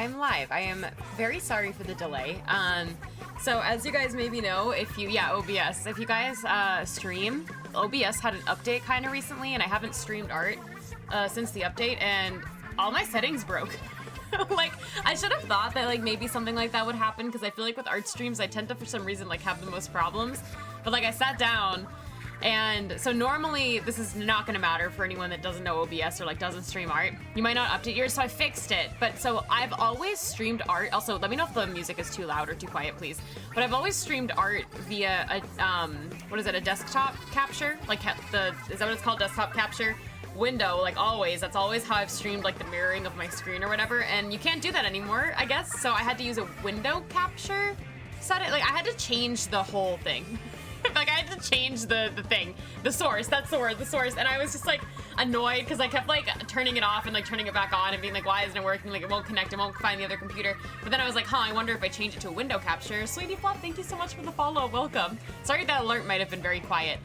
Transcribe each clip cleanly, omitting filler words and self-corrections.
I'm live. I am very sorry for the delay. So as you guys maybe know, if you, OBS, if you guys stream, OBS had an update kind of recently, and I haven't streamed art since the update, and all my settings broke. Like, I should have thought that, like, maybe something like that would happen, because I feel like with art streams, I tend to, for some reason, like, have the most problems. But, like, I sat down, and so normally this is not going to matter for anyone that doesn't know OBS or, like, doesn't stream art. You might not update yours, so I fixed it. But so I've always streamed art. Also, let me know if the music is too loud or too quiet, please. But I've always streamed art via a, what is it, a desktop capture? Like, is that what it's called, desktop capture? Window, like always. That's always how I've streamed, like, the mirroring of my screen or whatever, and you can't do that anymore, I guess. So I had to use a window capture setting. Like, I had to change the whole thing. Like, I had to change the thing, the source, that's the word, the source, and I was just, like, annoyed because I kept, like, turning it off and, like, turning it back on and being like, why isn't it working? Like, it won't connect, it won't find the other computer. But then I was like, I wonder if I change it to a window capture. Sweetie Flop, thank you so much for the follow, welcome. Sorry that alert might have been very quiet.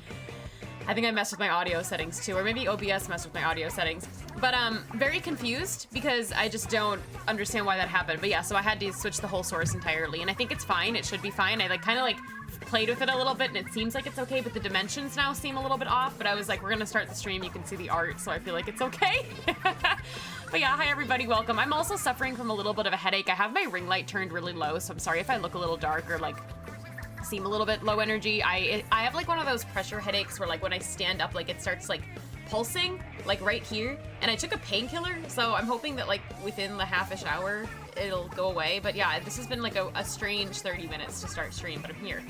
I think I messed with my audio settings too, or maybe OBS messed with my audio settings. But very confused because I just don't understand why that happened. But yeah, so I had to switch the whole source entirely, and I think it's fine. It should be fine. I kind of played with it a little bit, and it seems like it's okay, but the dimensions now seem a little bit off. But I was like, we're gonna start the stream. You can see the art, so I feel like it's okay. But yeah, hi everybody, welcome. I'm also suffering from a little bit of a headache. I have my ring light turned really low, so I'm sorry if I look a little dark or like seem a little bit low energy. I have like one of those pressure headaches where like when I stand up, like it starts like pulsing like right here, and I took a painkiller, so I'm hoping that like within the half-ish hour it'll go away. But yeah, this has been like a strange 30 minutes to start stream, but I'm here.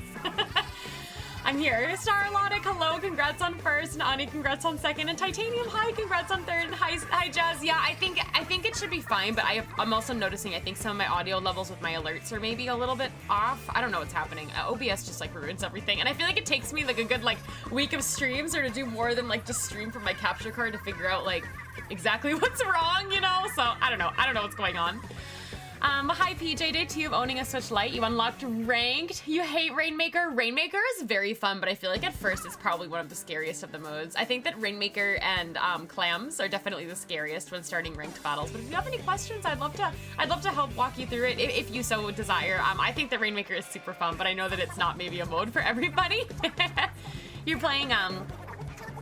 I'm here. Starlotic, hello, congrats on first, and Ani, congrats on second, and Titanium, hi, congrats on third, and hi Jazz. Yeah, I think it should be fine, but I'm also noticing I think some of my audio levels with my alerts are maybe a little bit off. I don't know what's happening. OBS just like ruins everything, and I feel like it takes me like a good like week of streams or to do more than like just stream from my capture card to figure out like exactly what's wrong, you know? So I don't know what's going on. Hi PJ, day 2 of owning a Switch Lite. You unlocked ranked. You hate Rainmaker. Rainmaker is very fun, but I feel like at first it's probably one of the scariest of the modes. I think that Rainmaker and Clams are definitely the scariest when starting ranked battles. But if you have any questions, I'd love to help walk you through it if you so desire. I think that Rainmaker is super fun, but I know that it's not maybe a mode for everybody. You're playing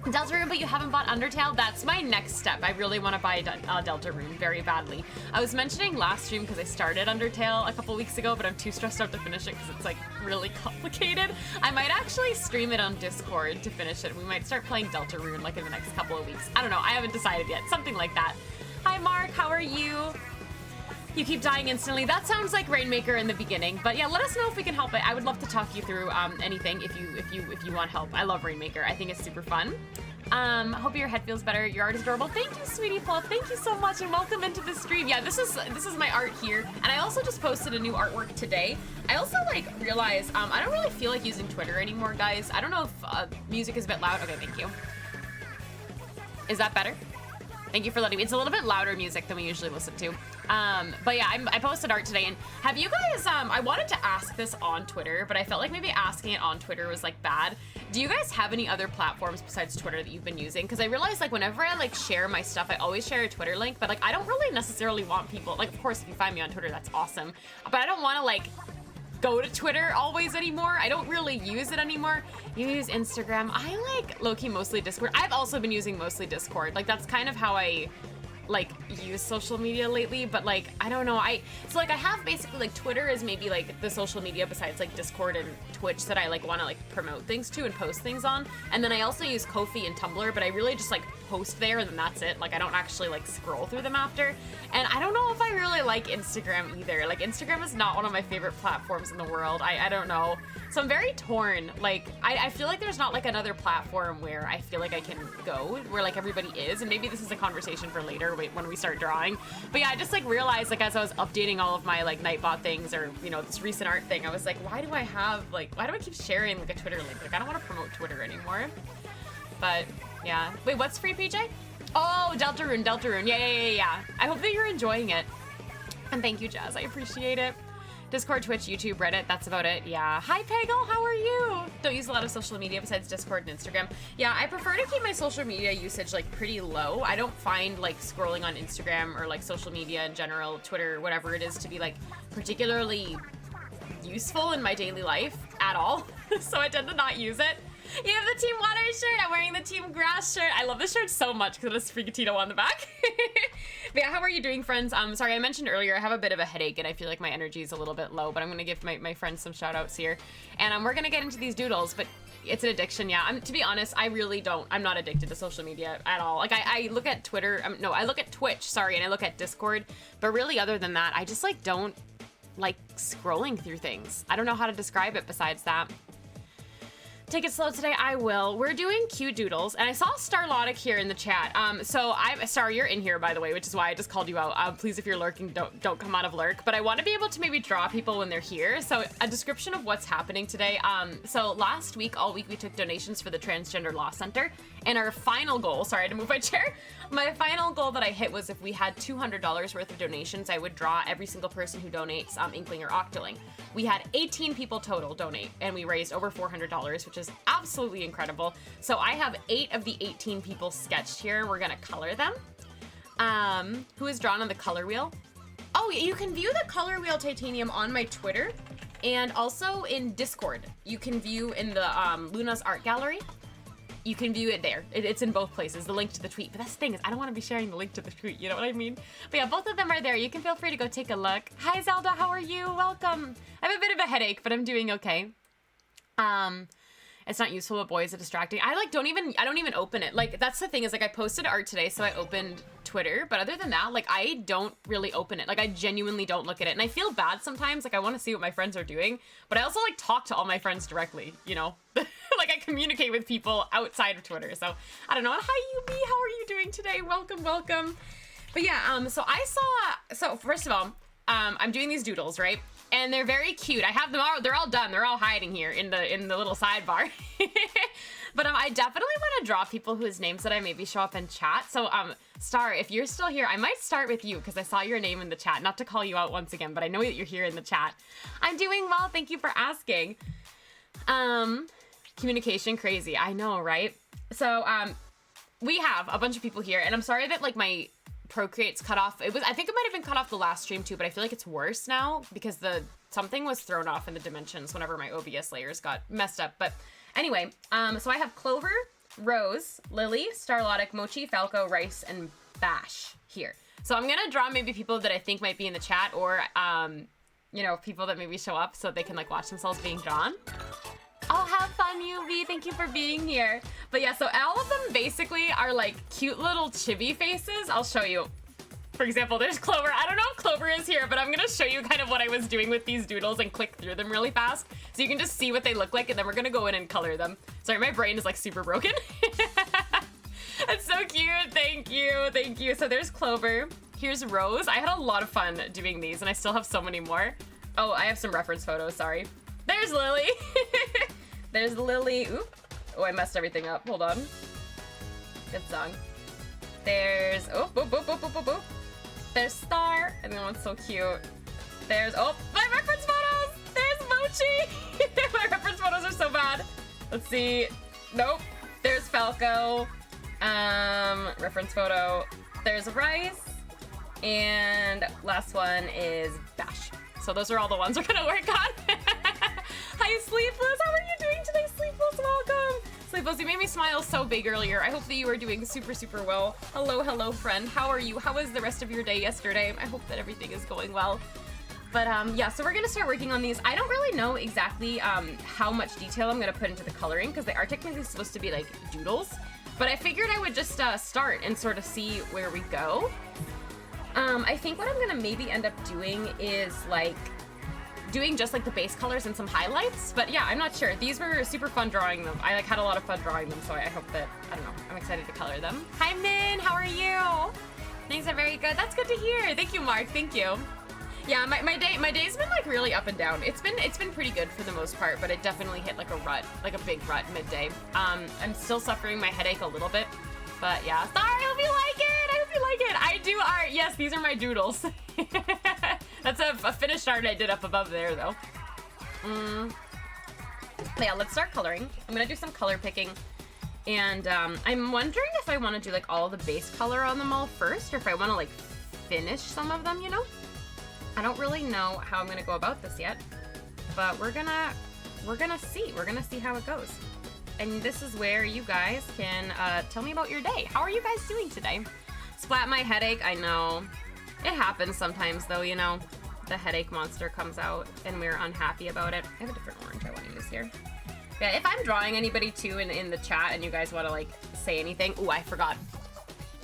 Deltarune, but you haven't bought Undertale? That's my next step. I really want to buy Deltarune very badly. I was mentioning last stream because I started Undertale a couple weeks ago, but I'm too stressed out to finish it because it's like really complicated. I might actually stream it on Discord to finish it. We might start playing Deltarune like in the next couple of weeks. I don't know. I haven't decided yet. Something like that. Hi Mark, how are you? You keep dying instantly. That sounds like Rainmaker in the beginning, but yeah, let us know if we can help it. I would love to talk you through anything if you want help. I love Rainmaker. I think it's super fun. Hope your head feels better. Your art is adorable. Thank you, Sweetie Fluff. Thank you so much, and welcome into the stream. Yeah, this is my art here, and I also just posted a new artwork today. I also like realized I don't really feel like using Twitter anymore, guys. I don't know if music is a bit loud. Okay, thank you. Is that better? Thank you for letting me. It's a little bit louder music than we usually listen to. But yeah, I posted art today, and have you guys, I wanted to ask this on Twitter, but I felt like maybe asking it on Twitter was like bad. Do you guys have any other platforms besides Twitter that you've been using? Because I realized like whenever I like share my stuff, I always share a Twitter link, but like I don't really necessarily want people, like of course if you find me on Twitter, that's awesome. But I don't want to like go to Twitter always anymore. I don't really use it anymore. You use Instagram. I like low-key mostly Discord. I've also been using mostly Discord. Like that's kind of how I like use social media lately, but like I don't know, so like I have basically like Twitter is maybe like the social media besides like Discord and Twitch that I like want to like promote things to and post things on, and then I also use Ko-fi and Tumblr, but I really just like post there and then that's it. Like I don't actually like scroll through them after, and I don't know if I really like Instagram either. Like Instagram is not one of my favorite platforms in the world. I don't know, so I'm very torn. Like I feel like there's not like another platform where I feel like I can go where like everybody is, and maybe this is a conversation for later when we start drawing. But yeah, I just like realized like as I was updating all of my like Nightbot things, or you know this recent art thing, I was like, why do I keep sharing like a Twitter link? Like I don't want to promote Twitter anymore. But yeah, wait, what's free, PJ? Oh, Deltarune. Yeah. I hope that you're enjoying it, and thank you, Jazz. I appreciate it. Discord, Twitch, YouTube, Reddit, that's about it. Yeah. Hi, Peggle, how are you? Don't use a lot of social media besides Discord and Instagram. Yeah, I prefer to keep my social media usage like pretty low. I don't find like scrolling on Instagram or like social media in general, Twitter, whatever it is, to be like particularly useful in my daily life at all. So I tend to not use it. You have the Team Water shirt. I'm wearing the Team Grass shirt. I love this shirt so much because it has Frigatito on the back. But yeah, how are you doing, friends? Sorry, I mentioned earlier I have a bit of a headache and I feel like my energy is a little bit low, but I'm going to give my friends some shout outs here. And we're going to get into these doodles, but it's an addiction, yeah. To be honest, I really don't. I'm not addicted to social media at all. Like, I look at Twitter. No, I look at Twitch, sorry, and I look at Discord. But really, other than that, I just, like, don't like scrolling through things. I don't know how to describe it besides that. Take it slow today, I will. We're doing cute doodles, and I saw Starlotic here in the chat. So I'm sorry you're in here, by the way, which is why I just called you out. Please, if you're lurking, don't come out of lurk. But I want to be able to maybe draw people when they're here. So a description of what's happening today. So last week, all week, we took donations for the Transgender Law Center, and our final goal, sorry, I had to move my chair. My final goal that I hit was if we had $200 worth of donations, I would draw every single person who donates Inkling or Octoling. We had 18 people total donate, and we raised over $400, which is absolutely incredible. So I have 8 of the 18 people sketched here. We're gonna color them. Who is drawn on the color wheel? Oh, you can view the color wheel, Titanium, on my Twitter, and also in Discord. You can view in the Luna's art gallery. You can view it there. It's in both places, the link to the tweet. But that's the thing is, I don't want to be sharing the link to the tweet, you know what I mean? But yeah, both of them are there. You can feel free to go take a look. Hi, Zelda, how are you? Welcome. I have a bit of a headache, but I'm doing okay. It's not useful, but boy, is it distracting. I don't even open it. Like, that's the thing is, like, I posted art today, so I opened Twitter, but other than that, like, I don't really open it. Like, I genuinely don't look at it, and I feel bad sometimes. Like, I want to see what my friends are doing, but I also, like, talk to all my friends directly, you know? Like, I communicate with people outside of Twitter, so I don't know. Hi, Yubi, how are you doing today? Welcome, welcome. But yeah, so first of all, I'm doing these doodles, right? And they're very cute. I have them all, they're all done. They're all hiding here in the little sidebar. But I definitely want to draw people whose names that I maybe show up in chat. So Star, if you're still here, I might start with you because I saw your name in the chat. Not to call you out once again, but I know that you're here in the chat. I'm doing well, thank you for asking. Communication crazy, I know, right? So we have a bunch of people here, and I'm sorry that like my Procreate's cut off. I think it might have been cut off the last stream too, but I feel like it's worse now because something was thrown off in the dimensions whenever my OBS layers got messed up. But anyway, so I have Clover, Rose, Lily, Starlotic, Mochi, Falco, Rice, and Bash here. So I'm gonna draw maybe people that I think might be in the chat, or you know, people that maybe show up so they can like watch themselves being drawn. Oh, have fun, UV. Thank you for being here. But yeah, so all of them basically are like cute little chibi faces. I'll show you. For example, there's Clover. I don't know if Clover is here, but I'm going to show you kind of what I was doing with these doodles and click through them really fast. So you can just see what they look like, and then we're going to go in and color them. Sorry, my brain is like super broken. That's so cute. Thank you. Thank you. So there's Clover. Here's Rose. I had a lot of fun doing these, and I still have so many more. Oh, I have some reference photos. Sorry. There's Lily. There's Lily. Oop. Oh, I messed everything up. Hold on. Good song. There's... Oh, boop, boop, boop, boop, boop, boop. There's Star. And that one's so cute. There's... Oh, my reference photos! There's Mochi! My reference photos are so bad. Let's see. Nope. There's Falco. Reference photo. There's Rice. And last one is Bash. So those are all the ones we're gonna work on. Hi, Sleepless. How are you doing today, Sleepless? Welcome. Sleepless, you made me smile so big earlier. I hope that you are doing super, super well. Hello, hello, friend. How are you? How was the rest of your day yesterday? I hope that everything is going well. But yeah, so we're gonna start working on these. I don't really know exactly how much detail I'm gonna put into the coloring because they are technically supposed to be like doodles. But I figured I would just start and sort of see where we go. I think what I'm gonna maybe end up doing is like doing just like the base colors and some highlights, but yeah, I'm not sure. These were super fun drawing them. I like had a lot of fun drawing them, so I hope that, I don't know, I'm excited to color them. Hi Min, how are you? Things are very good. That's good to hear. Thank you, Mark. Thank you. Yeah, my day's been like really up and down. It's been pretty good for the most part, but it definitely hit like a rut, like a big rut midday. I'm still suffering my headache a little bit, but yeah. Sorry, I hope you like it. I hope you like it. I do art. Yes, these are my doodles. That's a finished art I did up above there, though. Yeah, let's start coloring. I'm gonna do some color picking. And I'm wondering if I want to do like all the base color on them all first, or if I want to like finish some of them, you know? I don't really know how I'm gonna go about this yet, but we're gonna see. We're gonna see how it goes. And this is where you guys can tell me about your day. How are you guys doing today? Splat my headache, I know. It happens sometimes though, you know. The headache monster comes out and we're unhappy about it. I have a different orange I want to use here. Yeah, if I'm drawing anybody too in the chat and you guys want to like say anything. Ooh, I forgot.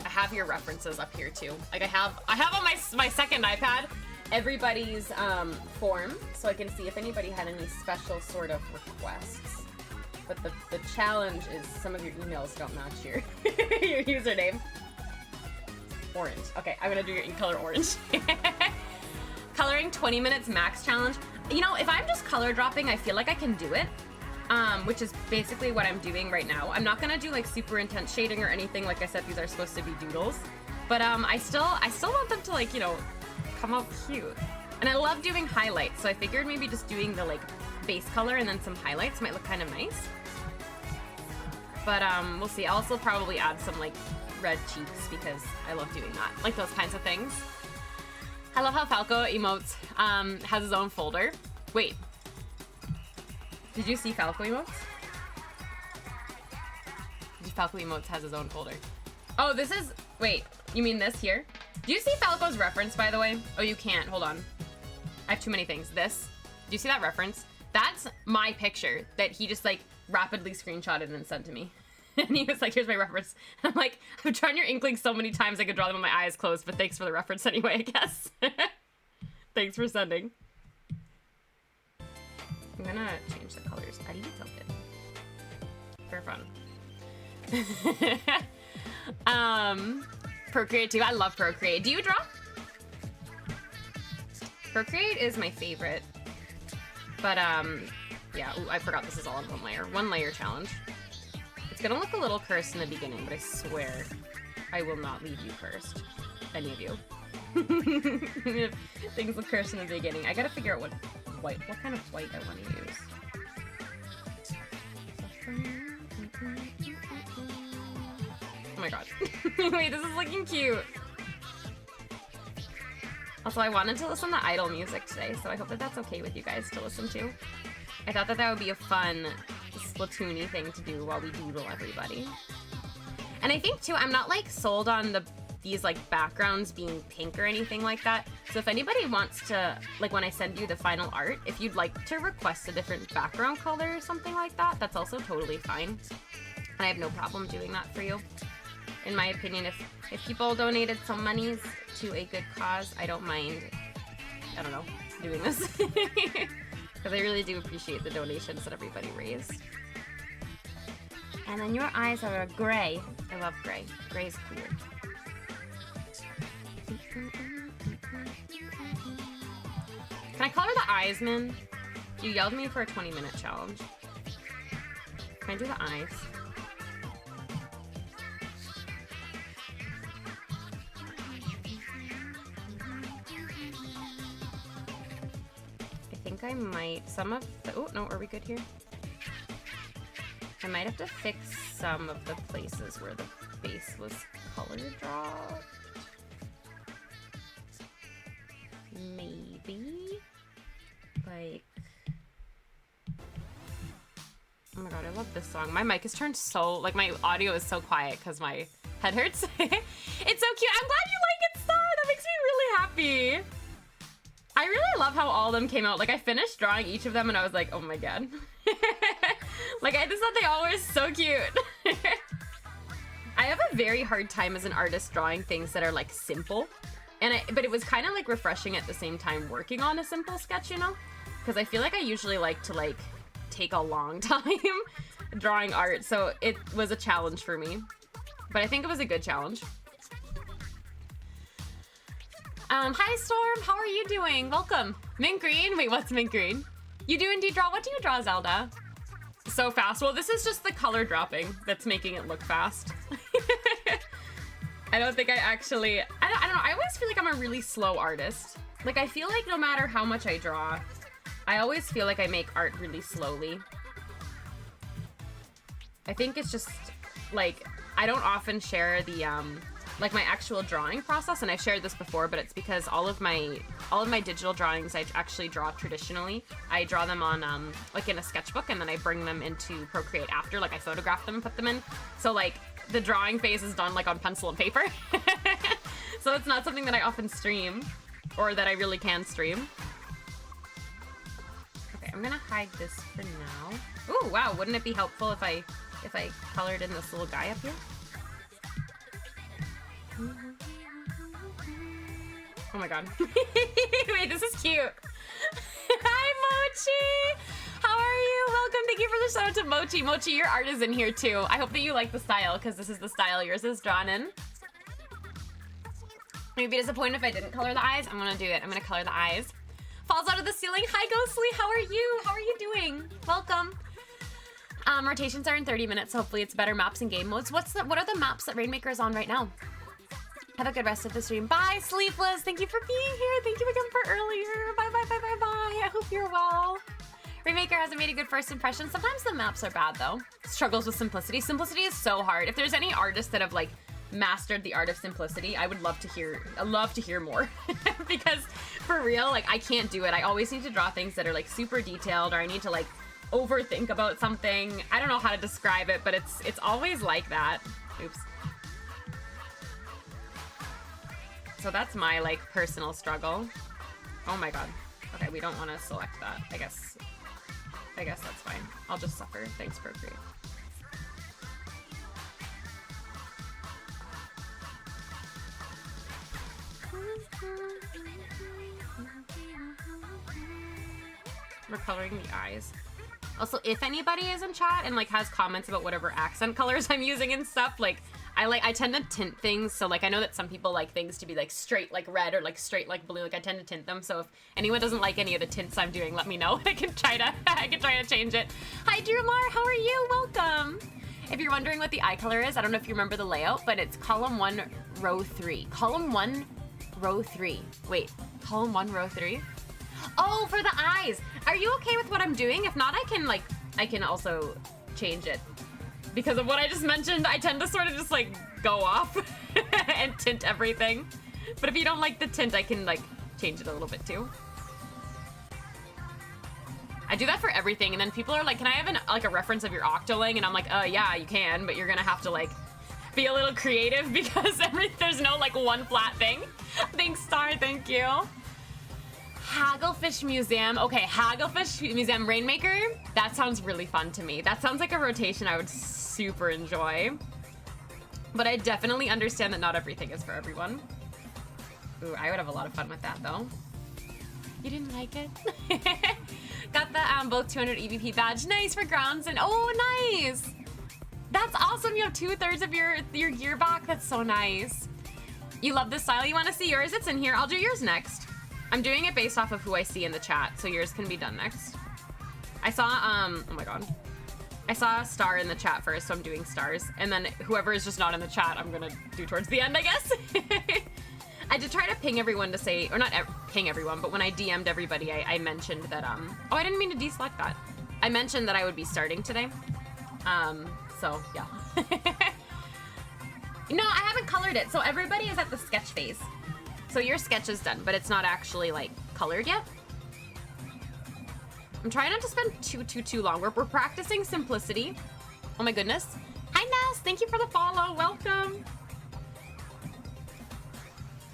I have your references up here too. Like I have on my second iPad everybody's form, so I can see if anybody had any special sort of requests. But the challenge is some of your emails don't match your your username. Orange. Okay, I'm gonna do your color orange. Coloring 20 minutes max challenge. You know, if I'm just color dropping, I feel like I can do it. Which is basically what I'm doing right now. I'm not gonna do like super intense shading or anything. Like I said, these are supposed to be doodles. But I still want them to like, you know, come out cute. And I love doing highlights, so I figured maybe just doing the like base color and then some highlights might look kind of nice. But we'll see. I'll also probably add some like red cheeks because I love doing that. Like those kinds of things. I love how Falco emotes has his own folder. Wait. Did you see Falco emotes? Falco emotes has his own folder. Oh, this is... Wait, you mean this here? Do you see Falco's reference, by the way? Oh, you can't. Hold on. I have too many things. This. Do you see that reference? That's my picture that he just, like, rapidly screenshotted and sent to me. And he was like, here's my reference. And I'm like, I've tried your Inkling so many times I could draw them with my eyes closed, but thanks for the reference anyway, I guess. Thanks for sending. I'm gonna change the colors a little bit. For fun. Procreate too. I love Procreate. Do you draw? Procreate is my favorite. But yeah, ooh, I forgot this is all in one layer. One layer challenge. It's gonna look a little cursed in the beginning, but I swear I will not leave you cursed. Any of you. Things look cursed in the beginning. I gotta figure out what kind of white I want to use. Oh my god. Wait, this is looking cute. Also, I wanted to listen to idol music today, so I hope that that's okay with you guys to listen to. I thought that that would be a fun Splatoon-y thing to do while we doodle everybody. And I think, too, I'm not, like, sold on these like backgrounds being pink or anything like that. So if anybody wants to, like when I send you the final art, if you'd like to request a different background color or something like that, that's also totally fine. And I have no problem doing that for you. In my opinion, if people donated some monies to a good cause, I don't mind, I don't know, doing this. Because I really do appreciate the donations that everybody raised. And then your eyes are gray. I love gray. Gray is cool. Can I color the eyes, man? You yelled at me for a 20-minute challenge. Can I do the eyes? I think I might, some of the, oh no, are we good here? I might have to fix some of the places where the base was color dropped. Maybe, like, oh my god, I love this song. My mic is turned so, like, my audio is so quiet because my head hurts. It's so cute. I'm glad you like it, Star. That makes me really happy. I really love how all of them came out. Like, I finished drawing each of them and I was like, oh my god. Like, I just thought they all were so cute. I have a very hard time as an artist drawing things that are, like, simple. But it was kind of like refreshing at the same time working on a simple sketch, you know? Because I feel like I usually like to like take a long time drawing art, so it was a challenge for me. But I think it was a good challenge. Hi Storm, how are you doing? Welcome. Mint green? Wait, what's mint green? You do indeed draw? What do you draw, Zelda? So fast. Well, this is just the color dropping that's making it look fast. I don't think I actually, I don't know, I always feel like I'm a really slow artist. Like, I feel like no matter how much I draw, I always feel like I make art really slowly. I think it's just, like, I don't often share the, like, my actual drawing process, and I've shared this before, but it's because all of my digital drawings I actually draw traditionally. I draw them on, like, in a sketchbook, and then I bring them into Procreate after, like, I photograph them and put them in. So, like, the drawing phase is done, like, on pencil and paper. So it's not something that I often stream, or that I really can stream. Okay, I'm gonna hide this for now. Ooh, wow, wouldn't it be helpful if I colored in this little guy up here? Oh my god. Wait, this is cute. Hi, Mochi! How are you? Welcome. Thank you for the shout out to Mochi. Mochi, your art is in here too. I hope that you like the style, because this is the style yours is drawn in. You'd be disappointed if I didn't color the eyes. I'm gonna do it. I'm gonna color the eyes. Falls out of the ceiling. Hi, Ghostly. How are you? How are you doing? Welcome. Rotations are in 30 minutes. Hopefully it's better maps and game modes. What are the maps that Rainmaker is on right now? Have a good rest of the stream. Bye, Sleepless. Thank you for being here. Thank you again for earlier. Bye, bye, bye, bye, bye. I hope you're well. Rainmaker hasn't made a good first impression. Sometimes the maps are bad, though. Struggles with simplicity. Simplicity is so hard. If there's any artists that have, like, mastered the art of simplicity, I would love to hear more. Because, for real, like, I can't do it. I always need to draw things that are, like, super detailed, or I need to, like, overthink about something. I don't know how to describe it, but it's always like that. Oops. So that's my, like, personal struggle. Oh my god. Okay, we don't want to select that. I guess that's fine. I'll just suffer. Thanks, Procreate. We're coloring the eyes. Also, if anybody is in chat and, like, has comments about whatever accent colors I'm using and stuff, like, I tend to tint things, so, like, I know that some people like things to be, like, straight like red or, like, straight like blue. Like, I tend to tint them, so if anyone doesn't like any of the tints I'm doing, let me know. I can try to change it. Hi, Drumar, how are you? Welcome. If you're wondering what the eye color is, I don't know if you remember the layout, but it's column 1, row 3. Column 1, row 3. Wait, column 1, row 3? Oh, for the eyes. Are you okay with what I'm doing? If not, I can also change it. Because of what I just mentioned, I tend to sort of just, like, go off and tint everything. But if you don't like the tint, I can, like, change it a little bit too. I do that for everything, and then people are like, can I have a reference of your octoling? And I'm like, yeah, you can, but you're gonna have to, like, be a little creative because there's no, like, one flat thing. Thanks, Star, thank you. Hagglefish Museum. Okay, Hagglefish Museum Rainmaker. That sounds really fun to me. That sounds like a rotation I would super enjoy. But I definitely understand that not everything is for everyone. Ooh, I would have a lot of fun with that, though. You didn't like it? Got the both 200 EVP badge. Nice for grounds and oh, nice. That's awesome. You have 2/3 of your gear back. That's so nice. You love this style. You want to see yours? It's in here. I'll do yours next. I'm doing it based off of who I see in the chat, so yours can be done next. I saw, oh my god. I saw a star in the chat first, so I'm doing stars. And then whoever is just not in the chat, I'm gonna do towards the end, I guess. I did try to ping everyone to say, or not ping everyone, but when I DM'd everybody, I mentioned that, oh, I didn't mean to deselect that. I mentioned that I would be starting today. So, yeah. No, I haven't colored it, so everybody is at the sketch phase. So your sketch is done, but it's not actually, like, colored yet. I'm trying not to spend too long. We're practicing simplicity. Oh my goodness. Hi, Ness. Thank you for the follow. Welcome.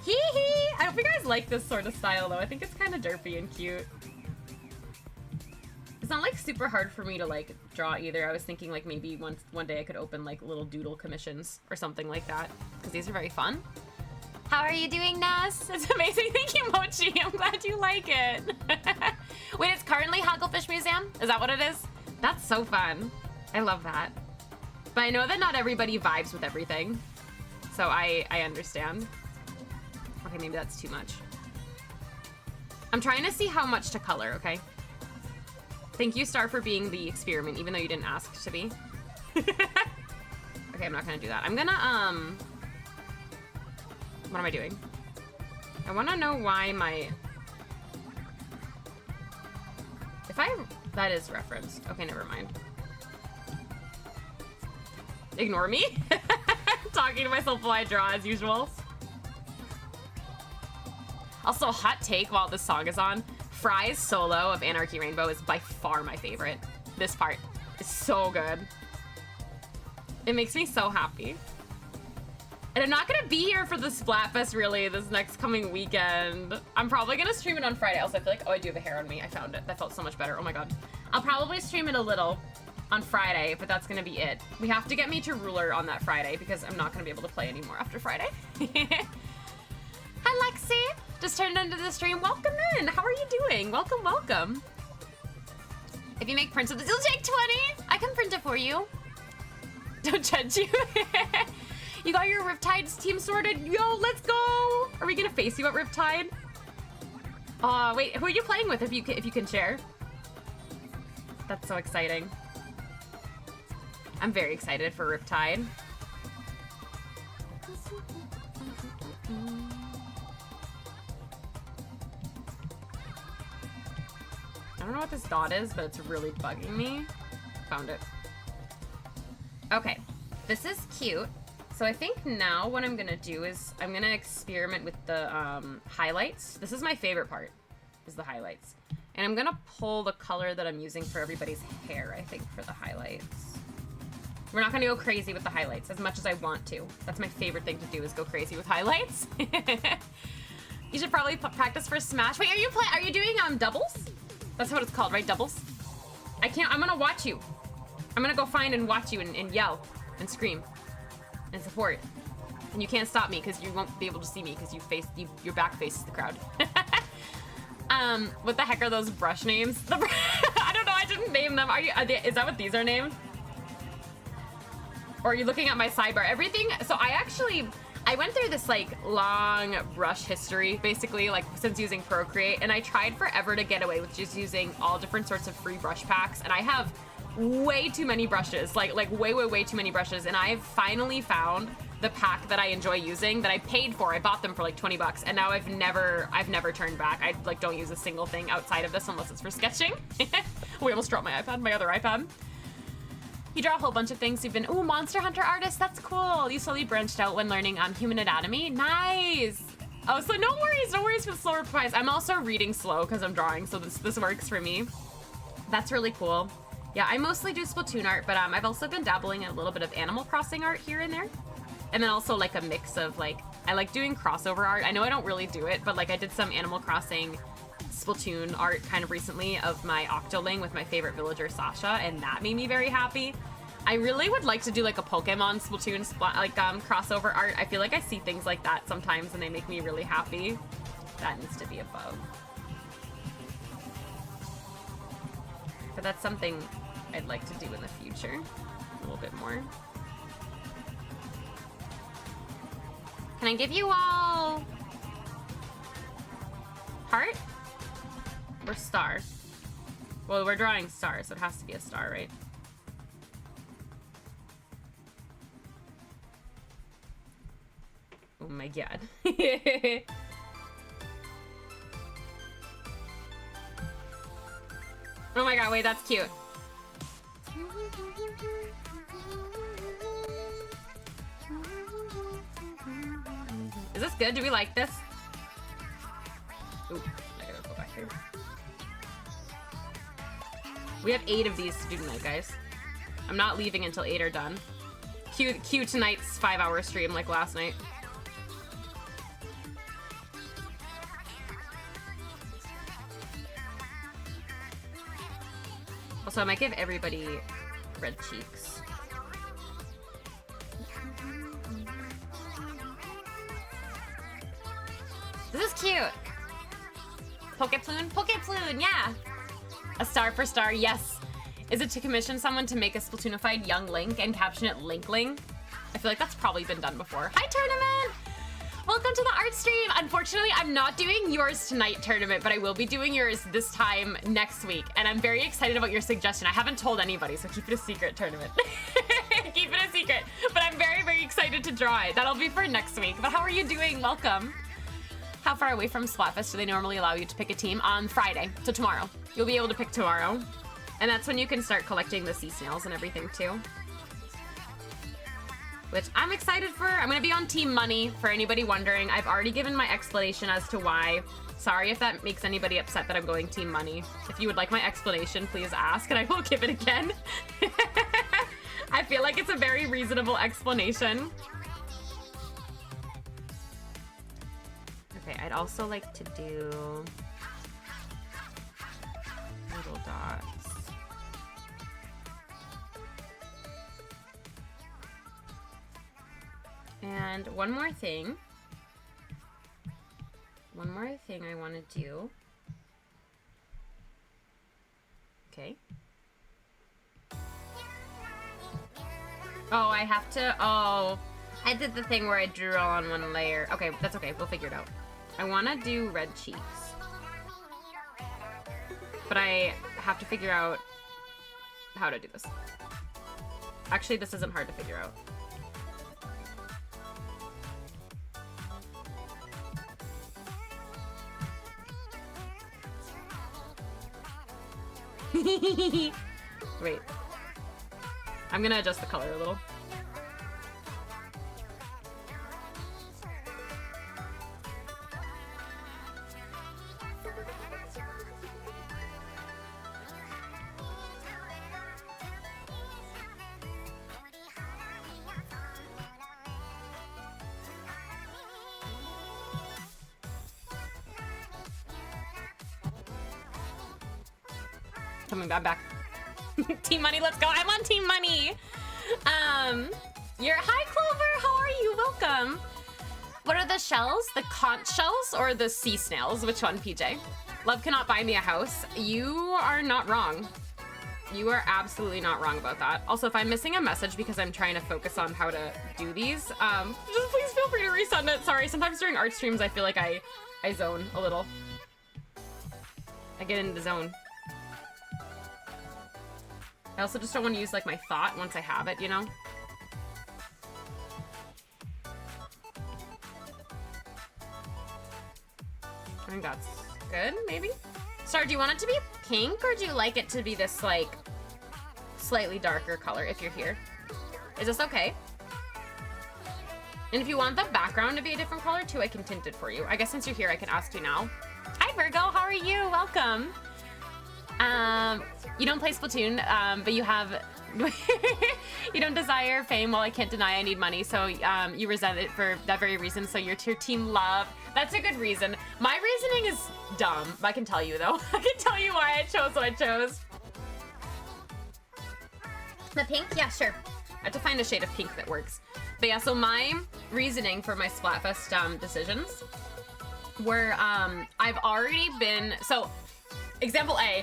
Hee hee. I hope you guys like this sort of style, though. I think it's kind of derpy and cute. It's not, like, super hard for me to, like, draw either. I was thinking, like, maybe one day I could open, like, little doodle commissions or something like that, because these are very fun. How are you doing, Ness? It's amazing. Thank you, Mochi. I'm glad you like it. Wait, it's currently Hagglefish Museum? Is that what it is? That's so fun. I love that. But I know that not everybody vibes with everything. So I understand. Okay, maybe that's too much. I'm trying to see how much to color, okay? Thank you, Star, for being the experiment, even though you didn't ask to be. Okay, I'm not gonna do that. I'm gonna, what am I doing? I want to know why my That is referenced. Okay, never mind. Ignore me? Talking to myself while I draw as usual. Also, hot take while this song is on. Fry's solo of Anarchy Rainbow is by far my favorite. This part is so good. It makes me so happy. And I'm not gonna be here for the Splatfest really this next coming weekend. I'm probably gonna stream it on Friday. Also, I feel like, oh, I do have a hair on me. I found it. That felt so much better. Oh my god. I'll probably stream it a little on Friday, but that's gonna be it. We have to get me to Ruler on that Friday because I'm not gonna be able to play anymore after Friday. Hi, Lexi. Just turned into the stream. Welcome in. How are you doing? Welcome, welcome. If you make prints of this, it'll take 20. I can print it for you. Don't judge you. You got your Riptide's team sorted? Yo, let's go! Are we gonna face you at Riptide? Wait, who are you playing with if you can share? That's so exciting. I'm very excited for Riptide. I don't know what this dot is, but it's really bugging me. Found it. Okay, this is cute. So I think now what I'm gonna do is I'm gonna experiment with the highlights. This is my favorite part, is the highlights. And I'm gonna pull the color that I'm using for everybody's hair, I think, for the highlights. We're not gonna go crazy with the highlights as much as I want to. That's my favorite thing to do, is go crazy with highlights. You should probably practice for Smash. Wait, are you doing doubles? That's what it's called, right? Doubles? I'm gonna watch you. I'm gonna go find and watch you and yell and scream and support. And you can't stop me because you won't be able to see me because your back faces the crowd. What the heck are those brush names? I don't know, I didn't name them. Is that what these are named? Or are you looking at my sidebar? Everything, so I went through this like long brush history, basically, like since using Procreate, and I tried forever to get away with just using all different sorts of free brush packs, and I have way too many brushes, like way too many brushes, and I've finally found the pack that I enjoy using, that I paid for. I bought them for like 20 bucks, and now I've never turned back. I like don't use a single thing outside of this unless it's for sketching. We almost dropped my other iPad. You draw a whole bunch of things. You've been, ooh, Monster Hunter artist, that's cool. You slowly branched out when learning human anatomy. Nice. Oh, so no worries for the slower replies. I'm also reading slow because I'm drawing, so this works for me. That's really cool. Yeah, I mostly do Splatoon art, but I've also been dabbling in a little bit of Animal Crossing art here and there. And then also like a mix of like, I like doing crossover art. I know I don't really do it, but like I did some Animal Crossing Splatoon art kind of recently of my octoling with my favorite villager Sasha, and that made me very happy. I really would like to do like a Pokemon Splatoon crossover art. I feel like I see things like that sometimes and they make me really happy. That needs to be above. But that's something I'd like to do in the future a little bit more. Can I give you all heart or star? Well, we're drawing stars, so it has to be a star, right? Oh my god. Oh my god, wait, that's cute. Is this good? Do we like this? Ooh, I gotta go back here. We have 8 of these to do tonight, guys. I'm not leaving until 8 are done. Cue tonight's 5-hour stream like last night. Also, I might give everybody red cheeks. This is cute. Pokeploon? Pokeploon, yeah. A star for star, yes. Is it to commission someone to make a Splatoonified young Link and caption it Linkling? I feel like that's probably been done before. Hi, Tournament! Welcome to the art stream. Unfortunately, I'm not doing yours tonight, Tournament, but I will be doing yours this time next week. And I'm very excited about your suggestion. I haven't told anybody, so keep it a secret, Tournament. Keep it a secret. But I'm very, very excited to draw it. That'll be for next week. But how are you doing? Welcome. How far away from Splatfest do they normally allow you to pick a team? On Friday, so tomorrow. You'll be able to pick tomorrow. And that's when you can start collecting the sea snails and everything too. Which I'm excited for. I'm gonna be on Team Money, for anybody wondering. I've already given my explanation as to why. Sorry if that makes anybody upset that I'm going Team Money. If you would like my explanation, please ask, and I will give it again. I feel like it's a very reasonable explanation. Okay, I'd also like to do little dots. And one more thing. One more thing I want to do. Okay. Oh, I have to, oh. I did the thing where I drew all on one layer. Okay, that's okay, we'll figure it out. I want to do red cheeks. But I have to figure out how to do this. Actually, this isn't hard to figure out. Wait. I'm gonna adjust the color a little. Coming back. Team Money, let's go. I'm on Team Money. Hi Clover, how are you? Welcome. What are the shells? The conch shells or the sea snails? Which one, PJ? Love cannot buy me a house. You are not wrong. You are absolutely not wrong about that. Also, if I'm missing a message because I'm trying to focus on how to do these, just please feel free to resend it. Sorry, sometimes during art streams I feel like I zone a little. I get into the zone. I also just don't want to use like my thought once I have it, you know? I think that's good, maybe? Star, do you want it to be pink or do you like it to be this like slightly darker color if you're here? Is this okay? And if you want the background to be a different color too, I can tint it for you. I guess since you're here, I can ask you now. Hi Virgo, how are you? Welcome. You don't play Splatoon, but you have, you don't desire fame. Well, I can't deny I need money, so you resent it for that very reason, so you're Team Love. That's a good reason. My reasoning is dumb, I can tell you though. I can tell you why I chose what I chose. The pink? Yeah, sure. I have to find a shade of pink that works. But yeah, so my reasoning for my Splatfest example were, I've already been, so example A,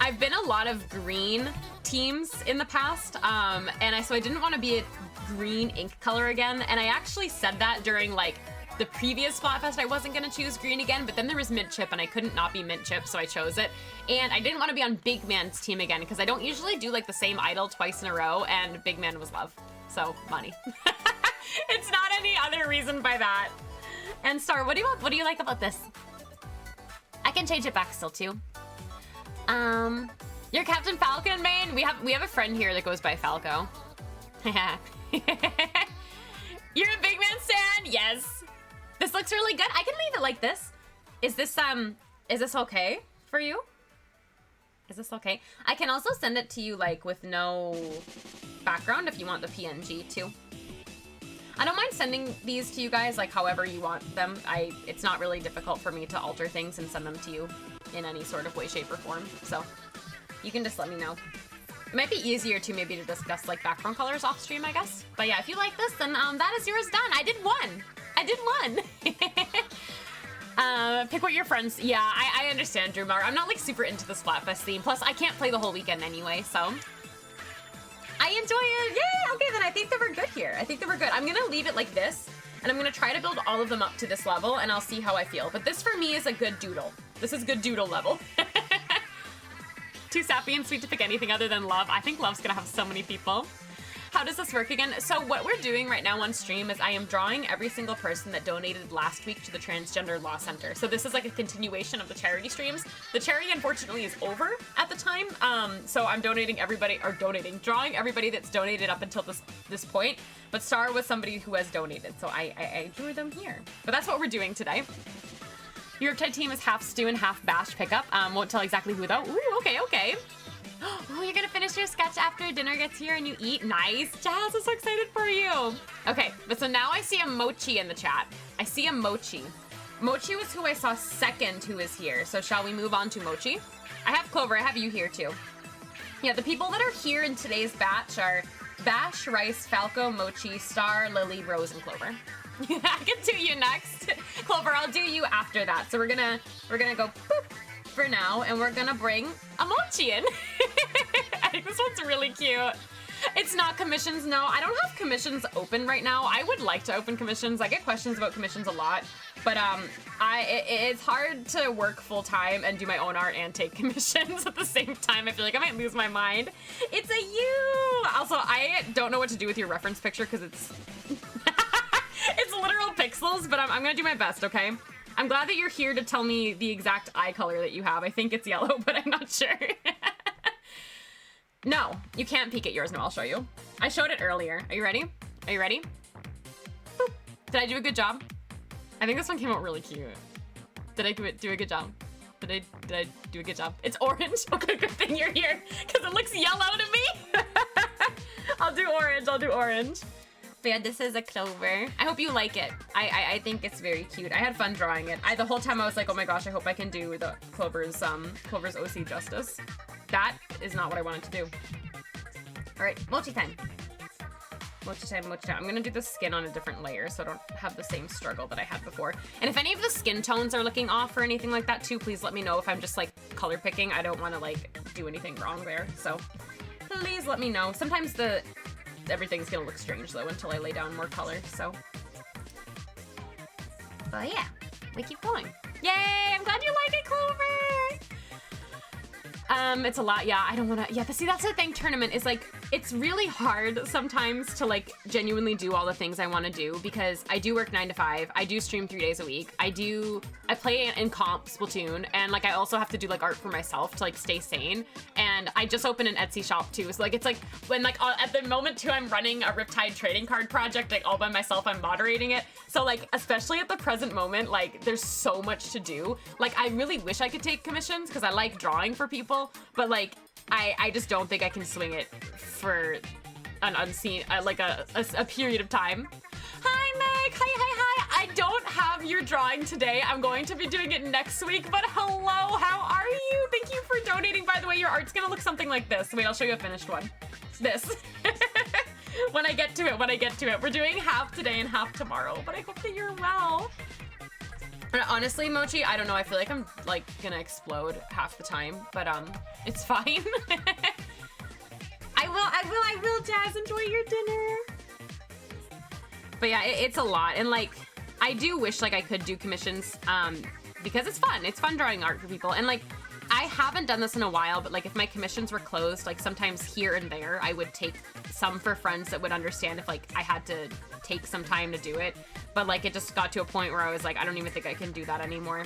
I've been a lot of green teams in the past, so I didn't want to be a green ink color again, and I actually said that during like the previous Splatfest I wasn't gonna choose green again, but then there was Mint Chip and I couldn't not be Mint Chip, so I chose it. And I didn't want to be on Big Man's team again because I don't usually do like the same idol twice in a row, and Big Man was love, so money. It's not any other reason by that. And Star, what do you like about this? I can change it back still too. You're Captain Falcon main? We have a friend here that goes by Falco. You're a Big Man stan? Yes. This looks really good. I can leave it like this. Is this okay for you? Is this okay? I can also send it to you like with no background if you want the PNG too. I don't mind sending these to you guys like however you want them. It's not really difficult for me to alter things and send them to you in any sort of way, shape, or form. So you can just let me know. It might be easier to maybe to discuss like background colors off stream, I guess. But yeah, if you like this, then that is yours done. I did one. Pick what your friends. Yeah, I understand, Drumar. I'm not like super into the Splatfest theme. Plus, I can't play the whole weekend anyway, so I enjoy it. Yay! Okay, then I think that we're good here. I think that we're good. I'm gonna leave it like this, and I'm gonna try to build all of them up to this level, and I'll see how I feel. But this for me is a good doodle. This is good doodle level. Too sappy and sweet to pick anything other than love. I think love's gonna have so many people. How does this work again? So what we're doing right now on stream is I am drawing every single person that donated last week to the Transgender Law Center. So this is like a continuation of the charity streams. The charity, unfortunately, is over at the time. So I'm drawing everybody that's donated up until this point. But Star was somebody who has donated, so I drew them here. But that's what we're doing today. Your Riptide team is half stew and half bash pickup. Won't tell exactly who though. Ooh, okay. Oh, you're gonna finish your sketch after dinner gets here and you eat? Nice. Jazz, I'm so excited for you. Okay, but so now I see a Mochi in the chat. I see a Mochi. Mochi was who I saw second who is here. So shall we move on to Mochi? I have Clover, I have you here too. Yeah, the people that are here in today's batch are Bash, Rice, Falco, Mochi, Star, Lily, Rose, and Clover. I can do you next. Clover, I'll do you after that. So we're gonna go boop for now, and we're gonna bring a Mochi in. I think this one's really cute. It's not commissions, no. I don't have commissions open right now. I would like to open commissions. I get questions about commissions a lot, but it's hard to work full time and do my own art and take commissions at the same time. I feel like I might lose my mind. It's a you. Also, I don't know what to do with your reference picture because it's it's literal pixels, but I'm gonna do my best, okay? I'm glad that you're here to tell me the exact eye color that you have. I think it's yellow, but I'm not sure. No, you can't peek at yours. No, I'll show you. I showed it earlier. Are you ready? Are you ready? Boop. Did I do a good job? I think this one came out really cute. Did I do a good job? Did I do a good job? It's orange. Okay, good thing you're here because it looks yellow to me. I'll do orange. But yeah, this is a Clover. I hope you like it. I think it's very cute. I had fun drawing it. The whole time I was like, oh my gosh, I hope I can do the Clover's OC justice. That is not what I wanted to do. All right, Mochi time. Mochi time. I'm gonna do the skin on a different layer so I don't have the same struggle that I had before. And if any of the skin tones are looking off or anything like that too, please let me know if I'm just like color picking. I don't want to like do anything wrong there. So please let me know. Sometimes everything's gonna look strange though until I lay down more color, so. But yeah, we keep going. Yay, I'm glad you like it, Clover! It's a lot, yeah, I don't wanna, yeah, but see, that's the thing, tournament is like, it's really hard sometimes to like genuinely do all the things I wanna do because I do work 9 to 5, I do stream 3 days a week, I play in comp Splatoon, and like I also have to do like art for myself to like stay sane, and I just opened an Etsy shop too, so like it's like when like at the moment too I'm running a Riptide trading card project like all by myself, I'm moderating it, so like especially at the present moment like there's so much to do. Like I really wish I could take commissions because I like drawing for people, but like I just don't think I can swing it for an unseen like a period of time. Hi Meg, hi. I don't have your drawing today. I'm going to be doing it next week, but hello, how are you? Thank you for donating. By the way, your art's gonna look something like this. Wait, I'll show you a finished one. This. When I get to it. We're doing half today and half tomorrow, but I hope that you're well. And honestly, Mochi, I don't know, I feel like I'm like gonna explode half the time, but it's fine. I will, Jazz, enjoy your dinner. But yeah, it's a lot, and like, I do wish like I could do commissions, because it's fun drawing art for people, and like, I haven't done this in a while, but like if my commissions were closed, like sometimes here and there, I would take some for friends that would understand if like I had to take some time to do it. But like it just got to a point where I was like, I don't even think I can do that anymore.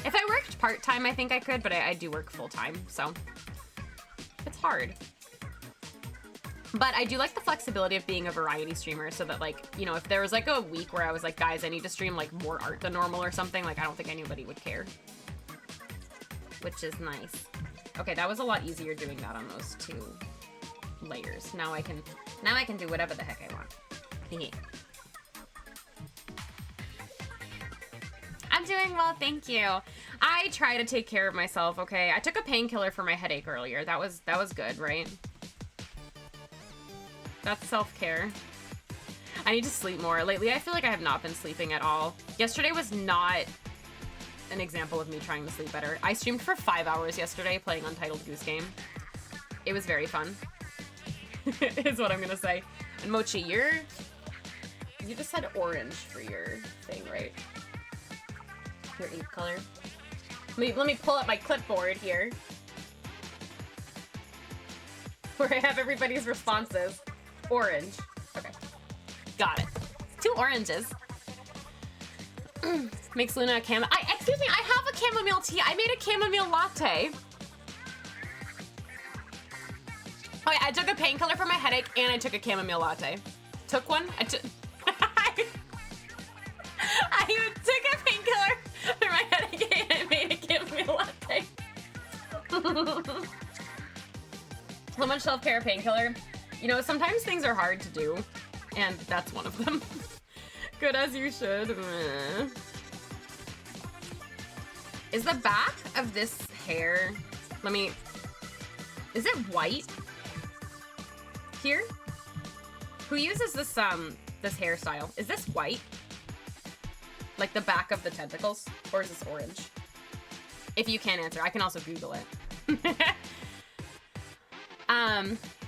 If I worked part-time, I think I could, but I do work full-time, so it's hard. But I do like the flexibility of being a variety streamer so that like, you know, if there was like a week where I was like, guys, I need to stream like more art than normal or something, like I don't think anybody would care. Which is nice. Okay, that was a lot easier doing that on those 2 layers. Now I can do whatever the heck I want. I'm doing well, thank you. I try to take care of myself, okay? I took a painkiller for my headache earlier. That was good, right? That's self-care. I need to sleep more. Lately, I feel like I have not been sleeping at all. Yesterday was not an example of me trying to sleep better. I streamed for 5 hours yesterday playing Untitled Goose Game. It was very fun. Is what I'm gonna say. And Mochi, you just had orange for your thing, right? Your ink color. Let me pull up my clipboard here. Where I have everybody's responses. orange. Okay. Got it. 2 oranges. Makes Luna a chamomile. Excuse me, I have a chamomile tea. I made a chamomile latte. Okay, I took a painkiller for my headache and I took a chamomile latte. Took one. I took a painkiller for my headache and I made a chamomile latte. So much self-care painkiller. You know, sometimes things are hard to do, and that's one of them. Good as you should. Is the back of this hair, is it white? Here? Who uses this hairstyle? Is this white? Like the back of the tentacles? Or is this orange? If you can't answer, I can also Google it.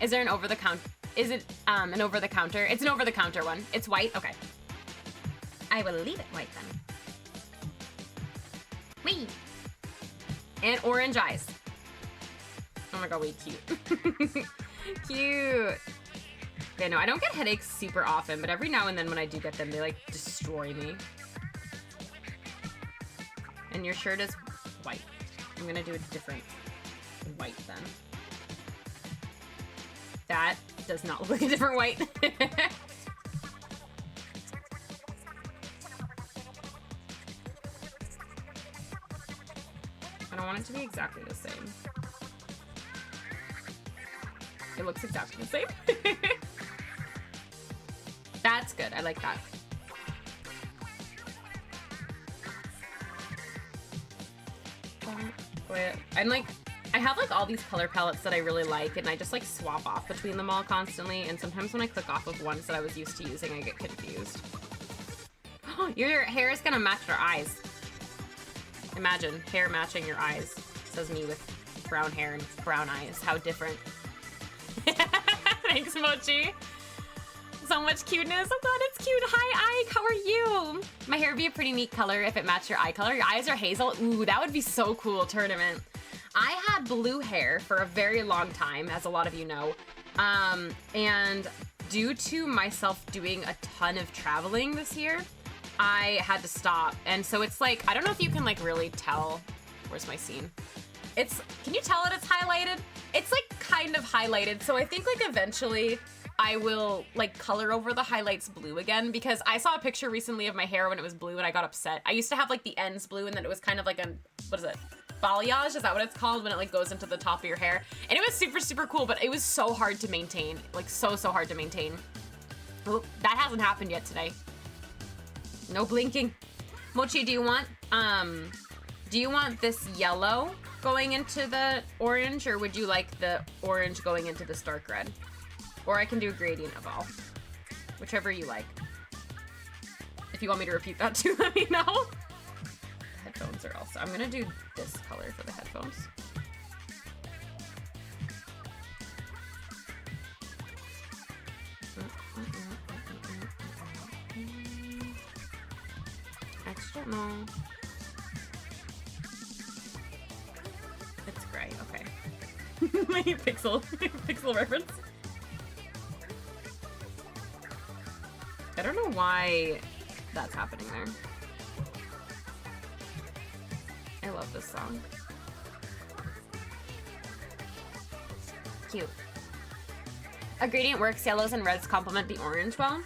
Is there an over-the-counter? Is it an over-the-counter? It's an over-the-counter one. It's white? Okay. I will leave it white then. Wee! And orange eyes. Oh my god, wait, cute. Cute! Okay, no, I don't get headaches super often, but every now and then when I do get them, they like destroy me. And your shirt is white. I'm gonna do a different white then. That does not look like a different white. I don't want it to be exactly the same. It looks exactly the same. That's good. I like that. I have like all these color palettes that I really like, and I just like swap off between them all constantly, and sometimes when I click off of ones that I was used to using, I get confused. Your hair is gonna match your eyes. Imagine hair matching your eyes. Says me with brown hair and brown eyes. How different. Thanks, Mochi. So much cuteness. Oh god, it's cute. Hi, Ike. How are you? My hair would be a pretty neat color if it matched your eye color. Your eyes are hazel. Ooh, that would be so cool, tournament. I had blue hair for a very long time, as a lot of you know. And due to myself doing a ton of traveling this year, I had to stop. And so it's like, I don't know if you can like really tell. Where's my scene? Can you tell that it's highlighted? It's like kind of highlighted. So I think like eventually I will like color over the highlights blue again, because I saw a picture recently of my hair when it was blue and I got upset. I used to have like the ends blue and then it was kind of like what is it? Balayage, is that what it's called when it like goes into the top of your hair? And it was super, super cool, but it was so hard to maintain. Like so hard to maintain. Oh, that hasn't happened yet today. No blinking. Mochi, do you want this yellow going into the orange, or would you like the orange going into the stark red? Or I can do a gradient of all. Whichever you like. If you want me to repeat that too, let me know. Headphones are also, I'm gonna do this color for the headphones. I just don't know. It's gray, okay. My pixel reference. I don't know why that's happening there. I love this song. Cute. A gradient works. Yellows and reds complement the orange well.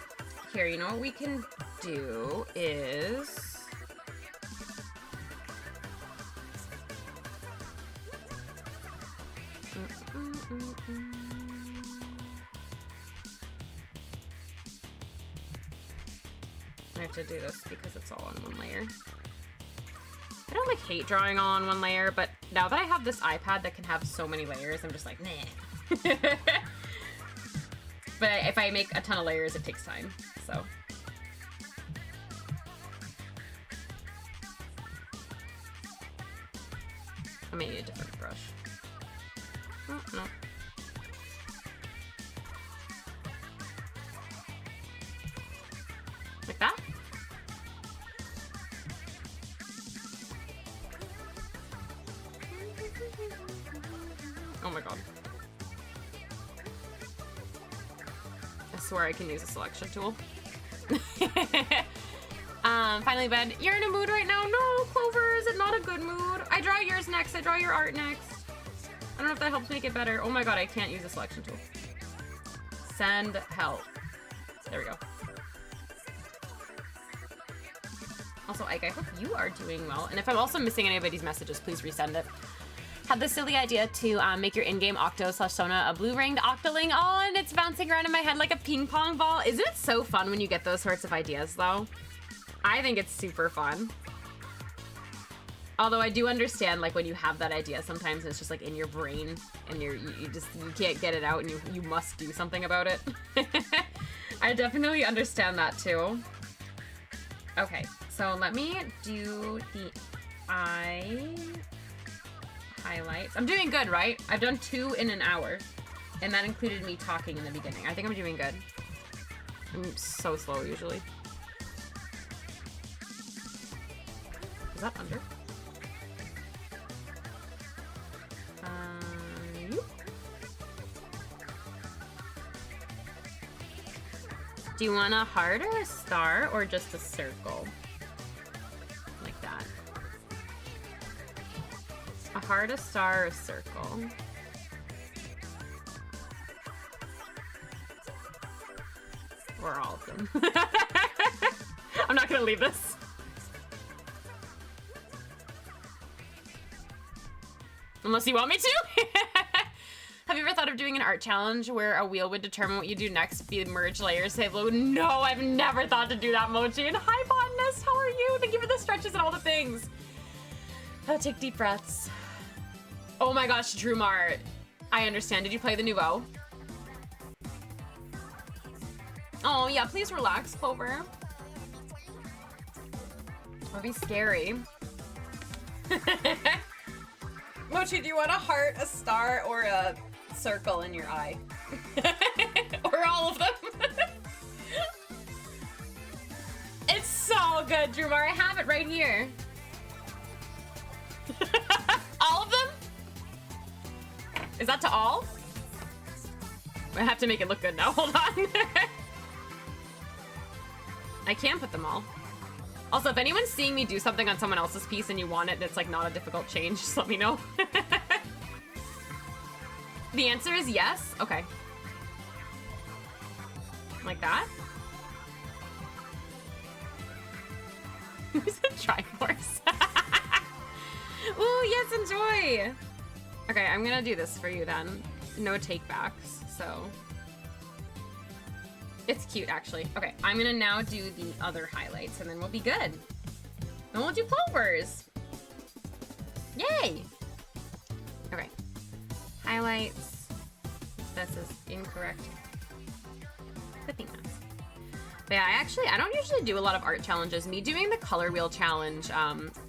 Here, you know what we can do is... I have to do this because it's all on one layer. I don't like hate drawing all on one layer, but now that I have this iPad that can have so many layers, I'm just like, nah. But if I make a ton of layers, it takes time, so. I may need a different brush. Oh, no. Like that? Oh my god. swear I can use a selection tool. Finally bed. You're in a mood right now? No, Clover, is it not a good mood? I draw yours next. I draw your art next. I don't know if that helps make it better. Oh my god, I can't use a selection tool. Send help. There we go. Also, Ike, I hope you are doing well. And if I'm also missing anybody's messages, please resend it. Had the silly idea to make your in-game octo/Sona a blue-ringed octoling. Oh, and it's bouncing around in my head like a ping pong ball. Isn't it so fun when you get those sorts of ideas, though? I think it's super fun. Although I do understand, like, when you have that idea, sometimes it's just, like, in your brain, and you can't get it out, and you must do something about it. I definitely understand that, too. Okay, so let me do the eye highlights. I'm doing good, right? I've done 2 in an hour, and that included me talking in the beginning. I think I'm doing good. I'm so slow, usually. Is that under? Do you want a heart or a star or just a circle? Like that. A heart, a star, or a circle. Or all of them. I'm not gonna leave this. Unless you want me to? Have you ever thought of doing an art challenge where a wheel would determine what you do next, be merge layers, save load? No, I've never thought to do that, Mochin. Hi, botanist, how are you? Thank you for the stretches and all the things. Oh, take deep breaths. Oh my gosh, Drumar, I understand. Did you play the Nouveau? Oh yeah, please relax, Clover. That'd be scary. Mochi, do you want a heart, a star, or a circle in your eye? Or all of them? It's so good, Drumar. I have it right here. All of them? Is that to all? I have to make it look good now. Hold on. I can put them all. Also, if anyone's seeing me do something on someone else's piece and you want it and it's like not a difficult change, just let me know. The answer is yes? Okay. Like that? Who's a Triforce? Ooh, yes, enjoy! Okay, I'm gonna do this for you then. No take-backs, so... It's cute, actually. Okay, I'm gonna now do the other highlights, and then we'll be good. Then we'll do Clovers. Yay! Okay. Highlights. This is incorrect. Clipping mask. But yeah, I don't usually do a lot of art challenges. Me doing the color wheel challenge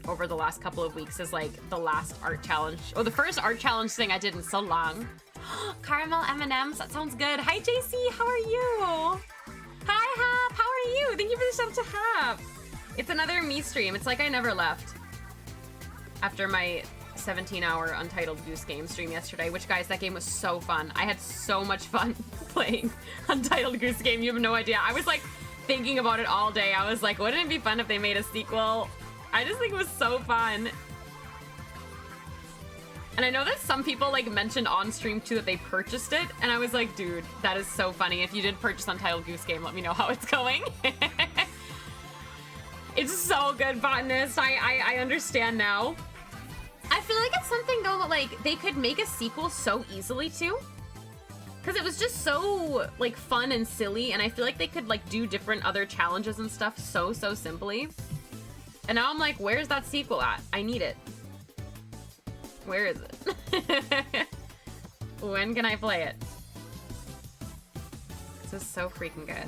over the last couple of weeks is like the last art challenge, or the first art challenge thing I did in so long. Caramel M&Ms, that sounds good. Hi, JC, how are you? Hi, Hap, how are you? Thank you for the shout to Hap. It's another me stream. It's like I never left. After my 17-hour Untitled Goose Game stream yesterday, which, guys, that game was so fun. I had so much fun playing Untitled Goose Game. You have no idea. I was, like, thinking about it all day. I was like, wouldn't it be fun if they made a sequel? I just think it was so fun. And I know that some people like mentioned on stream too that they purchased it, and I was like, dude, that is so funny. If you did purchase Untitled Goose Game, let me know how it's going. It's so good, botanist. I understand now. I feel like it's something though that like they could make a sequel so easily too, because it was just so like fun and silly, and I feel like they could like do different other challenges and stuff so simply. And now I'm like, where's that sequel at? I need it. Where is it? When can I play it? This is so freaking good.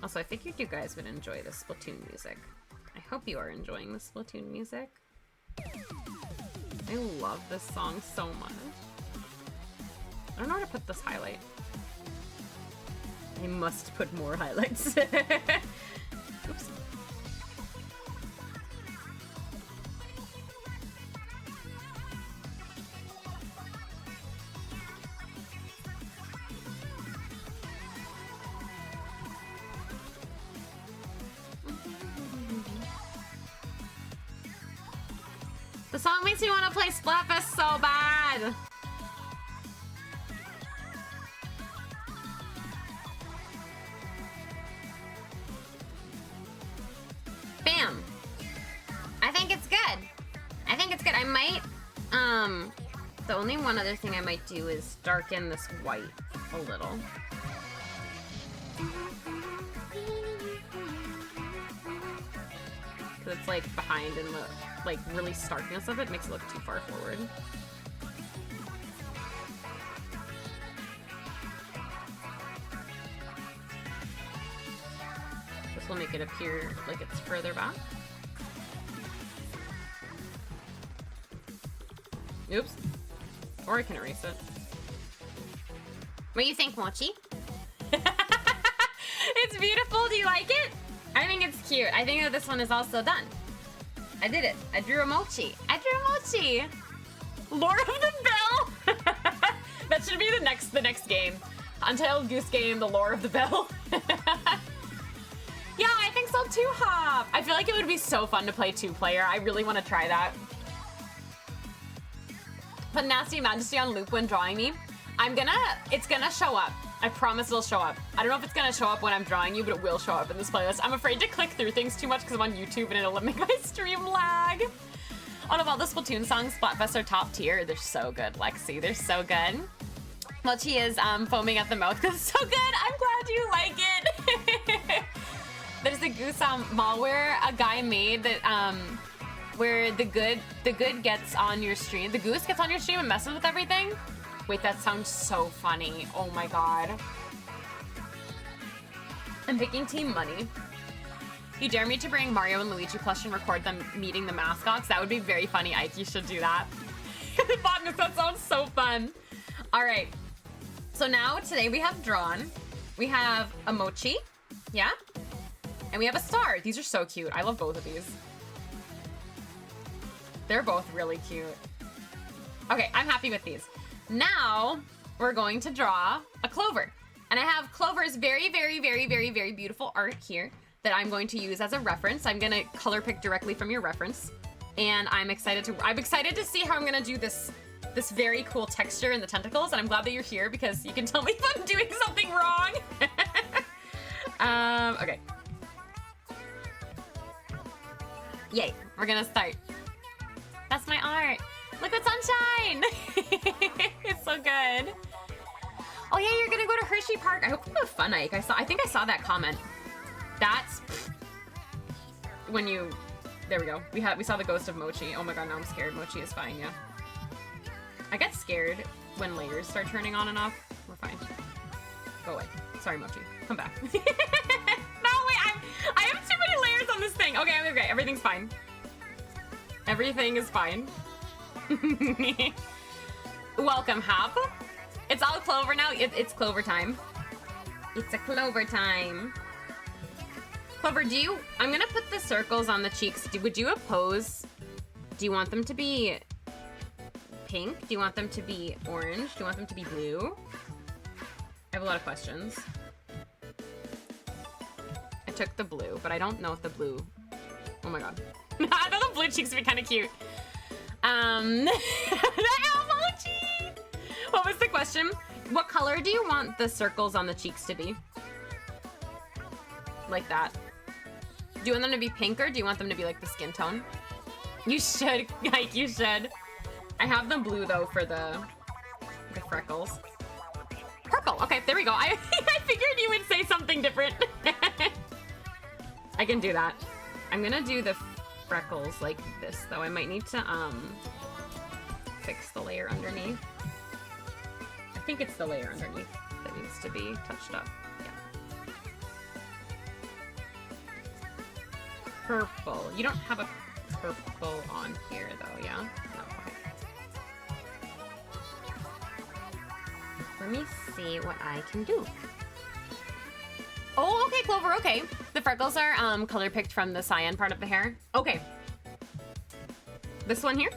Also, I figured you guys would enjoy the Splatoon music. I hope you are enjoying the Splatoon music. I love this song so much. I don't know how to put this highlight. I must put more highlights. Oops. The song makes me want to play Splatfest so bad. Bam. I think it's good. I think it's good. I might, the only one other thing I might do is darken this white a little. Because it's like behind and the like really starkness of it makes it look too far forward. This will make it appear like it's further back. Oops. Or I can erase it. What do you think, Mochi? It's beautiful. Do you like it? I think it's cute. I think that this one is also done. I did it. I drew a Mochi. I drew a Mochi. Lore of the Bell. That should be the next game. Untitled Goose Game, the Lore of the Bell. Yeah, I think so too, Hop. I feel like it would be so fun to play 2-player. I really want to try that. Put Nasty Majesty on loop when drawing me. It's gonna show up. I promise it'll show up. I don't know if it's gonna show up when I'm drawing you, but it will show up in this playlist. I'm afraid to click through things too much because I'm on YouTube and it'll make my stream lag. Out of all the Splatoon songs, Splatfest are top tier. They're so good, Lexi. They're so good. Mochi is foaming at the mouth because it's so good. I'm glad you like it. There's a Goose malware a guy made that where the good gets on your stream. The Goose gets on your stream and messes with everything. Wait, that sounds so funny. Oh my god. I'm picking Team Money. You dare me to bring Mario and Luigi plush and record them meeting the mascots? That would be very funny, Ike. You should do that. Botness, that sounds so fun. All right. So now, today we have drawn. We have a Mochi. Yeah? And we have a star. These are so cute. I love both of these. They're both really cute. Okay, I'm happy with these. Now, we're going to draw a Clover. And I have Clover's very, very, very, very, very beautiful art here that I'm going to use as a reference. I'm gonna color pick directly from your reference. And I'm excited to see how I'm gonna do this very cool texture in the tentacles. And I'm glad that you're here because you can tell me if I'm doing something wrong. Okay. Yay, we're gonna start. That's my art. Look at sunshine. It's so good. Oh yeah, you're gonna go to Hershey Park. I hope you have fun, Ike. I think I saw that comment. That's when you. There we go. We saw the ghost of Mochi. Oh my god, now I'm scared. Mochi is fine. Yeah. I get scared when layers start turning on and off. We're fine. Go away. Sorry, Mochi. Come back. No, wait. I have too many layers on this thing. Okay, I'm okay. Everything's fine. Everything is fine. Welcome, Hop. It's all Clover now. It's Clover time. It's a Clover time. Clover, I'm gonna put the circles on the cheeks. Would you oppose? Do you want them to be pink? Do you want them to be orange? Do you want them to be blue? I have a lot of questions. I took the blue, but I don't know if the blue... Oh my god. I thought the blue cheeks would be kind of cute. The emoji! What was the question? What color do you want the circles on the cheeks to be? Like that. Do you want them to be pink or do you want them to be like the skin tone? You should, like, you should. I have them blue though for the freckles. Purple, okay, there we go. I figured you would say something different. I can do that. I'm gonna do the freckles like this though. I might need to fix the layer underneath. I think it's the layer underneath that needs to be touched up. Yeah. Purple. You don't have a purple on here though, yeah? No, okay. Let me see what I can do. Oh, okay, Clover, okay. The freckles are color picked from the cyan part of the hair. Okay. This one here?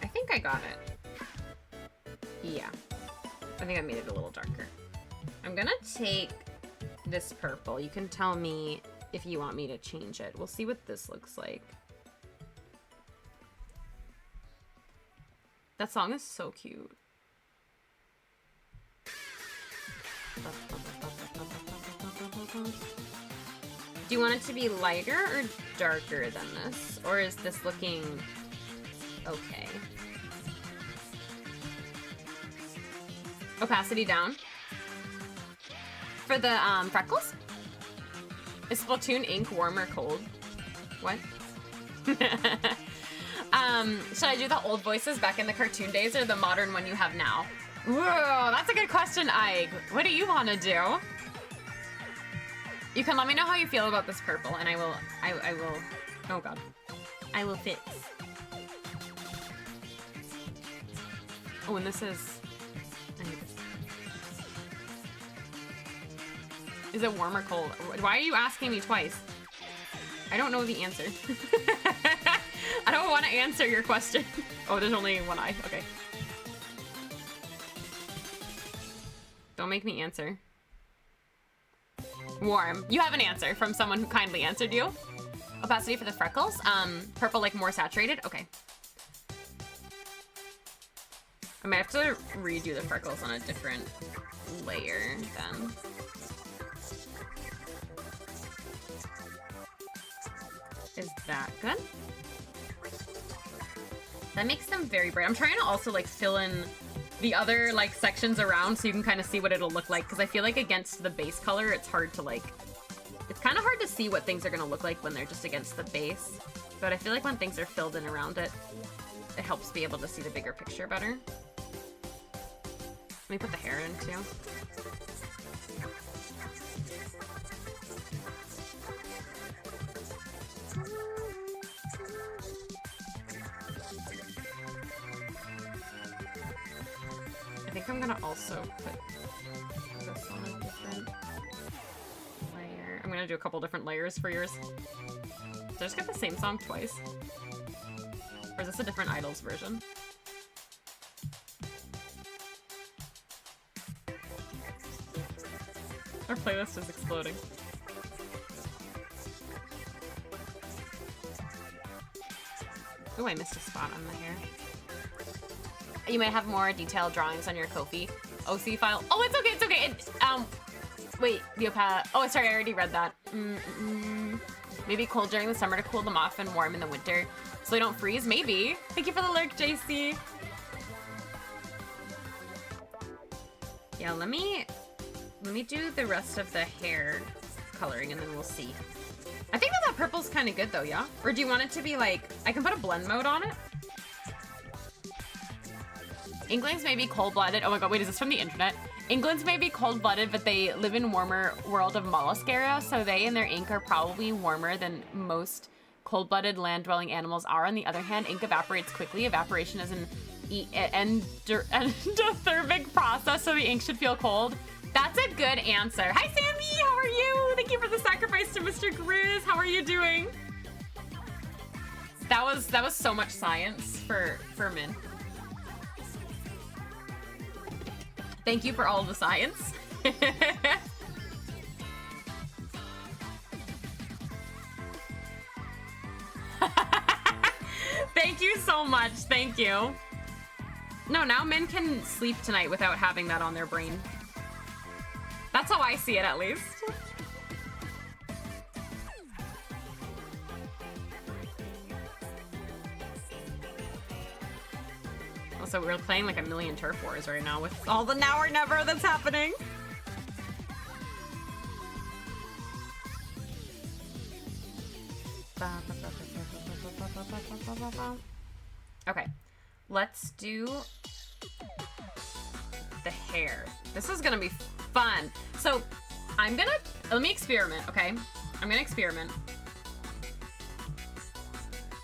I think I got it. Yeah. I think I made it a little darker. I'm gonna take this purple. You can tell me if you want me to change it. We'll see what this looks like. That song is so cute. Do you want it to be lighter or darker than this? Or is this looking okay? Opacity down. For the freckles? Is Splatoon ink warm or cold? What? Should I do the old voices back in the cartoon days or the modern one you have now? Whoa, that's a good question, Ike. What do you want to do? You can let me know how you feel about this purple, and I will, oh god. I will fix. Oh, and this is, I need this. Is it warm or cold? Why are you asking me twice? I don't know the answer. I don't want to answer your question. Oh, there's only one eye. Okay. Don't make me answer. Warm. You have an answer from someone who kindly answered you. Opacity for the freckles. Purple, like more saturated. Okay. I might have to redo the freckles on a different layer then. Is that good? That makes them very bright. I'm trying to also like fill in the other like sections around so you can kind of see what it'll look like, because I feel like against the base color it's hard to like, it's kind of hard to see what things are gonna look like when they're just against the base, but I feel like when things are filled in around it, it helps be able to see the bigger picture better. Let me put the hair in too. I think I'm gonna also put this on a different layer. I'm gonna do a couple different layers for yours. Did I just get the same song twice? Or is this a different Idols version? Our playlist is exploding. Oh, I missed a spot on the hair. You might have more detailed drawings on your Ko-fi OC file. Oh, it's okay, it's okay. Wait, oh, sorry, I already read that. Maybe cold during the summer to cool them off and warm in the winter so they don't freeze? Maybe. Thank you for the lurk, JC. Yeah, let me do the rest of the hair coloring and then we'll see. I think that purple's kind of good though, yeah? Or do you want it to be like, I can put a blend mode on it? Inklings may be cold-blooded. Oh my god, wait, is this from the internet? Inklings may be cold-blooded, but they live in warmer world of mollusk area, so they and their ink are probably warmer than most cold-blooded land-dwelling animals are. On the other hand, ink evaporates quickly. Evaporation is an endothermic process, so the ink should feel cold. That's a good answer. Hi, Sammy! How are you? Thank you for the sacrifice to Mr. Grizz. How are you doing? That was so much science for Min. Thank you for all the science. Thank you so much. Thank you. No, now men can sleep tonight without having that on their brain. That's how I see it, at least. Also, we're playing like a million turf wars right now with all the now or never that's happening. Okay, let's do the hair. This is gonna be fun. So let me experiment, okay? I'm gonna experiment.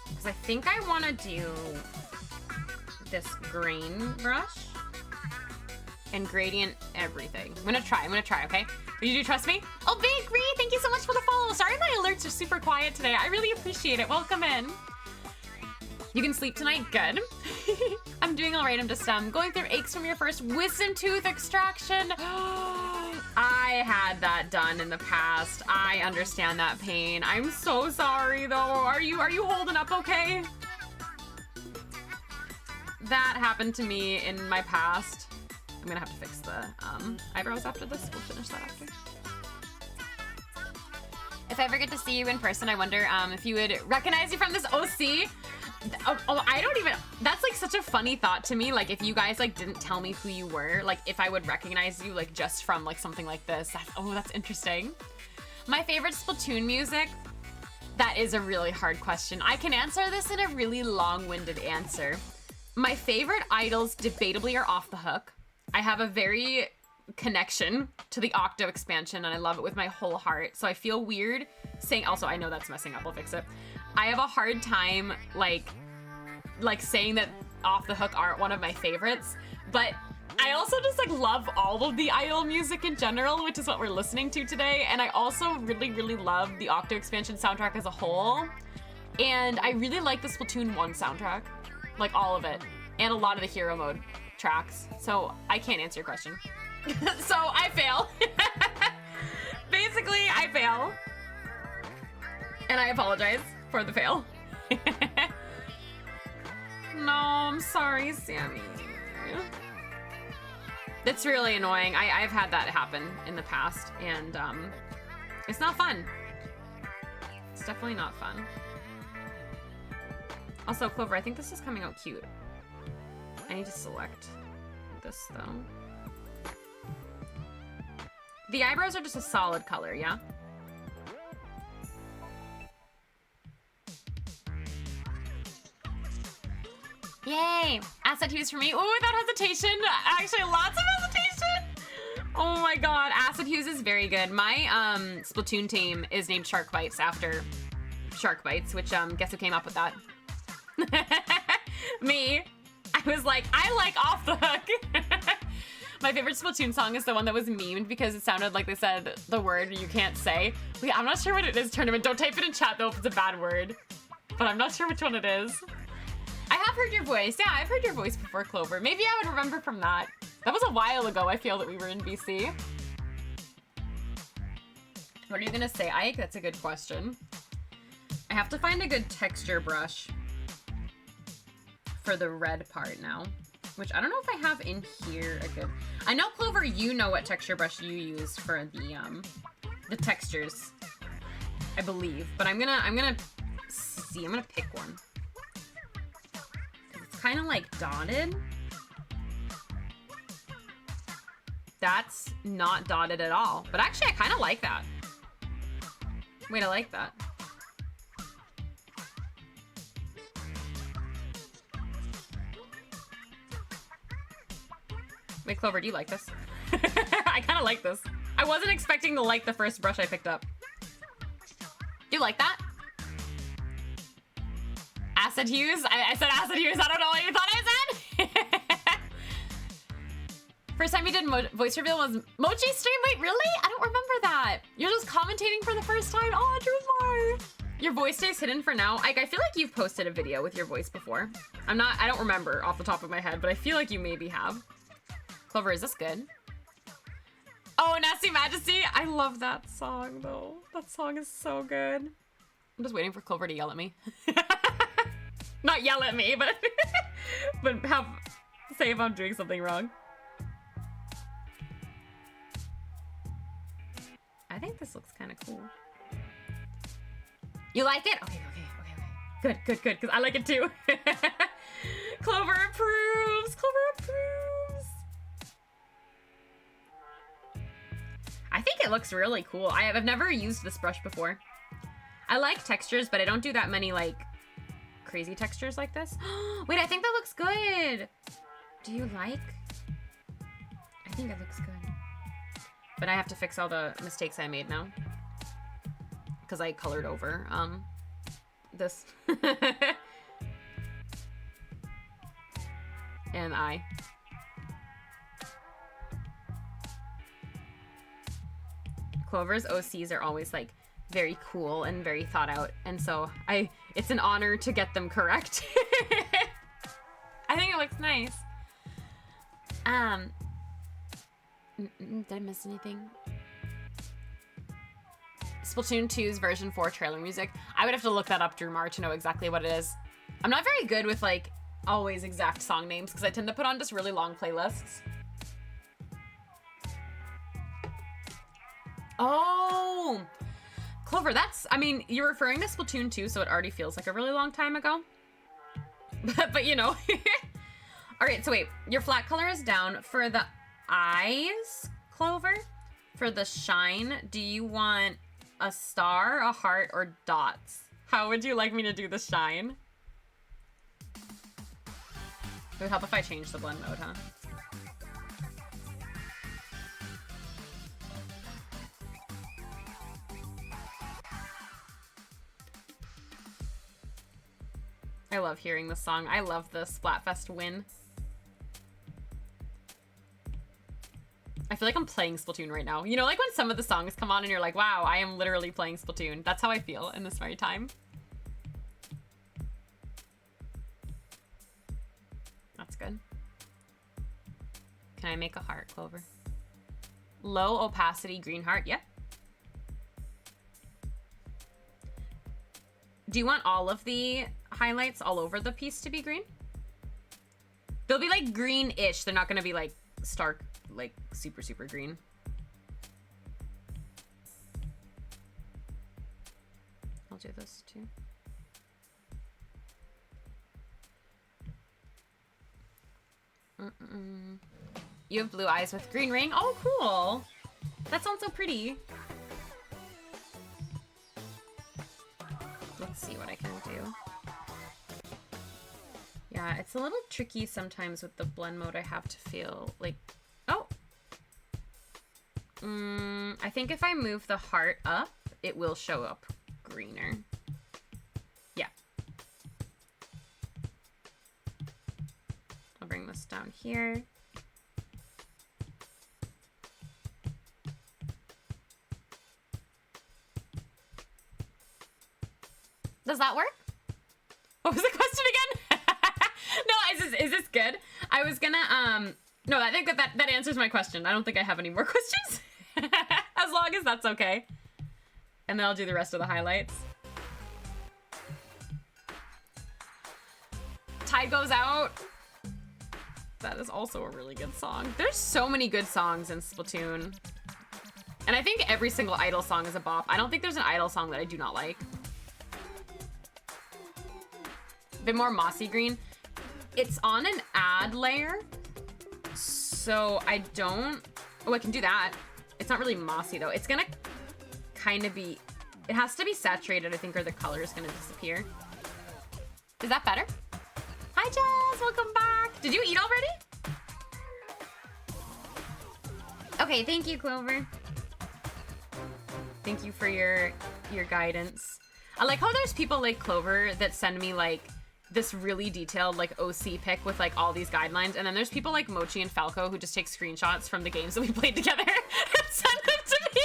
Because I think I wanna do this grain brush and gradient everything. I'm gonna try, okay? Will you trust me? Oh, Big Green, thank you so much for the follow. Sorry my alerts are super quiet today. I really appreciate it. Welcome in. You can sleep tonight? Good. I'm doing all right. I'm just going through aches from your first wisdom tooth extraction. I had that done in the past. I understand that pain. I'm so sorry though. Are you holding up okay? that happened to me in my past. I'm gonna have to fix the eyebrows after this. We'll finish that after. If I ever get to see you in person, I wonder if you would recognize you from this OC. Oh, I don't even, that's like such a funny thought to me. Like if you guys like didn't tell me who you were, like if I would recognize you like just from like something like this. That's interesting. My favorite Splatoon music? That is a really hard question. I can answer this in a really long-winded answer. My favorite idols debatably are Off the Hook. I have a very connection to the Octo expansion and I love it with my whole heart. So I feel weird saying, also I know that's messing up, I'll fix it. I have a hard time like saying that Off the Hook aren't one of my favorites, but I also just like love all of the idol music in general, which is what we're listening to today. And I also really, really love the Octo expansion soundtrack as a whole. And I really like the Splatoon 1 soundtrack, like all of it, and a lot of the hero mode tracks. So I can't answer your question. So I fail. Basically, I fail. And I apologize for the fail. No, I'm sorry, Sammy. That's really annoying. I've had that happen in the past, and it's not fun. It's definitely not fun. Also, Clover, I think this is coming out cute. I need to select this, though. The eyebrows are just a solid color, yeah? Yay! Asset Hughes for me. Ooh, without hesitation. Actually, lots of hesitation. Oh my god, Acid Hughes is very good. My Splatoon team is named Shark Bites after Shark Bites, which guess who came up with that? Me. I was like, I like Off the Hook. My favorite Splatoon song is the one that was memed because it sounded like they said the word you can't say. Wait, I'm not sure what it is, Tournament. Don't type it in chat though if it's a bad word. But I'm not sure which one it is. I have heard your voice. Yeah, I've heard your voice before, Clover. Maybe I would remember from that. That was a while ago, I feel, that we were in BC. What are you gonna say, Ike? That's a good question. I have to find a good texture brush for the red part now, which I don't know if I have in here a good... I know, Clover, you know what texture brush you use for the textures, I believe. But I'm gonna see, I'm gonna pick one. It's kind of like dotted. That's not dotted at all. But actually, I kind of like that. Wait, I like that. Wait, Clover, do you like this? I kind of like this. I wasn't expecting to like the first brush I picked up. Do you like that? Acid Hughes? I said Acid Hughes. I don't know what you thought I said. First time you did voice reveal was Mochi stream? Wait, really? I don't remember that. You're just commentating for the first time. Oh, Drew's Your voice stays hidden for now. I feel like you've posted a video with your voice before. I don't remember off the top of my head, but I feel like you maybe have. Clover, is this good? Oh, Nasty Majesty. I love that song, though. That song is so good. I'm just waiting for Clover to yell at me. Not yell at me, but but say if I'm doing something wrong. I think this looks kind of cool. You like it? Okay. Good, because I like it too. Clover approves. Clover approves. I think it looks really cool. I've never used this brush before. I like textures, but I don't do that many like crazy textures like this. Wait, I think that looks good. Do you like? I think it looks good. But I have to fix all the mistakes I made now. Because I colored over this. And I. Clover's OCs are always like very cool and very thought out, and so it's an honor to get them correct. I think it looks nice. Did I miss anything? Splatoon 2's version 4 trailer music. I would have to look that up, Drew Mar, to know exactly what it is. I'm not very good with like always exact song names because I tend to put on just really long playlists. Oh, Clover, that's, I mean, you're referring to Splatoon 2, so it already feels like a really long time ago. But you know. All right, so wait, your flat color is down. For the eyes, Clover, for the shine, do you want a star, a heart, or dots? How would you like me to do the shine? It would help if I change the blend mode, huh? I love hearing this song. I love the Splatfest win. I feel like I'm playing Splatoon right now. You know, like when some of the songs come on and you're like, wow, I am literally playing Splatoon. That's how I feel in this very time. That's good. Can I make a heart, Clover? Low opacity green heart, yep. Do you want all of the highlights all over the piece to be green? They'll be like green-ish. They're not gonna be like stark, like super, super green. I'll do this too. You have blue eyes with green ring. Oh, cool. That sounds so pretty. Let's see what I can do. Yeah, it's a little tricky sometimes with the blend mode. I have to feel like, oh. I think if I move the heart up, it will show up greener. Yeah. I'll bring this down here. Does that work? What was the question again? No, is this good? I was gonna, no, I think that answers my question. I don't think I have any more questions. As long as that's okay. And then I'll do the rest of the highlights. Tide Goes Out. That is also a really good song. There's so many good songs in Splatoon. And I think every single Idol song is a bop. I don't think there's an Idol song that I do not like. A bit more mossy green. It's on an add layer, so I don't, oh, I can do that. It's not really mossy though. It's gonna kind of be, it has to be saturated, I think, or the color is gonna disappear. Is that better? Hi Jazz, welcome back. Did you eat already? Okay, thank you, Clover. Thank you for your guidance. I like how there's people like Clover that send me like this really detailed like OC pic with like all these guidelines, and then there's people like Mochi and Falco who just take screenshots from the games that we played together and send them to me.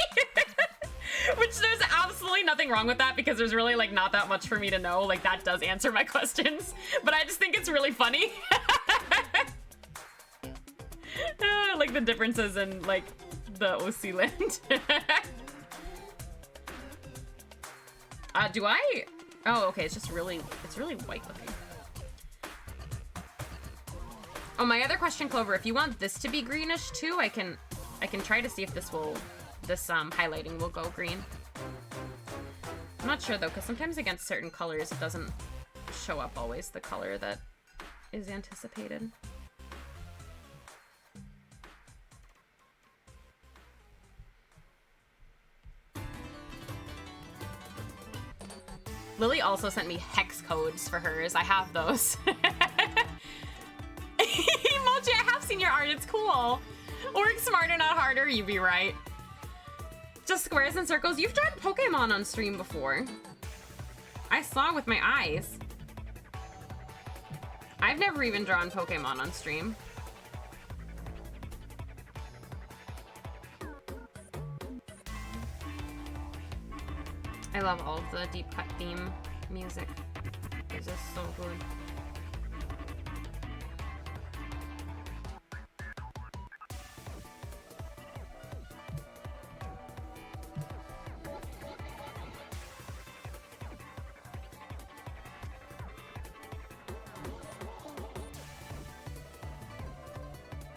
Which there's absolutely nothing wrong with that because there's really like not that much for me to know. Like that does answer my questions, but I just think it's really funny. Like the differences in like the OC land. Do I? Oh, okay, it's really white looking. Oh, my other question, Clover, if you want this to be greenish too, I can try to see if this highlighting will go green. I'm not sure though, because sometimes against certain colors, it doesn't show up always the color that is anticipated. Lily also sent me hex codes for hers. I have those. Mochi, I have seen your art. It's cool. Work smarter, not harder. You be right. Just squares and circles. You've drawn Pokemon on stream before. I saw with my eyes. I've never even drawn Pokemon on stream. I love all of the deep cut theme music. It's just so good.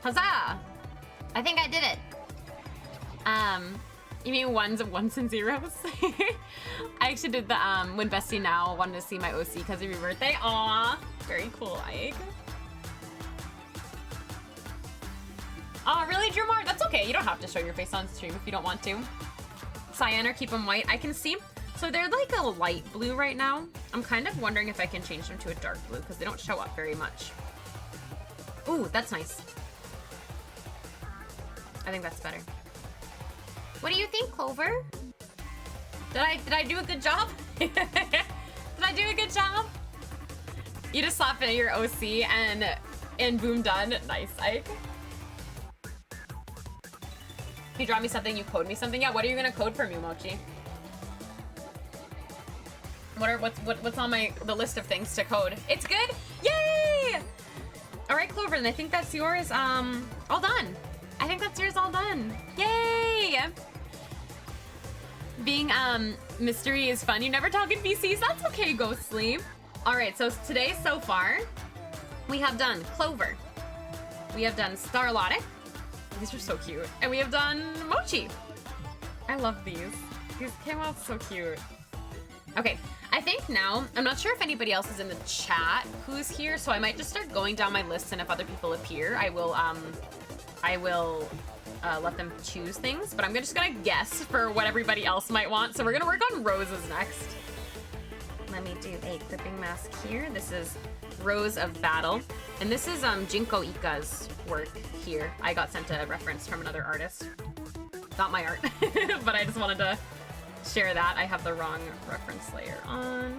Huzzah! I think I did it. You mean ones and zeros? I actually did the, when Bestie Now wanted to see my OC because of your birthday. Aw, very cool, Ike. Oh, really, Drumar? That's okay. You don't have to show your face on stream if you don't want to. Cyan or keep them white. I can see. So they're like a light blue right now. I'm kind of wondering if I can change them to a dark blue because they don't show up very much. Ooh, that's nice. I think that's better. What do you think, Clover? Did I do a good job? Did I do a good job? You just slap it at your OC and boom, done. Nice, Ike. You draw me something, you code me something. Yeah, what are you gonna code for me, Mochi? What's on the list of things to code? It's good? Yay! All right, Clover, and I think that's yours. All done. I think that's yours all done. Yay! Being mystery is fun. You never talk in VCs. That's okay, Ghostly. All right, so today so far, we have done Clover. We have done Starlotte. These are so cute. And we have done Mochi. I love these. These came out so cute. Okay, I think now, I'm not sure if anybody else is in the chat who's here, so I might just start going down my list, and if other people appear, I will let them choose things, but I'm just gonna guess for what everybody else might want. So we're gonna work on roses next. Let me do a clipping mask here. This is Rose of Battle, and this is Jinko Ika's work here. I got sent a reference from another artist. Not my art, but I just wanted to share that. I have the wrong reference layer on.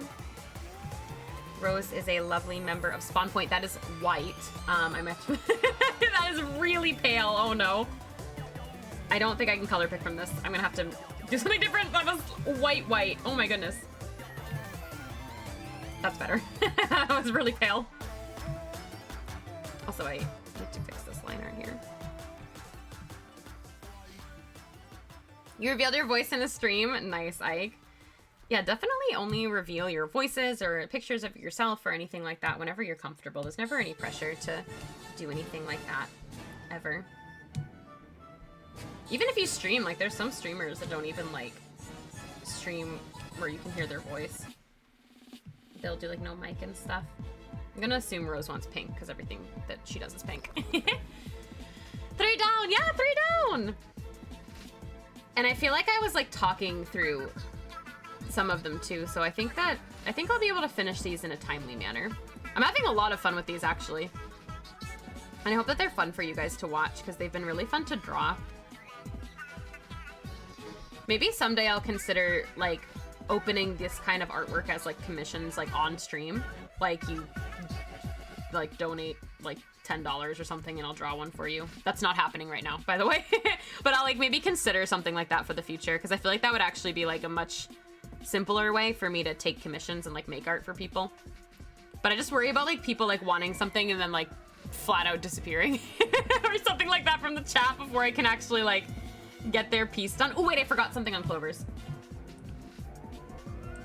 Rose is a lovely member of Spawn Point. That is white. I meant that is really pale. Oh no. I don't think I can color pick from this. I'm gonna have to do something different. That was white. Oh my goodness. That's better. That was really pale. Also, I need to fix this liner here. You revealed your voice in a stream. Nice, Ike. Yeah, definitely only reveal your voices or pictures of yourself or anything like that whenever you're comfortable. There's never any pressure to do anything like that, ever. Even if you stream, like there's some streamers that don't even like stream where you can hear their voice. They'll do like no mic and stuff. I'm gonna assume Rose wants pink because everything that she does is pink. 3 down, yeah, 3 down. And I feel like I was like talking through some of them too, so I think I'll be able to finish these in a timely manner. I'm having a lot of fun with these actually. And I hope that they're fun for you guys to watch because they've been really fun to draw. Maybe someday I'll consider like opening this kind of artwork as like commissions like on stream. Like you like donate like $10 or something and I'll draw one for you. That's not happening right now, by the way. But I'll like maybe consider something like that for the future because I feel like that would actually be like a much simpler way for me to take commissions and like make art for people. But I just worry about like people like wanting something and then like flat out disappearing or something like that from the chat before I can actually like get their piece done. Oh wait, I forgot something on Clover's.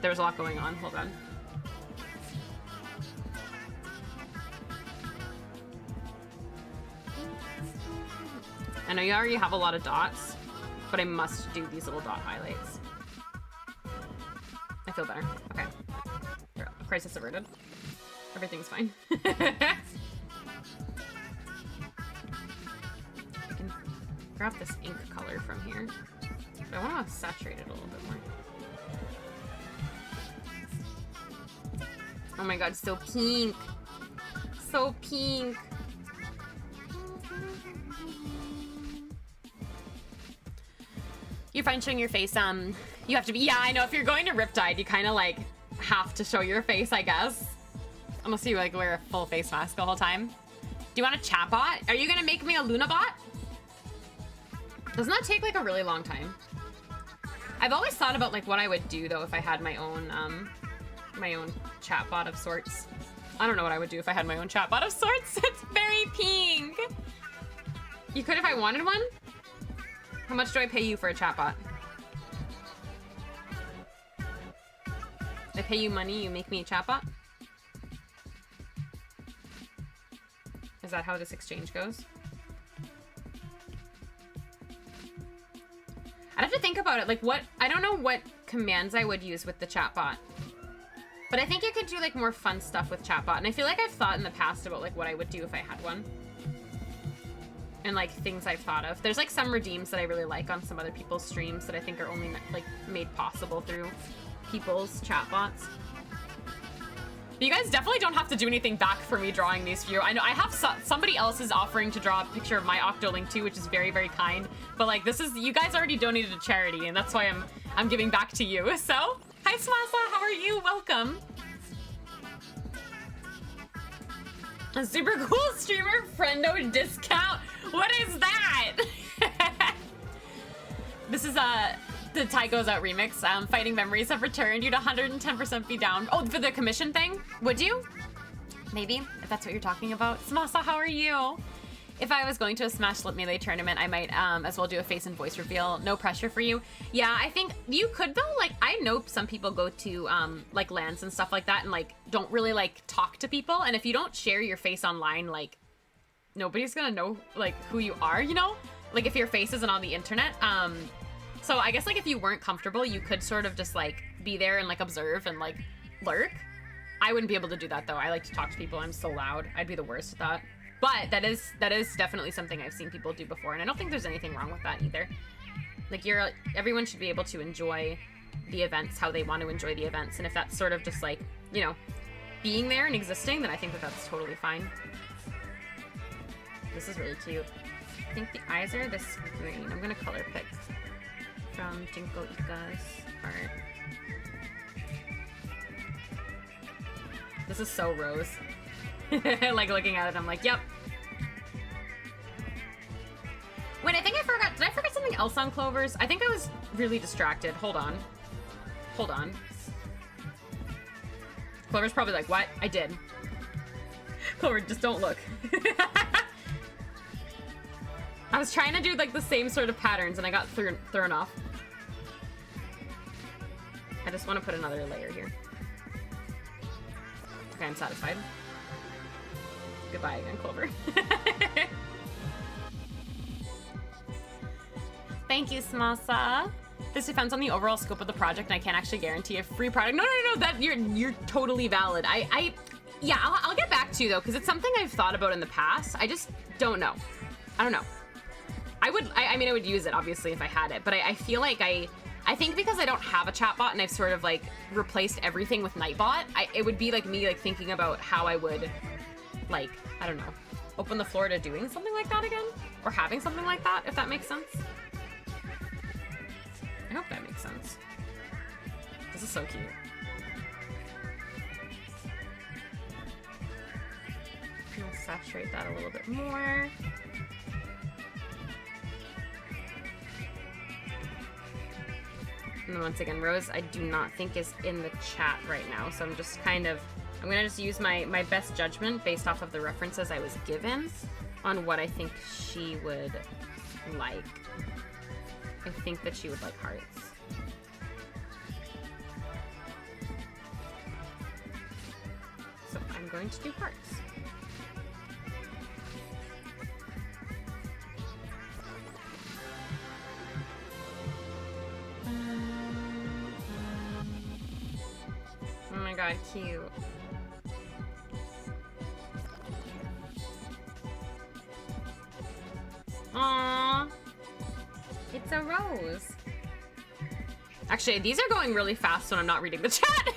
There's a lot going on. Hold on. I know you already have a lot of dots, but I must do these little dot highlights. I feel better. Okay. Crisis averted. Everything's fine. I can grab this ink color from here, but I want to saturate it a little bit more. Oh my god, so pink. So pink. You're fine showing your face. You have to be, yeah, I know if you're going to Riptide, you kind of like have to show your face, I guess. Unless you like wear a full face mask the whole time. Do you want a chat bot? Are you gonna make me a Luna bot? Doesn't that take like a really long time? I've always thought about like what I would do though if I had my own chat bot of sorts. I don't know what I would do if I had my own chat bot of sorts. It's very pink. You could if I wanted one? How much do I pay you for a chatbot? I pay you money, you make me a chatbot? Is that how this exchange goes? I'd have to think about it. Like what, I don't know what commands I would use with the chatbot. But I think you could do like more fun stuff with chatbot. And I feel like I've thought in the past about like what I would do if I had one. And like things I've thought of. There's like some redeems that I really like on some other people's streams that I think are only like made possible through people's chatbots. But you guys definitely don't have to do anything back for me drawing these for you. I know I have somebody else is offering to draw a picture of my octoling too, which is very, very kind. But like this is, you guys already donated to charity and that's why I'm giving back to you. So, hi Smasa, how are you? Welcome. A super cool streamer friendo discount. What is that? This is the Tie Goes Out remix. Fighting Memories have returned. You'd 110% be down. Oh, for the commission thing? Would you? Maybe, if that's what you're talking about. Smasa, how are you? If I was going to a Smash Lip Melee tournament, I might as well do a face and voice reveal. No pressure for you. Yeah, I think you could though. Like, I know some people go to like LANs and stuff like that and like don't really like talk to people. And if you don't share your face online, like nobody's gonna know like who you are, you know? Like if your face isn't on the internet. So I guess like if you weren't comfortable, you could sort of just like be there and like observe and like lurk. I wouldn't be able to do that though. I like to talk to people. I'm so loud. I'd be the worst at that. But that is definitely something I've seen people do before, and I don't think there's anything wrong with that either. Like everyone should be able to enjoy the events how they want to enjoy the events, and if that's sort of just like, you know, being there and existing, then I think that that's totally fine. This is really cute. I think the eyes are this green. I'm gonna color pick from Jinko Ika's art. This is so Rose. Like looking at it, I'm like, yep. Wait, I think I forgot. Did I forget something else on Clover's? I think I was really distracted. Hold on. Hold on. Clover's probably like, what? I did. Clover, just don't look. I was trying to do like the same sort of patterns and I got thrown off. I just want to put another layer here. Okay, I'm satisfied. Goodbye again, Clover. Thank you, Smasa. This depends on the overall scope of the project, and I can't actually guarantee a free product. No, that you're totally valid. Yeah, I'll get back to you though, because it's something I've thought about in the past. I just don't know. I don't know. I mean, I would use it obviously if I had it, but I feel like I think because I don't have a chatbot and I've sort of like replaced everything with Nightbot, it would be like me like thinking about how I would like, I don't know, open the floor to doing something like that again, or having something like that, if that makes sense. I hope that makes sense. This is so cute. I'll saturate that a little bit more. And then once again, Rose, I do not think is in the chat right now, so I'm just kind of, I'm gonna just use my best judgment based off of the references I was given on what I think she would like. I think that she would like hearts. So I'm going to do hearts. Oh my god, cute. Aww. It's a rose. Actually, these are going really fast when I'm not reading the chat.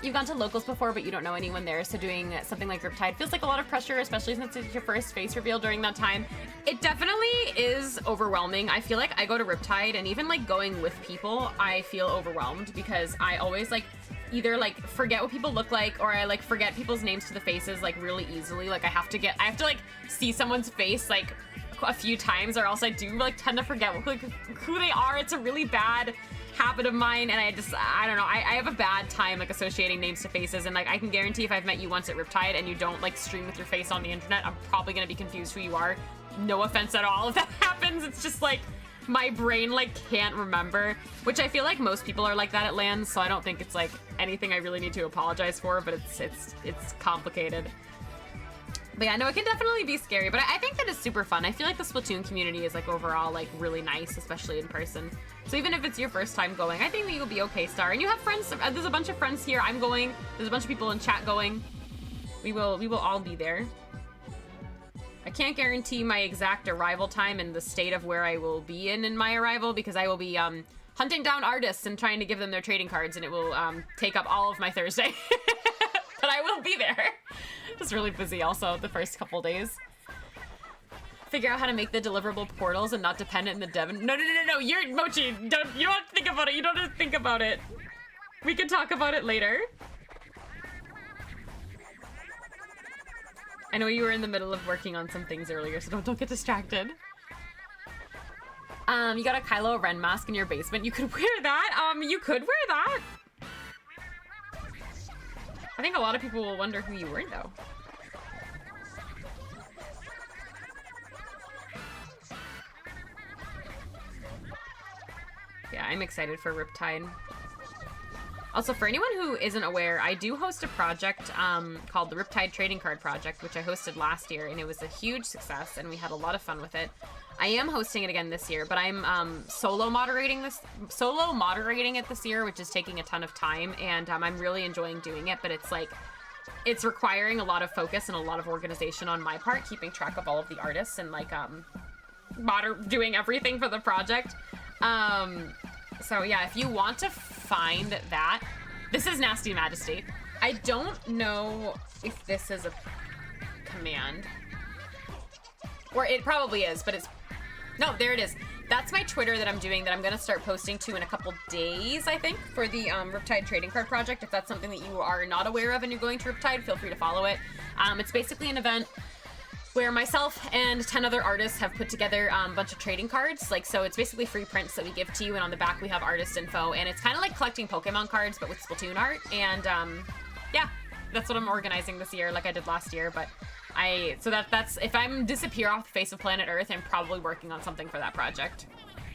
You've gone to locals before, but you don't know anyone there, so doing something like Riptide feels like a lot of pressure, especially since it's your first face reveal during that time. It definitely is overwhelming. I feel like I go to Riptide, and even like going with people, I feel overwhelmed because I always like either like forget what people look like, or I like forget people's names to the faces like really easily. Like I have to like see someone's face like a few times, or else I do like tend to forget who they are. It's a really bad habit of mine, and I don't know, I have a bad time like associating names to faces, and like I can guarantee if I've met you once at Riptide and you don't like stream with your face on the internet, I'm probably gonna be confused who you are. No offense at all if that happens. It's just like my brain like can't remember, which I feel like most people are like that at LANs, so I don't think it's like anything I really need to apologize for, but it's complicated. But yeah, no, it can definitely be scary, but I think that it's super fun. I feel like the Splatoon community is like overall like really nice, especially in person. So even if it's your first time going, I think that you'll be okay, Star. And you have friends, there's a bunch of friends here. I'm going, there's a bunch of people in chat going. We will all be there. I can't guarantee my exact arrival time and the state of where I will be in my arrival, because I will be hunting down artists and trying to give them their trading cards, and it will take up all of my Thursday. But I will be there. Just really busy also the first couple days. Figure out how to make the deliverable portals and not dependent in the dev. No, you're Mochi. You don't have to think about it. You don't have to think about it. We can talk about it later. I know you were in the middle of working on some things earlier, so don't get distracted. You got a Kylo Ren mask in your basement. You could wear that. You could wear that. I think a lot of people will wonder who you were, though. Yeah, I'm excited for Riptide. Also, for anyone who isn't aware, I do host a project called the Riptide Trading Card Project, which I hosted last year, and it was a huge success, and we had a lot of fun with it. I am hosting it again this year, but I'm solo moderating it this year, which is taking a ton of time, and I'm really enjoying doing it, but it's like, it's requiring a lot of focus and a lot of organization on my part, keeping track of all of the artists and like doing everything for the project. So yeah, if you want to find that, this is Nasty Majesty. I don't know if this is a command, or it probably is, but it's, no, there it is. That's my Twitter that I'm doing, that I'm gonna start posting to in a couple days, I think, for the Riptide Trading Card Project. If that's something that you are not aware of and you're going to Riptide, feel free to follow it. It's basically an event where myself and 10 other artists have put together a bunch of trading cards. Like, so it's basically free prints that we give to you, and on the back we have artist info, and it's kind of like collecting Pokemon cards, but with Splatoon art. And yeah, that's what I'm organizing this year, like I did last year. But so that's, if I'm disappear off the face of planet Earth, I'm probably working on something for that project,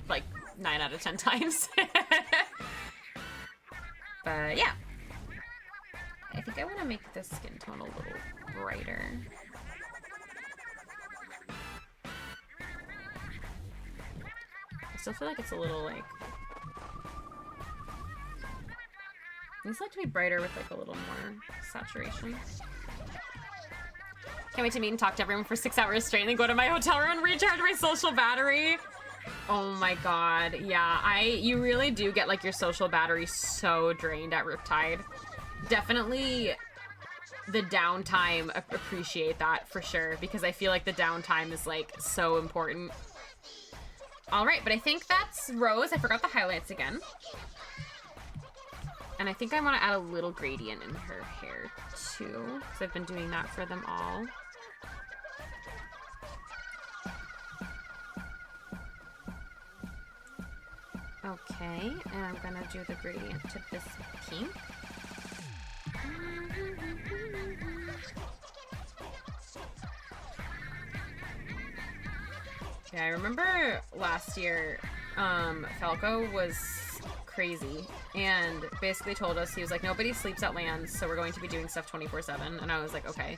like 9 out of 10 times. But yeah, I think I want to make this skin tone a little brighter. I still feel like it's a little like, I'd like to be brighter with like a little more saturation. Can't wait to meet and talk to everyone for 6 hours straight and then go to my hotel room and recharge my social battery. Oh my god, yeah, you really do get like your social battery so drained at Riptide. Definitely the downtime, appreciate that for sure, because I feel like the downtime is like so important. All right, but I think that's Rose. I forgot the highlights again. And I think I want to add a little gradient in her hair too, because I've been doing that for them all. Okay, and I'm gonna do the gradient to this pink. Yeah, I remember last year, Falco was crazy and basically told us, he was like, nobody sleeps at LANs, so we're going to be doing stuff 24/7. And I was like, okay.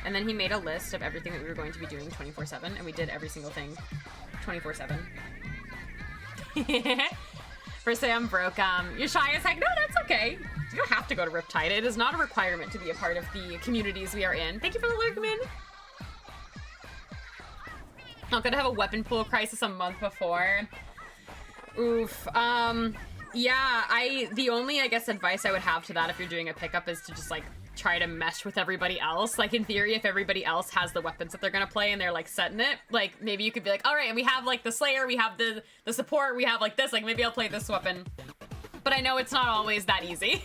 And then he made a list of everything that we were going to be doing 24/7, and we did every single thing 24/7. First day I'm broke. You're shy as heck. No, that's okay. You don't have to go to Riptide. It is not a requirement to be a part of the communities we are in. Thank you for the Lurkman. Not gonna have a weapon pool crisis a month before. Oof. Yeah, the only, I guess, advice I would have to that if you're doing a pickup is to just, like, try to mesh with everybody else. Like, in theory, if everybody else has the weapons that they're gonna play and they're, like, setting it, like, maybe you could be like, all right, and we have, like, the Slayer, we have the support, we have, like, this, like, maybe I'll play this weapon. But I know it's not always that easy.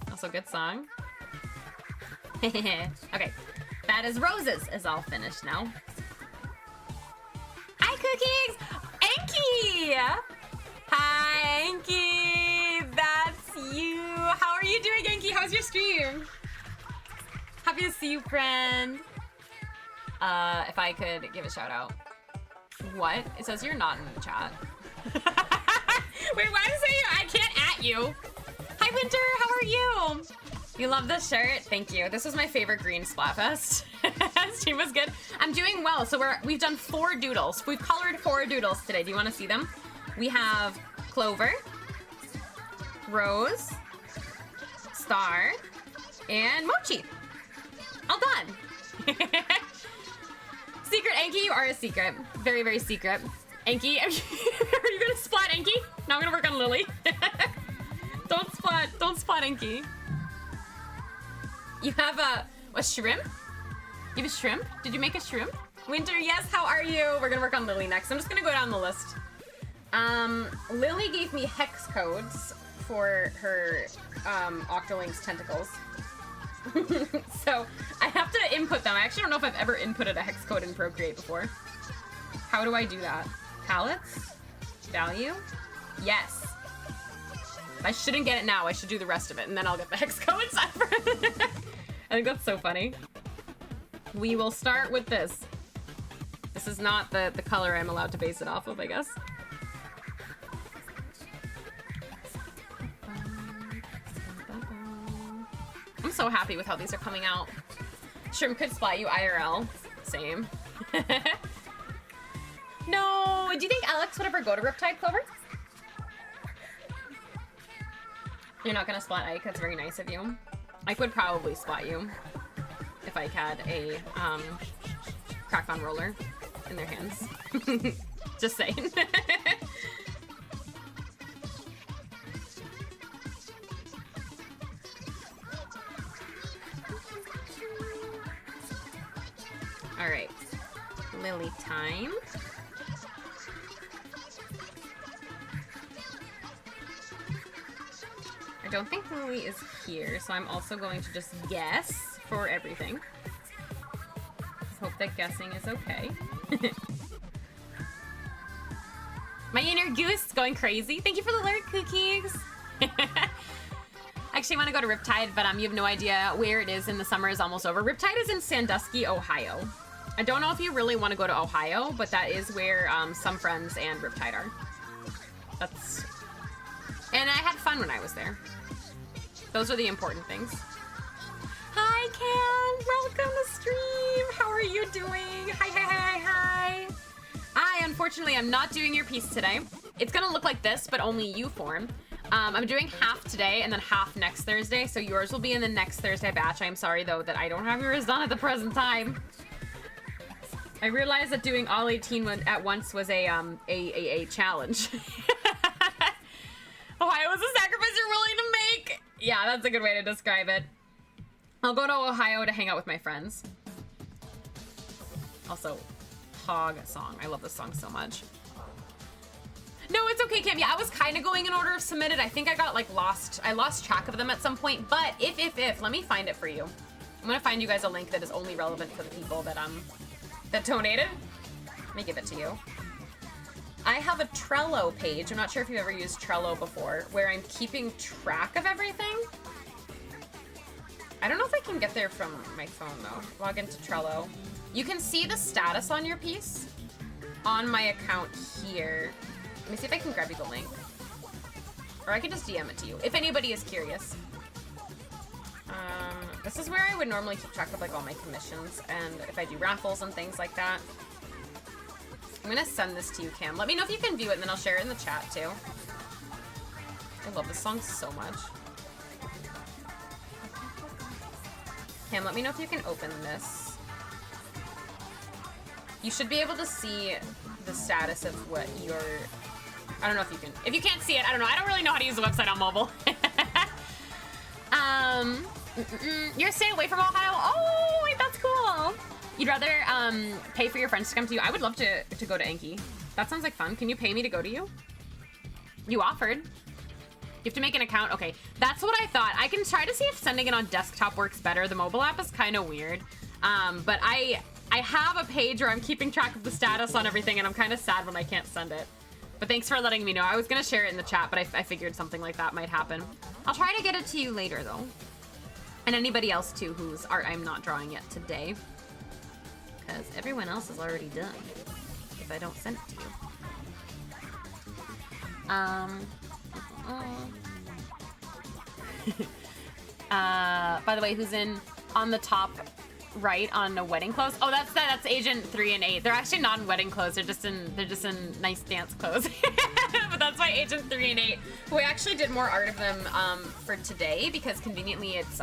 Also, good song. Okay. That is Roses is all finished now. Hi, Cookies! Enki! Hi, Enki! That's you! How are you doing, Enki? How's your stream? Happy to see you, friend. If I could give a shout out. What? It says you're not in the chat. Wait, why does it say I can't at you? Hi, Winter! How are you? You love this shirt? Thank you. This was my favorite green Splatfest. Stream was good. I'm doing well. So we've done 4 doodles. We've colored 4 doodles today. Do you want to see them? We have Clover, Rose, Star, and Mochi. All done. Secret Enki, you are a secret. Very, very secret. Enki, are you gonna splat Enki? Now I'm gonna work on Lily. Don't splat Enki. You have a shrimp? You have a shrimp? Did you make a shrimp? Winter, yes, how are you? We're gonna work on Lily next. I'm just gonna go down the list. Lily gave me hex codes for her Octoling's tentacles. So I have to input them. I actually don't know if I've ever inputted a hex code in Procreate before. How do I do that? Palettes? Value? Yes. I shouldn't get it now. I should do the rest of it, and then I'll get the hex codes. I think that's so funny. We will start with this. This is not the color I'm allowed to base it off of, I guess. I'm so happy with how these are coming out. Shrimp could splat you IRL. Same. No, do you think Alex would ever go to Riptide, Clover? You're not gonna splat Ike, that's very nice of you. Ike would probably splat you if Ike had a crack-on roller in their hands. Just saying. All right, Lily time. I don't think Lily is here, so I'm also going to just guess for everything. Hope that guessing is okay. My inner goose is going crazy. Thank you for the alert, cookies. I actually want to go to Riptide, but you have no idea where it is, and the summer is almost over. Riptide is in Sandusky, Ohio. I don't know if you really want to go to Ohio, but that is where some friends and Riptide are. That's... And I had fun when I was there. Those are the important things. Hi, Cam. Welcome to stream. How are you doing? Hi. I, unfortunately, am not doing your piece today. It's going to look like this, but only U form. I'm doing half today and then half next Thursday, so yours will be in the next Thursday batch. I'm sorry, though, that I don't have yours done at the present time. I realized that doing all 18 at once was a challenge. Ohio was a sacrifice you're willing to make. Yeah, that's a good way to describe it. I'll go to Ohio to hang out with my friends. Also, Hog song. I love this song so much. No, it's okay, Kim. Yeah, I was kind of going in order of submitted. I think I got like lost. I lost track of them at some point. But if, let me find it for you. I'm gonna find you guys a link that is only relevant for the people that donated. Let me give it to you. I have a Trello page. I'm not sure if you've ever used Trello before, where I'm keeping track of everything. I don't know if I can get there from my phone though. Log into Trello. You can see the status on your piece on my account here. Let me see if I can grab you the link. Or I can just DM it to you, if anybody is curious. This is where I would normally keep track of like all my commissions and if I do raffles and things like that. I'm gonna send this to you, Cam. Let me know if you can view it and then I'll share it in the chat too. I love this song so much. Cam, let me know if you can open this. You should be able to see the status of what your... I don't know if you can... If you can't see it, I don't know. I don't really know how to use the website on mobile. You're staying away from Ohio? Oh, wait, that's cool. You'd rather pay for your friends to come to you? I would love to go to Enki. That sounds like fun. Can you pay me to go to you? You offered. You have to make an account. Okay, that's what I thought. I can try to see if sending it on desktop works better. The mobile app is kind of weird. But I have a page where I'm keeping track of the status on everything, and I'm kind of sad when I can't send it. But thanks for letting me know. I was going to share it in the chat, but I figured something like that might happen. I'll try to get it to you later, though. And anybody else, too, whose art I'm not drawing yet today. Because everyone else is already done. If I don't send it to you. By the way, who's in on the top right on the wedding clothes? Oh, that's Agent 3 and 8. They're actually not in wedding clothes. They're just in nice dance clothes. But that's why Agent 3 and 8. Who I actually did more art of them for today because conveniently it's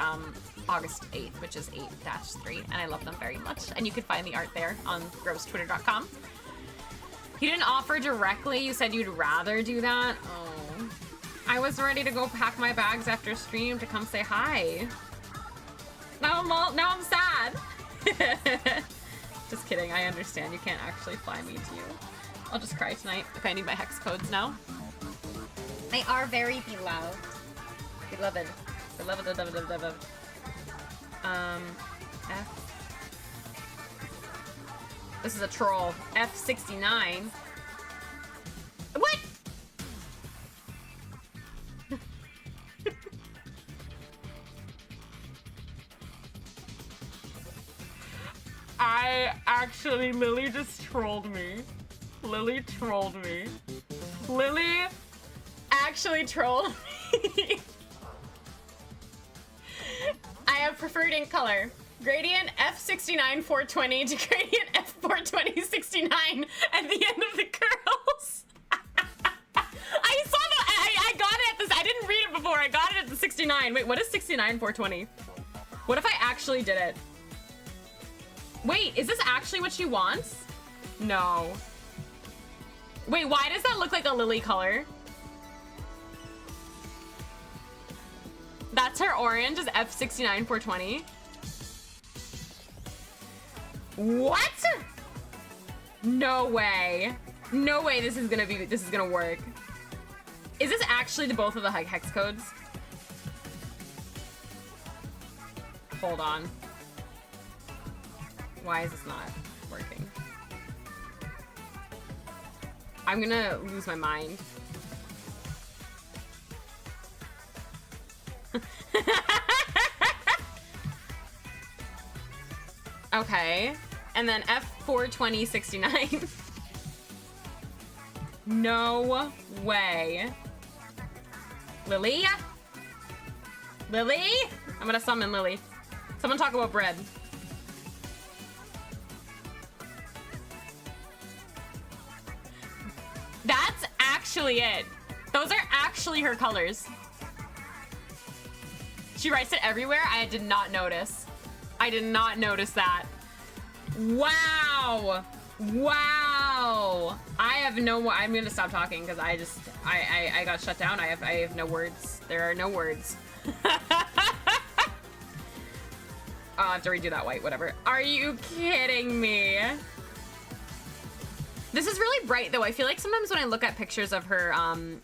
August 8th, which is 8-3, and I love them very much. And you can find the art there on grosstwitter.com. You didn't offer directly. You said you'd rather do that. Oh, I was ready to go pack my bags after stream to come say hi. Now I'm sad. Just kidding. I understand. You can't actually fly me to you. I'll just cry tonight. Okay, I need my hex codes now. They are very beloved. Beloved. Beloved. F. This is a troll. F69. What? Lily just trolled me. Lily trolled me. Lily actually trolled me. I have preferred ink color. Gradient F69 420 to gradient F420 69 at the end of the curls. I saw I got it at this. I didn't read it before. I got it at the 69. Wait, what is 69 420? What if I actually did it? Wait, is this actually what she wants? No. Wait, why does that look like a lily color? That's her orange is F69 420. What? No way. No way this is gonna work. Is this actually the both of the hex codes? Hold on. Why is this not working? I'm gonna lose my mind. Okay. And then F42069. No way. Lily? Lily? I'm gonna summon Lily. Someone talk about bread. That's actually it. Those are actually her colors. She writes it everywhere. I did not notice. I did not notice that. Wow. Wow. I have no, I'm gonna stop talking because I got shut down. I have no words. There are no words. I'll have to redo that white, whatever. Are you kidding me? This is really bright though. I feel like sometimes when I look at pictures of her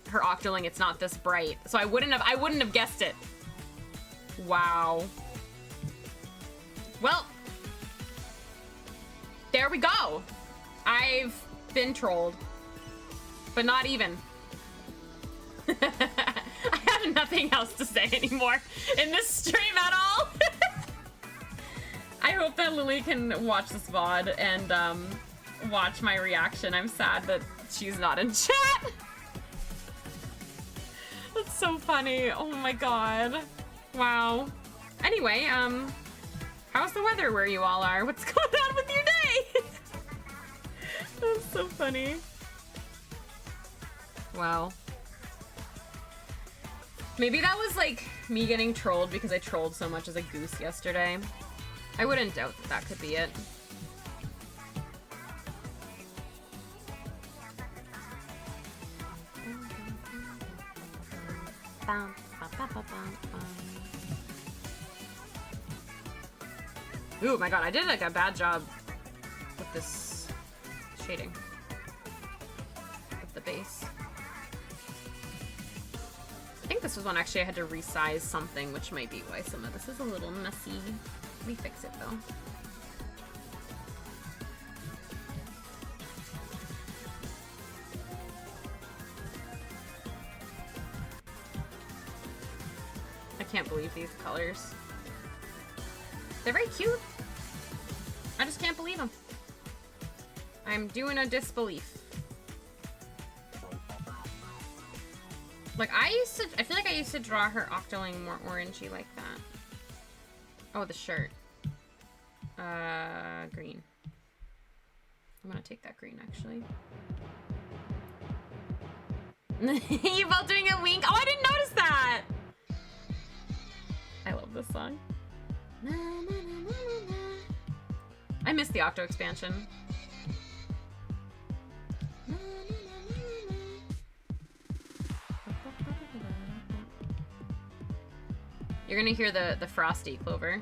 her octoling, it's not this bright. So I wouldn't have guessed it. Wow. Well, there we go. I've been trolled, but not even. I have nothing else to say anymore in this stream at all. I hope that Lily can watch this VOD and watch my reaction. I'm sad that she's not in chat. That's so funny. Oh my god. Wow. Anyway, how's the weather where you all are? What's going on with your day? That's so funny. Wow. Maybe that was like me getting trolled because I trolled so much as a goose yesterday. I wouldn't doubt that that could be it. Ooh, my god, I did like a bad job with this shading of the base. I think this was one actually I had to resize something, which might be why some of this is a little messy. Let me fix it though. I can't believe these colors. They're very cute. I just can't believe them. I'm doing a disbelief. Like I feel like I used to draw her octoling more orangey like that. Oh, the shirt. Green. I'm gonna take that green, actually. You both doing a wink? Oh, I didn't notice that! I love this song. I missed the Octo expansion. You're gonna hear the frosty clover.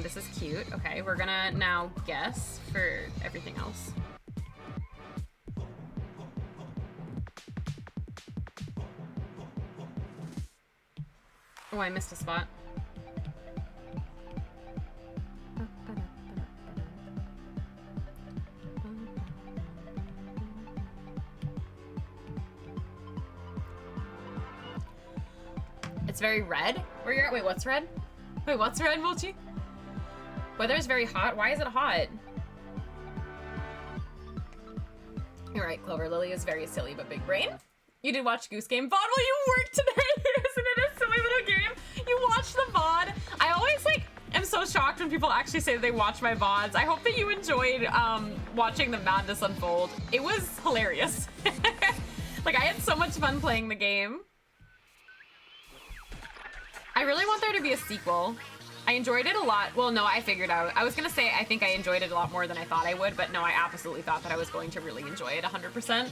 This is cute. Okay, we're gonna now guess for everything else. Oh, I missed a spot. It's very red. Where you're at? Wait, what's red? Wait, what's red, Mochi? Weather is very hot. Why is it hot? You're right, Clover. Lily is very silly but big brain. You did watch Goose Game VOD while you worked today. Isn't it a silly little game? You watched the VOD. I always am so shocked when people actually say that they watch my VODs. I hope that you enjoyed watching the madness unfold. It was hilarious. I had so much fun playing the game. I really want there to be a sequel. I enjoyed it a lot. Well, no, I figured out. I was gonna say I think I enjoyed it a lot more than I thought I would, but no, I absolutely thought that I was going to really enjoy it 100%.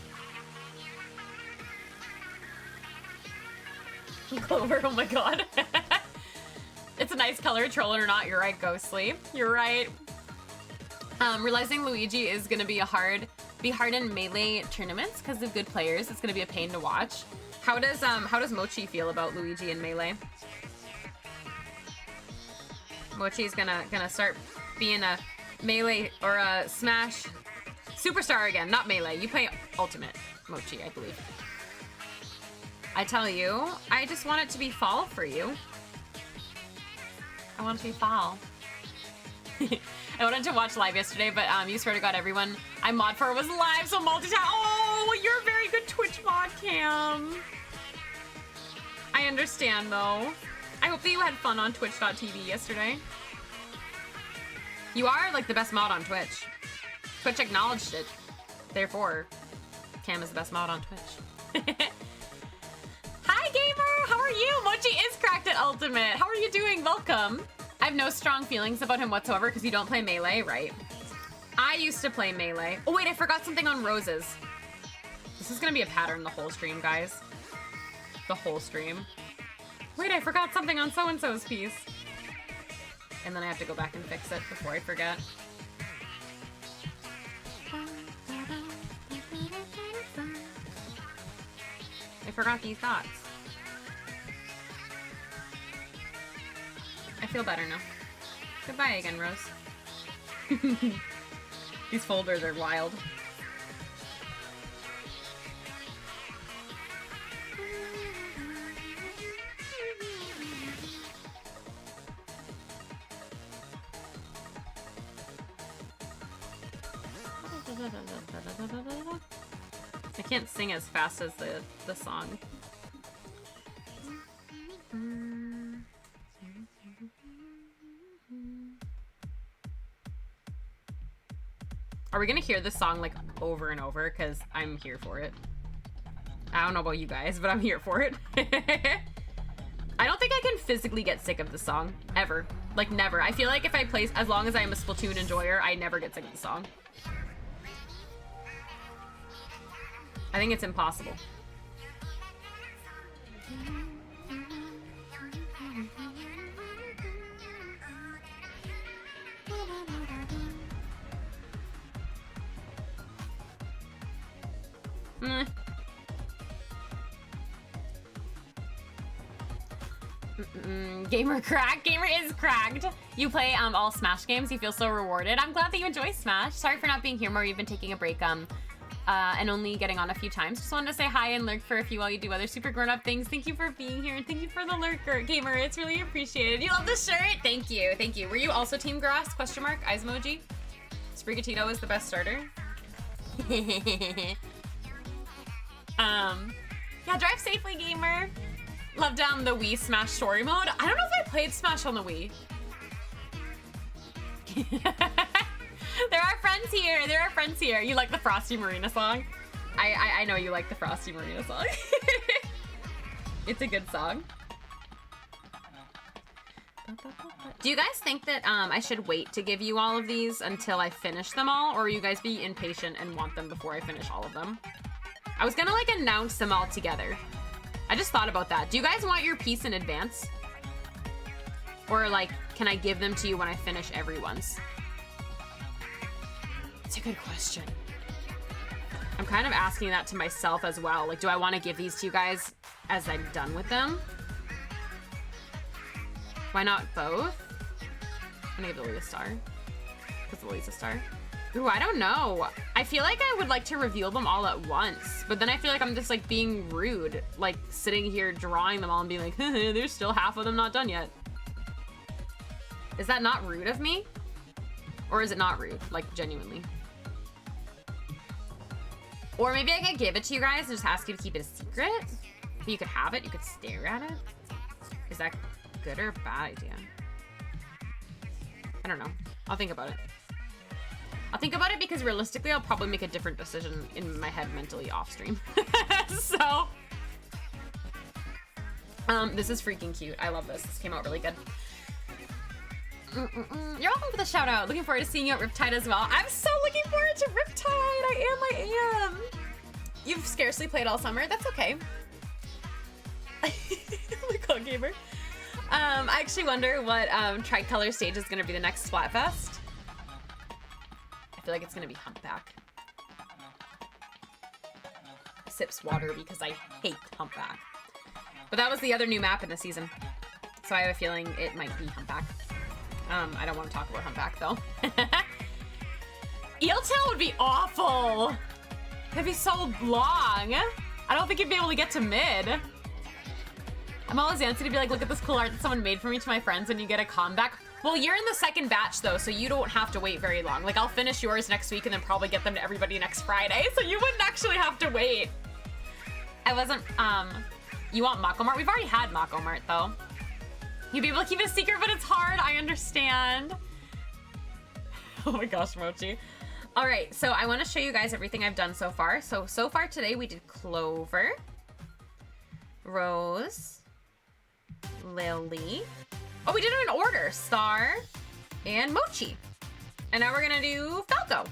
Clover, oh my god. It's a nice color, trolling or not. You're right, Ghostly. You're right. Realizing Luigi is gonna be hard in melee tournaments because of good players. It's gonna be a pain to watch. How does Mochi feel about Luigi in melee? Mochi's gonna start being a melee or a Smash superstar again, not melee. You play Ultimate, Mochi, I believe. I tell you, I just want it to be fall for you. I want it to be fall. I wanted to watch live yesterday, but you swear to God, everyone I mod for was live, so multitask. Oh, you're a very good Twitch mod, Cam. I understand, though. I hope that you had fun on twitch.tv yesterday. You are, the best mod on Twitch. Twitch acknowledged it. Therefore, Cam is the best mod on Twitch. Hi, gamer! How are you? Mochi is cracked at Ultimate. How are you doing? Welcome. I have no strong feelings about him whatsoever because you don't play Melee, right? I used to play Melee. Oh, wait, I forgot something on Roses. This is gonna be a pattern the whole stream, guys. The whole stream. Wait, I forgot something on so-and-so's piece. And then I have to go back and fix it before I forget. I forgot these dots. I feel better now. Goodbye again, Rose. These folders are wild. I can't sing as fast as the song. Are we gonna hear this song over and over? Because I'm here for it. I don't know about you guys, but I'm here for it. I don't think I can physically get sick of the song, ever. Never. I feel like if I play, as long as I'm a Splatoon enjoyer, I never get sick of the song. I think it's impossible. Gamer cracked. Gamer is cracked. You play all Smash games. You feel so rewarded. I'm glad that you enjoy Smash. Sorry for not being here more. You've been taking a break and only getting on a few times. Just wanted to say hi and lurk for a few while you do other super grown-up things. Thank you for being here, and thank you for the lurker, gamer. It's really appreciated. You love the shirt? Thank you, thank you. Were you also Team Grass? Question mark, eyes emoji. Sprigatito is the best starter. Yeah, drive safely, gamer. Love down the Wii Smash story mode. I don't know if I played Smash on the Wii. There are friends here. There are friends here. You like the Frosty Marina song? I know you like the Frosty Marina song. It's a good song. Do you guys think that I should wait to give you all of these until I finish them all, or you guys be impatient and want them before I finish all of them? I was gonna like announce them all together. I just thought about that. Do you guys want your piece in advance? Or like, can I give them to you when I finish everyone's? It's a good question. I'm kind of asking that to myself as well. Like, do I want to give these to you guys as I'm done with them? Why not both? I'm gonna give Lily a star. Because Lily's a star. Ooh, I don't know. I feel like I would like to reveal them all at once, but then I feel like I'm just like being rude, like sitting here drawing them all and being like, there's still half of them not done yet. Is that not rude of me? Or is it not rude, like genuinely? Or maybe I could give it to you guys and just ask you to keep it a secret? You could have it, you could stare at it. Is that good or a bad idea? I don't know. I'll think about it. I'll think about it because realistically, I'll probably make a different decision in my head mentally off stream. So, this is freaking cute. I love this. This came out really good. You're welcome for the shout out. Looking forward to seeing you at Riptide as well. I'm so looking forward to Riptide. I am. You've scarcely played all summer. That's okay. Look, gamer. I actually wonder what tricolor stage is going to be the next Splatfest. I feel like it's gonna be Humpback. Sips water because I hate Humpback. But that was the other new map in the season. So I have a feeling it might be Humpback. I don't want to talk about Humpback though. Eeltail would be awful. It'd be so long. I don't think you'd be able to get to mid. I'm always antsy to be like, look at this cool art that someone made for me to my friends and you get a comeback. Well, you're in the second batch though, so you don't have to wait very long. Like, I'll finish yours next week and then probably get them to everybody next Friday, so you wouldn't actually have to wait. I wasn't, you want Mako Mart? We've already had Mako Mart though. You'd be able to keep it a secret, but it's hard, I understand. Oh my gosh, Mochi. All right, so I wanna show you guys everything I've done so far. So far today we did Clover, Rose, Lily. Oh, we did it in order. Star and Mochi. And now we're gonna do Falco.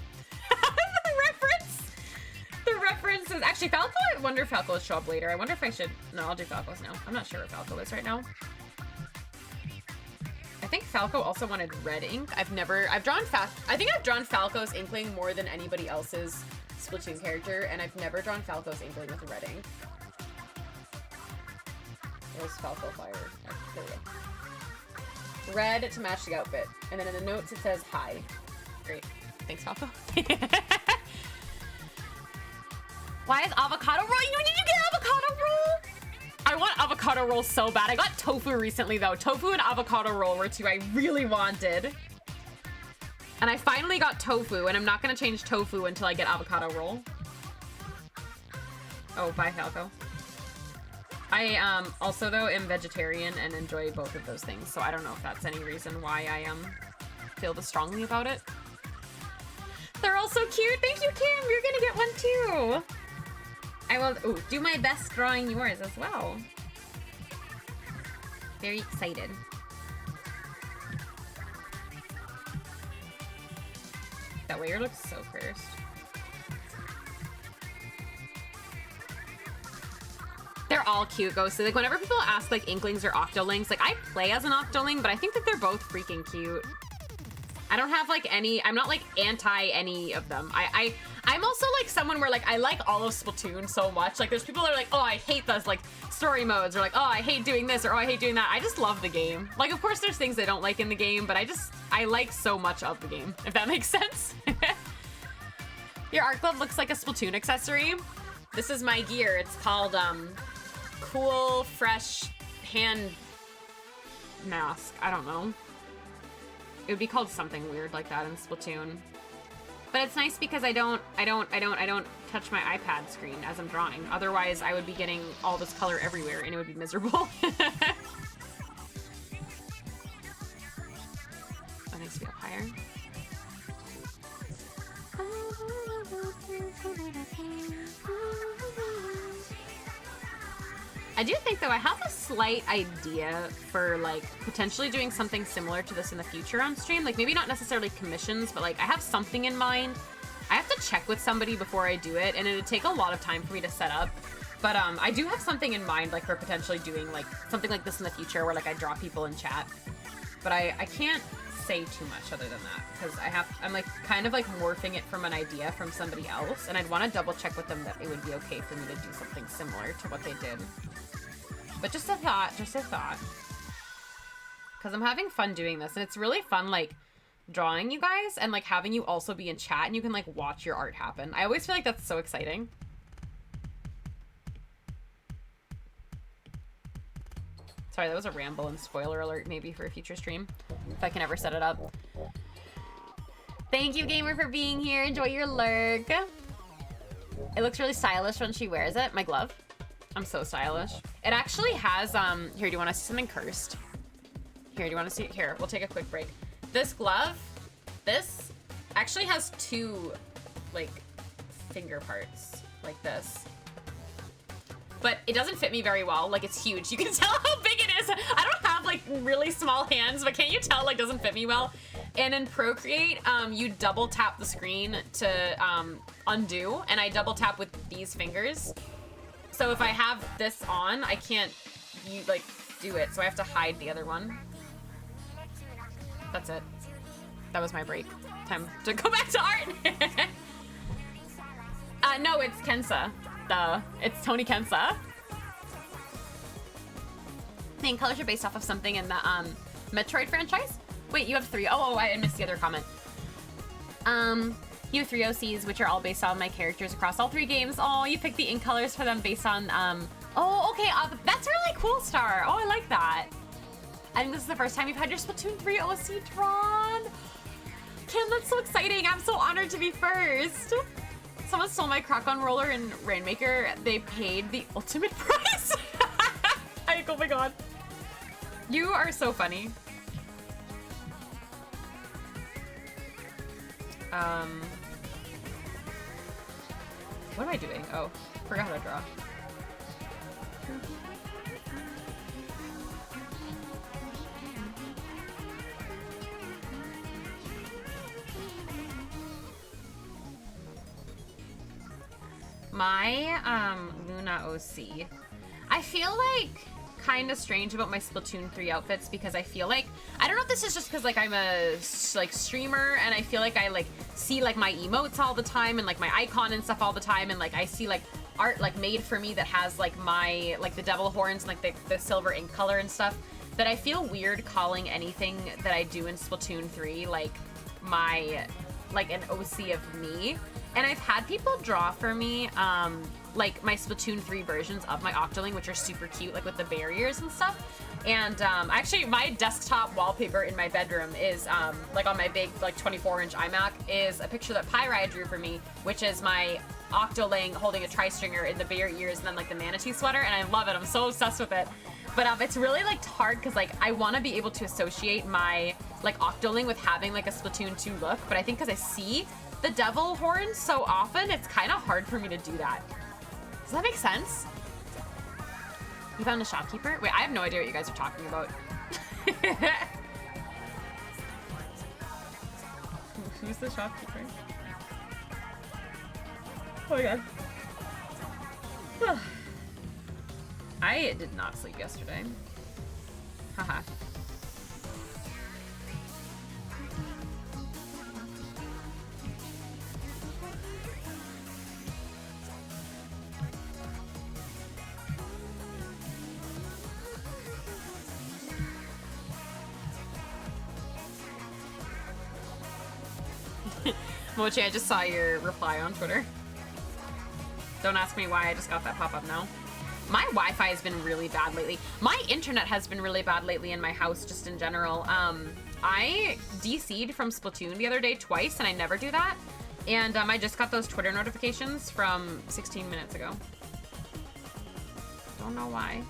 The reference is actually Falco. I wonder if Falco will show up later. I wonder if I should. No, I'll do Falco's now. I'm not sure where Falco is right now. I think Falco also wanted red ink. I think I've drawn Falco's Inkling more than anybody else's Splatoon character, and I've never drawn Falco's Inkling with red ink. There's Falco Fire. Oh, there we go. Red to match the outfit. And then in the notes it says hi. Great. Thanks, Falco. Why is avocado roll? Did you get avocado roll? I want avocado roll so bad. I got tofu recently though. Tofu and avocado roll were two I really wanted. And I finally got tofu, and I'm not gonna change tofu until I get avocado roll. Oh, bye, Falco. I also though am vegetarian and enjoy both of those things, so I don't know if that's any reason why I feel this strongly about it. They're all so cute. Thank you, Kim. You're gonna get one too. I will do my best drawing yours as well. Very excited. That waiter looks so cursed. They're all cute, Ghostly. Like, whenever people ask, like, Inklings or Octolings, like, I play as an Octoling, but I think that they're both freaking cute. I don't have, like, I'm not, like, anti any of them. I'm also, like, someone where, like, I like all of Splatoon so much. Like, there's people that are like, oh, I hate those, like, story modes, or like, oh, I hate doing this, or oh, I hate doing that. I just love the game. Like, of course, there's things I don't like in the game, but I like so much of the game, if that makes sense. Your art glove looks like a Splatoon accessory. This is my gear. It's called Cool Fresh Hand Mask. I don't know. It would be called something weird like that in Splatoon. But it's nice because I don't touch my iPad screen as I'm drawing. Otherwise, I would be getting all this color everywhere and it would be miserable. That needs to be up higher. I do think, though, I have a slight idea for, like, potentially doing something similar to this in the future on stream. Like, maybe not necessarily commissions, but, like, I have something in mind. I have to check with somebody before I do it, and it would take a lot of time for me to set up. But I do have something in mind, like, for potentially doing, like, something like this in the future where, like, I draw people in chat. But I can't say too much other than that, because I'm, like, kind of, like, morphing it from an idea from somebody else, and I'd want to double check with them that it would be okay for me to do something similar to what they did. But just a thought, because I'm having fun doing this, and it's really fun, like, drawing you guys, and, like, having you also be in chat, and you can, like, watch your art happen. I always feel like that's so exciting. Sorry, that was a ramble and spoiler alert, maybe, for a future stream, if I can ever set it up. Thank you, Gamer, for being here. Enjoy your lurk. It looks really stylish when she wears it. My glove. I'm so stylish. It actually has, here, do you want to see something cursed? Here, do you want to see it? Here, we'll take a quick break. This glove, this actually has two, like, finger parts, like this. But it doesn't fit me very well. Like, it's huge. You can tell how big it is. I don't have, like, really small hands, but can't you tell, like, doesn't fit me well? And in Procreate, you double tap the screen to undo, and I double tap with these fingers. So if I have this on, I can't, like, do it. So I have to hide the other one. That's it. That was my break. Time to go back to art. No, it's Kensa. It's Tony Kensa. Main colors are based off of something in the Metroid franchise. Wait, you have 3. Oh, I missed the other comment. You have 3 OCs, which are all based on my characters across all 3 games. Oh, you picked the ink colors for them based on, oh, okay, that's really cool, Star. Oh, I like that. I think this is the first time you've had your Splatoon 3 OC drawn. Kim, that's so exciting. I'm so honored to be first. Someone stole my Croc-On roller in Rainmaker. They paid the ultimate price. Oh my god. You are so funny. What am I doing? Oh, forgot how to draw. My Luna OC. I feel like kind of strange about my Splatoon 3 outfits because I feel like, I don't know if this is just because like I'm a like streamer and I feel like I like see like my emotes all the time and like my icon and stuff all the time, and like I see like art like made for me that has like my like the devil horns and like the silver ink color and stuff, that I feel weird calling anything that I do in Splatoon 3 like my like an OC of me. And I've had people draw for me like my Splatoon 3 versions of my Octoling, which are super cute, like with the barriers and stuff. And actually my desktop wallpaper in my bedroom is like on my big like 24-inch iMac is a picture that Pyrai drew for me, which is my Octoling holding a tri-stringer in the bear ears and then like the manatee sweater, and I love it. I'm so obsessed with it. But it's really like hard because like I want to be able to associate my like Octoling with having like a Splatoon 2 look, but I think because I see the devil horns so often, it's kind of hard for me to do that. Does that make sense? You found a shopkeeper? Wait, I have no idea what you guys are talking about. Who's the shopkeeper? Oh my god. I did not sleep yesterday. Haha. Mochi, I just saw your reply on Twitter. Don't ask me why, I just got that pop-up now. My Wi-Fi has been really bad lately. My internet has been really bad lately in my house, just in general. I DC'd from Splatoon the other day twice, and I never do that. And I just got those Twitter notifications from 16 minutes ago. Don't know why.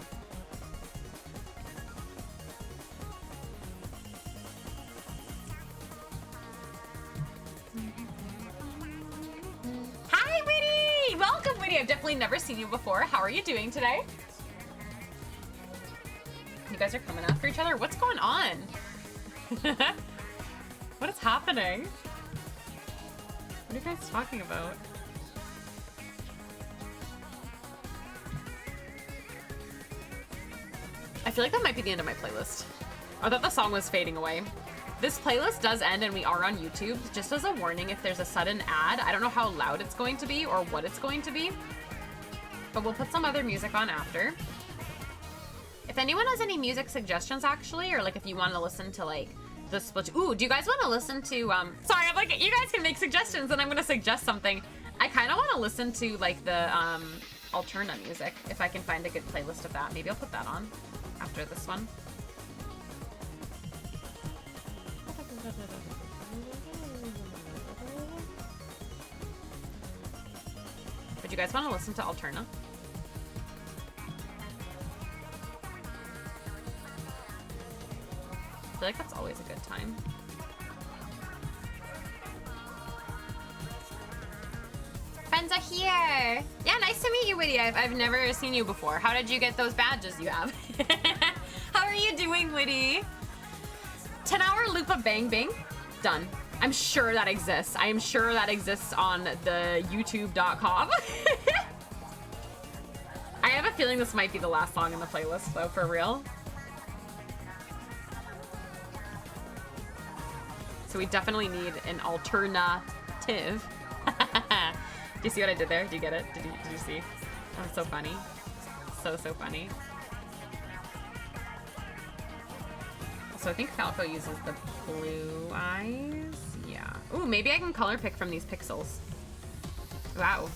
Hi, Witty! Welcome, Witty! I've definitely never seen you before. How are you doing today? You guys are coming after each other? What's going on? What is happening? What are you guys talking about? I feel like that might be the end of my playlist. I thought the song was fading away. This playlist does end and we are on YouTube. Just as a warning, if there's a sudden ad, I don't know how loud it's going to be or what it's going to be, but we'll put some other music on after. If anyone has any music suggestions actually, or like if you want to listen to like the split. Ooh, do you guys want to listen to, sorry, I'm like, you guys can make suggestions and I'm going to suggest something. I kind of want to listen to like the Alterna music, if I can find a good playlist of that. Maybe I'll put that on after this one. But you guys want to listen to Alterna? I feel like that's always a good time. Friends are here! Yeah, nice to meet you, Witty. I've never seen you before. How did you get those badges you have? How are you doing, Witty? 10-hour loop of Bang Bang? Done. I'm sure that exists. I am sure that exists on the youtube.com. I have a feeling this might be the last song in the playlist, though, for real. So we definitely need an alternative. Do you see what I did there? Do you get it? Did you see? That was so funny. So funny. So I think Falco uses the blue eyes. Yeah. Ooh, maybe I can color pick from these pixels. Wow.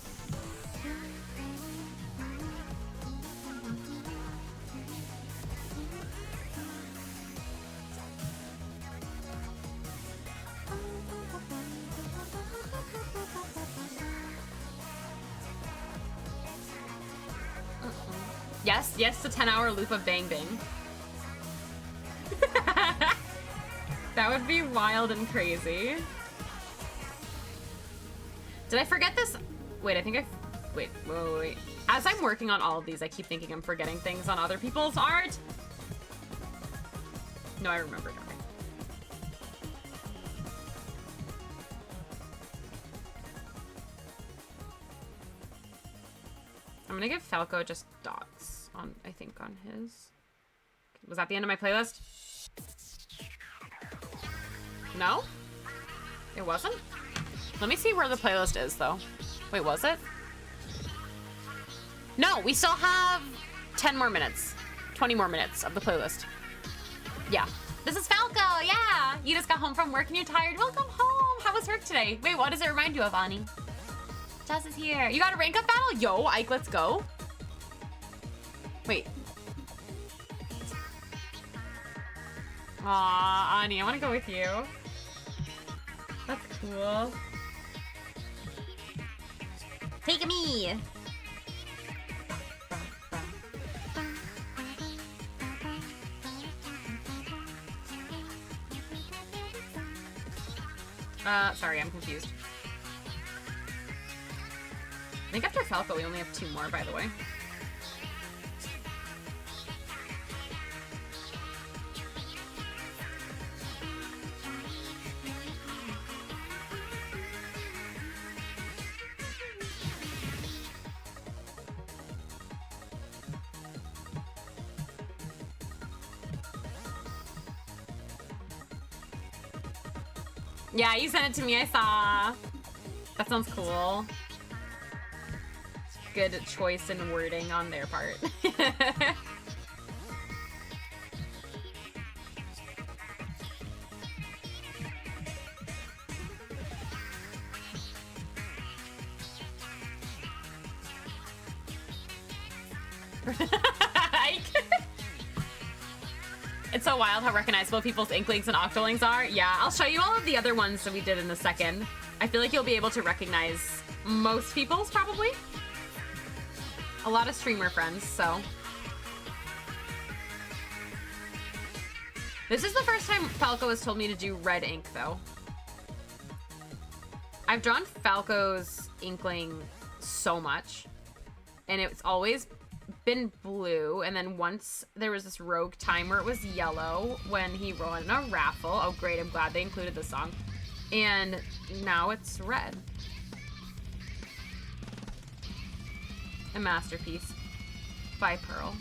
Yes, the 10-hour loop of Bang Bang. That would be wild and crazy. Did I forget this? Wait, I think I... Wait. As I'm working on all of these, I keep thinking I'm forgetting things on other people's art. No, I remember now. I'm gonna give Falco just dots on, I think, on his. Was that the end of my playlist? No? It wasn't? Let me see where the playlist is, though. Wait, was it? No, we still have 10 more minutes. 20 more minutes of the playlist. Yeah. This is Falco, yeah! You just got home from work and you're tired. Welcome home! How was work today? Wait, what does it remind you of, Ani? Jazz is here. You got a rank up battle? Yo, Ike, let's go. Wait. Aw, Ani, I want to go with you. That's cool. Take me. Sorry, I'm confused. I think after Falco, we only have 2 more, by the way. Yeah, you sent it to me, I saw. That sounds cool. Good choice in wording on their part. It's so wild how recognizable people's inklings and octolings are. Yeah, I'll show you all of the other ones that we did in a second. I feel like you'll be able to recognize most people's, probably. A lot of streamer friends, so. This is the first time Falco has told me to do red ink, though. I've drawn Falco's inkling so much, and it's always been blue, and then once there was this rogue time where it was yellow when he won a raffle. Oh great, I'm glad they included this song. And now it's red. A masterpiece by Pearl.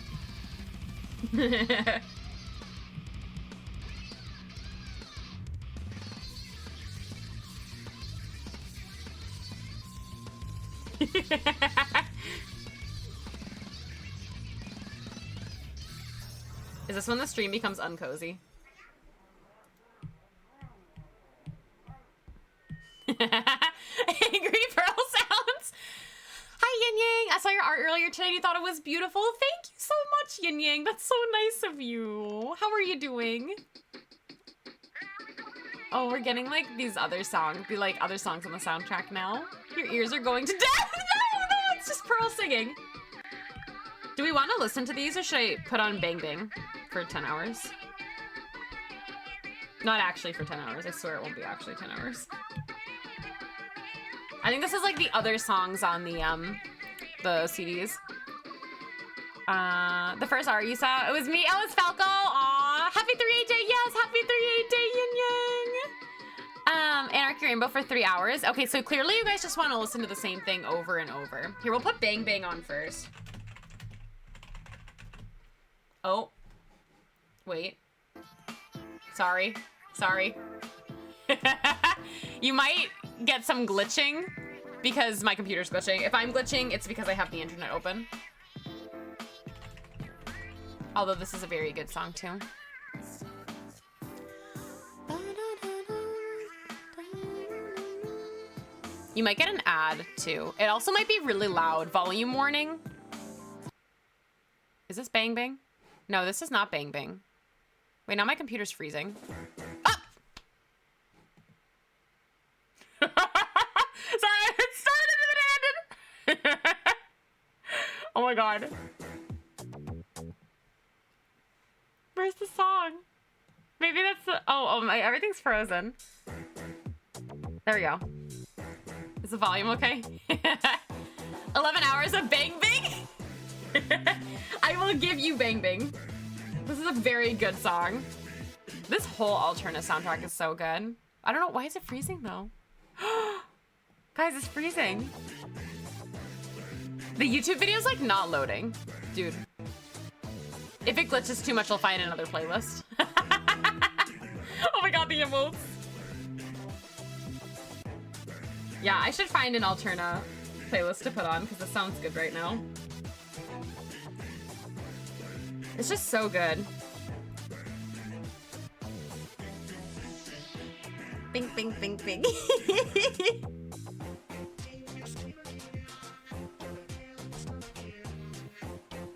Is this when the stream becomes uncozy? Angry Pearl sounds. Hi, Yin Yang. I saw your art earlier today and you thought it was beautiful. Thank you so much, Yin Yang. That's so nice of you. How are you doing? Oh, we're getting like these other songs, other songs on the soundtrack now. Your ears are going to death. No, it's just Pearl singing. Do we want to listen to these or should I put on Bang Bang for 10 hours? Not actually for 10 hours. I swear it won't be actually 10 hours. I think this is like the other songs on the CDs. The first art you saw, it was me. Oh, it's Falco. Aw, happy 3/8 day. Yes, happy 3/8 day, Yin Yang. Anarchy Rainbow for 3 hours. Okay, so clearly you guys just want to listen to the same thing over and over. Here, we'll put Bang Bang on first. Oh. Wait. Sorry. You might get some glitching because my computer's glitching. If I'm glitching, it's because I have the internet open. Although this is a very good song too. You might get an ad too. It also might be really loud. Volume warning. Is this Bang Bang? No, this is not Bang Bang. Wait, now my computer's freezing. Ah! Sorry, it started and then it ended. Oh my god. Where's the song? Maybe that's the, oh my, everything's frozen. There we go. Is the volume okay? 11 hours of Bang Bang? I will give you Bang Bang. This is a very good song. This whole alternate soundtrack is so good. I don't know, why is it freezing though? Guys, it's freezing. The YouTube video is like not loading. Dude. If it glitches too much, I'll find another playlist. Oh my god, the emotes. Yeah, I should find an Alterna playlist to put on because this sounds good right now. It's just so good. Bing, bing, bing, bing.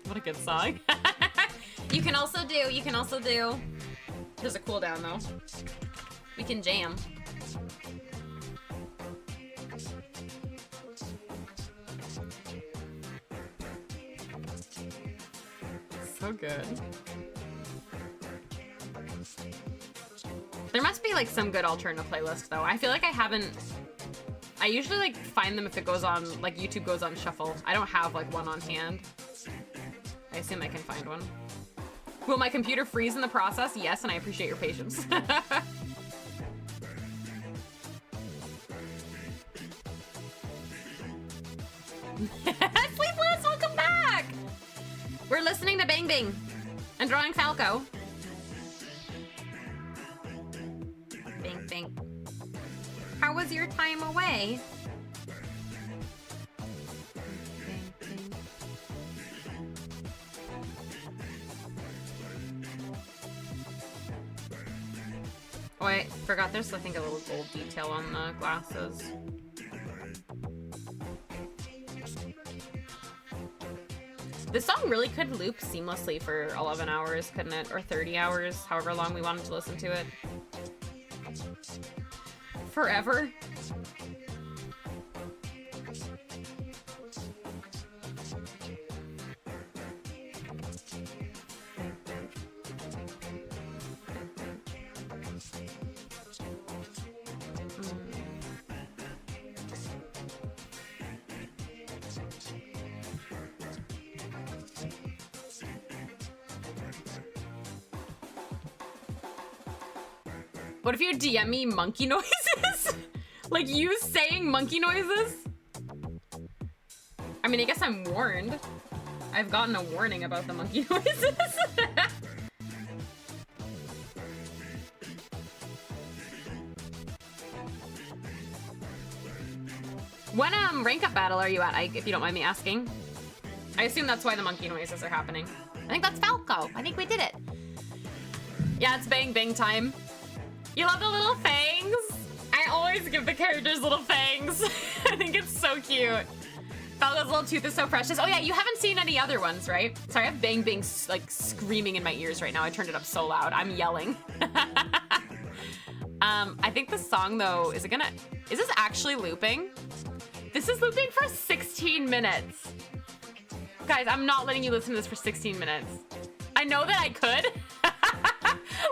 What a good song. You can also do, there's a cooldown though. We can jam. So good. There must be like some good Alterna playlist though. I feel like I usually like find them if it goes on, like YouTube goes on shuffle. I don't have like one on hand. I assume I can find one. Will my computer freeze in the process? Yes, and I appreciate your patience. Sleepless, welcome back! We're listening to Bang Bang and drawing Falco. Bang Bang. How was your time away? Oh, I forgot there's, I think, a little gold detail on the glasses. This song really could loop seamlessly for 11 hours, couldn't it? Or 30 hours, however long we wanted to listen to it. Forever. What if you DM me monkey noises? Like you saying monkey noises? I mean, I guess I'm warned. I've gotten a warning about the monkey noises. When rank up battle are you at, Ike, if you don't mind me asking? I assume that's why the monkey noises are happening. I think that's Falco. I think we did it. Yeah, it's bang bang time. You love the little fangs? I always give the characters little fangs. I think it's so cute. Falco's little tooth is so precious. Oh yeah, you haven't seen any other ones, right? Sorry, I have bang bang like screaming in my ears right now. I turned it up so loud. I'm yelling. I think the song though, is this actually looping? This is looping for 16 minutes. Guys, I'm not letting you listen to this for 16 minutes. I know that I could.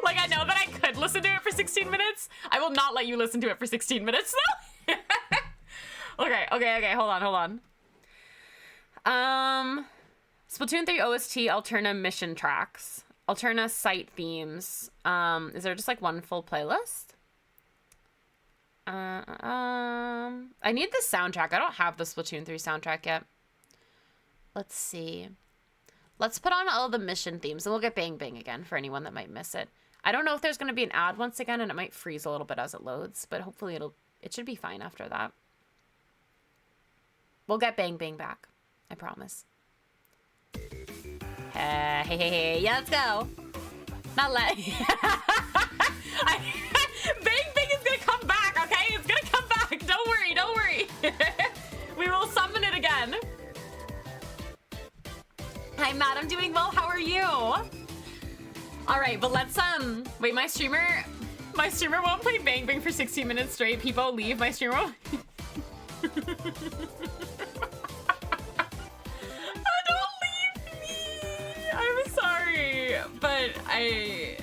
Like, I know that I could listen to it for 16 minutes. I will not let you listen to it for 16 minutes, though. Okay, hold on. Splatoon 3 OST, Alterna mission tracks. Alterna site themes. Is there just, like, one full playlist? I need the soundtrack. I don't have the Splatoon 3 soundtrack yet. Let's see. Let's put on all the mission themes, and we'll get Bang Bang again for anyone that might miss it. I don't know if there's going to be an ad once again, and it might freeze a little bit as it loads, but hopefully it should be fine after that. We'll get Bang Bang back. I promise. Hey, yeah, let's go. Not let... Bang Bang is going to come back, okay? It's going to come back. Don't worry. We will summon it again. Hi, Matt. I'm doing well. How are you? All right, but let's wait. My streamer won't play Bang Bang for 16 minutes straight. People leave. My streamer won't. Don't leave me. I'm sorry, but I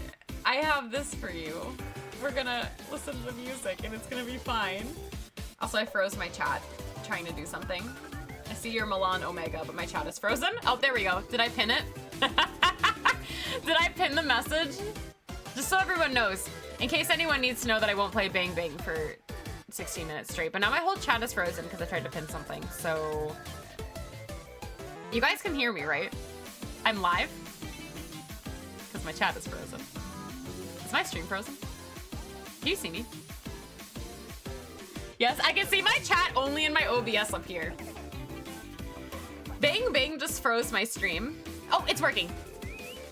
have this for you. We're gonna listen to the music, and it's gonna be fine. Also, I froze my chat trying to do something. I see your Milan Omega, but my chat is frozen. Oh, there we go. Did I pin it? Did I pin the message? Just so everyone knows. In case anyone needs to know that I won't play Bang Bang for 16 minutes straight. But now my whole chat is frozen because I tried to pin something. So... You guys can hear me, right? I'm live? Because my chat is frozen. Is my stream frozen? Can you see me? Yes, I can see my chat only in my OBS up here. Bang Bang just froze my stream. Oh, it's working.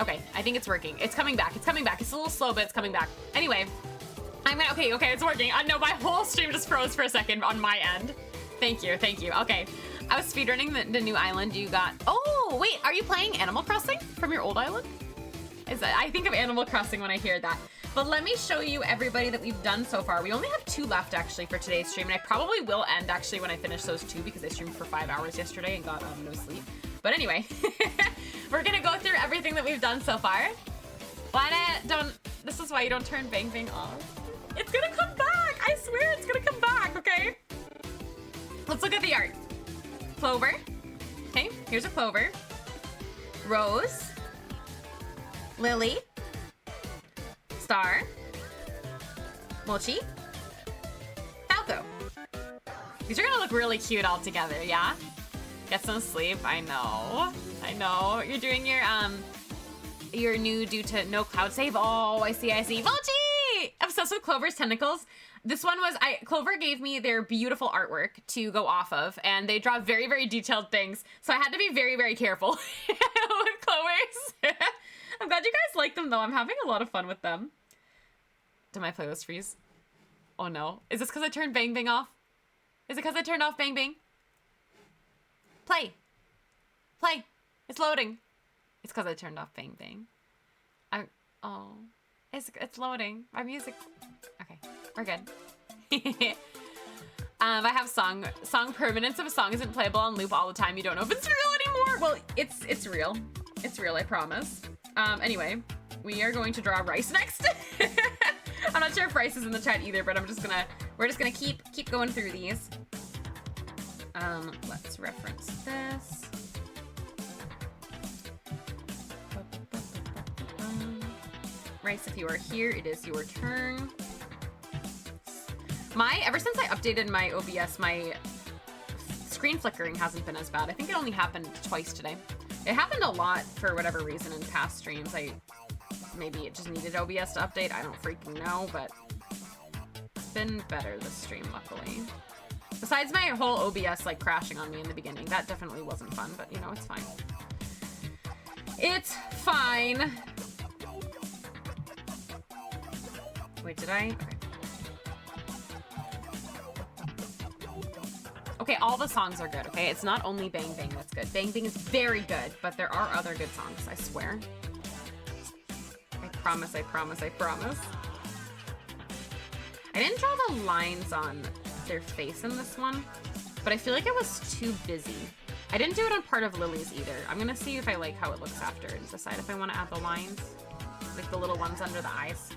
Okay, I think it's working. It's coming back. It's coming back. It's a little slow, but it's coming back. Anyway, okay, it's working. I know my whole stream just froze for a second on my end. Thank you. Okay. I was speedrunning the new island you got. Oh, wait, are you playing Animal Crossing from your old island? I think of Animal Crossing when I hear that. But let me show you everybody that we've done so far. We only have 2 left actually for today's stream, and I probably will end actually when I finish those 2 because I streamed for 5 hours yesterday and got no sleep. But anyway, we're gonna go through everything that we've done so far. This is why you don't turn Bang Bang off. It's gonna come back. I swear it's gonna come back, okay? Let's look at the art. Clover. Okay, here's a clover. Rose. Lily. Star. Mochi. Falco. These are gonna look really cute all together, yeah? Get some sleep. I know. You're doing your new due to no cloud save. Oh, I see. Mochi! Obsessed with Clover's tentacles. This one was, Clover gave me their beautiful artwork to go off of, and they draw very, very detailed things. So I had to be very, very careful with Clover's. I'm glad you guys like them though. I'm having a lot of fun with them. Did my playlist freeze? Oh no. Is this because I turned Bang Bang off? Is it because I turned off Bang Bang? Play. It's loading. It's because I turned off Bang Bang. Oh, it's loading. My music. Okay, we're good. I have song permanence. If a song isn't playable on loop all the time, you don't know if it's real anymore. Well, it's real. It's real, I promise. Anyway, we are going to draw Rice next. I'm not sure if Rice is in the chat either, but we're just gonna keep going through these. Let's reference this. Rice, if you are here, it is your turn. Ever since I updated my OBS, my screen flickering hasn't been as bad. I think it only happened twice today. It happened a lot for whatever reason in past streams. Maybe it just needed OBS to update. I don't freaking know, but it's been better this stream, luckily. Besides my whole OBS like crashing on me in the beginning, that definitely wasn't fun, but you know, it's fine. It's fine. Wait, did I? Okay, all the songs are good, okay? It's not only Bang Bang that's good. Bang Bang is very good, but there are other good songs, I swear. I promise, I promise, I promise. I didn't draw the lines on their face in this one, but I feel like I was too busy. I didn't do it on part of Lily's either. I'm gonna see if I like how it looks after and decide if I want to add the lines, like the little ones under the eyes.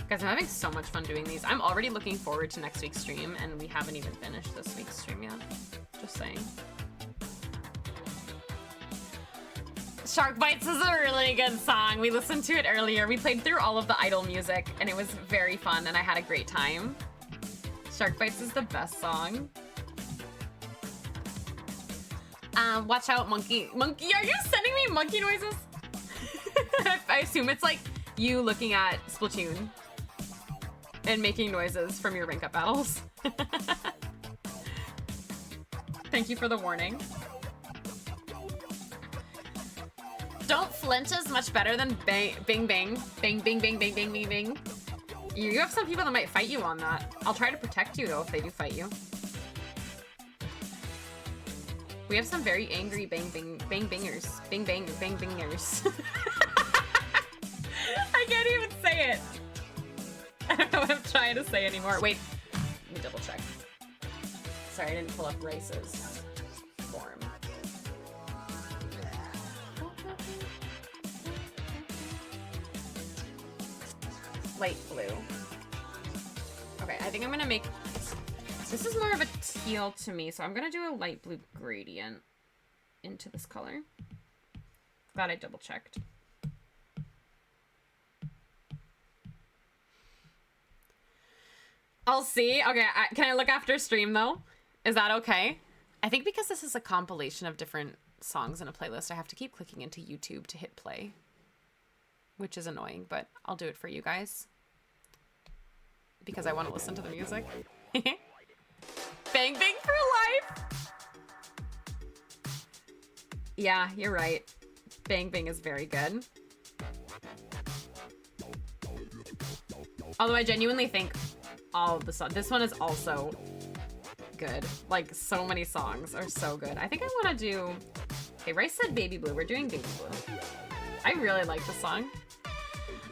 Guys, I'm having so much fun doing these. I'm already looking forward to next week's stream, and we haven't even finished this week's stream yet. Just saying. Shark Bites is a really good song. We listened to it earlier. We played through all of the Idol music, and it was very fun, and I had a great time. Shark Bites is the best song. Watch out, monkey. Monkey, are you sending me monkey noises? I assume it's like you looking at Splatoon and making noises from your rank up battles. Thank you for the warning. Don't flinch is much better than bang, bang, bang, bang, bang, bang, bang, bang, bang, bang. You have some people that might fight you on that. I'll try to protect you though if they do fight you. We have some very angry bang, bang, bang, bangers. Bang, bang, bang, bangers. I can't even say it. I don't know what I'm trying to say anymore. Wait, let me double check. Sorry, I didn't pull up Rice's form. Light blue. Okay, I think I'm gonna make... This is more of a teal to me, so I'm gonna do a light blue gradient into this color. Glad I double checked. I'll see. Okay, can I look after stream though? Is that okay? I think because this is a compilation of different songs in a playlist, I have to keep clicking into YouTube to hit play, which is annoying, but I'll do it for you guys because I want to listen to the music. Bang bang for life. Yeah, you're right. Bang bang is very good. Although I genuinely think all of the songs, this one is also good. Like, so many songs are so good. I think I want to do... Okay, Rice said Baby Blue. We're doing Baby Blue. I really like the song.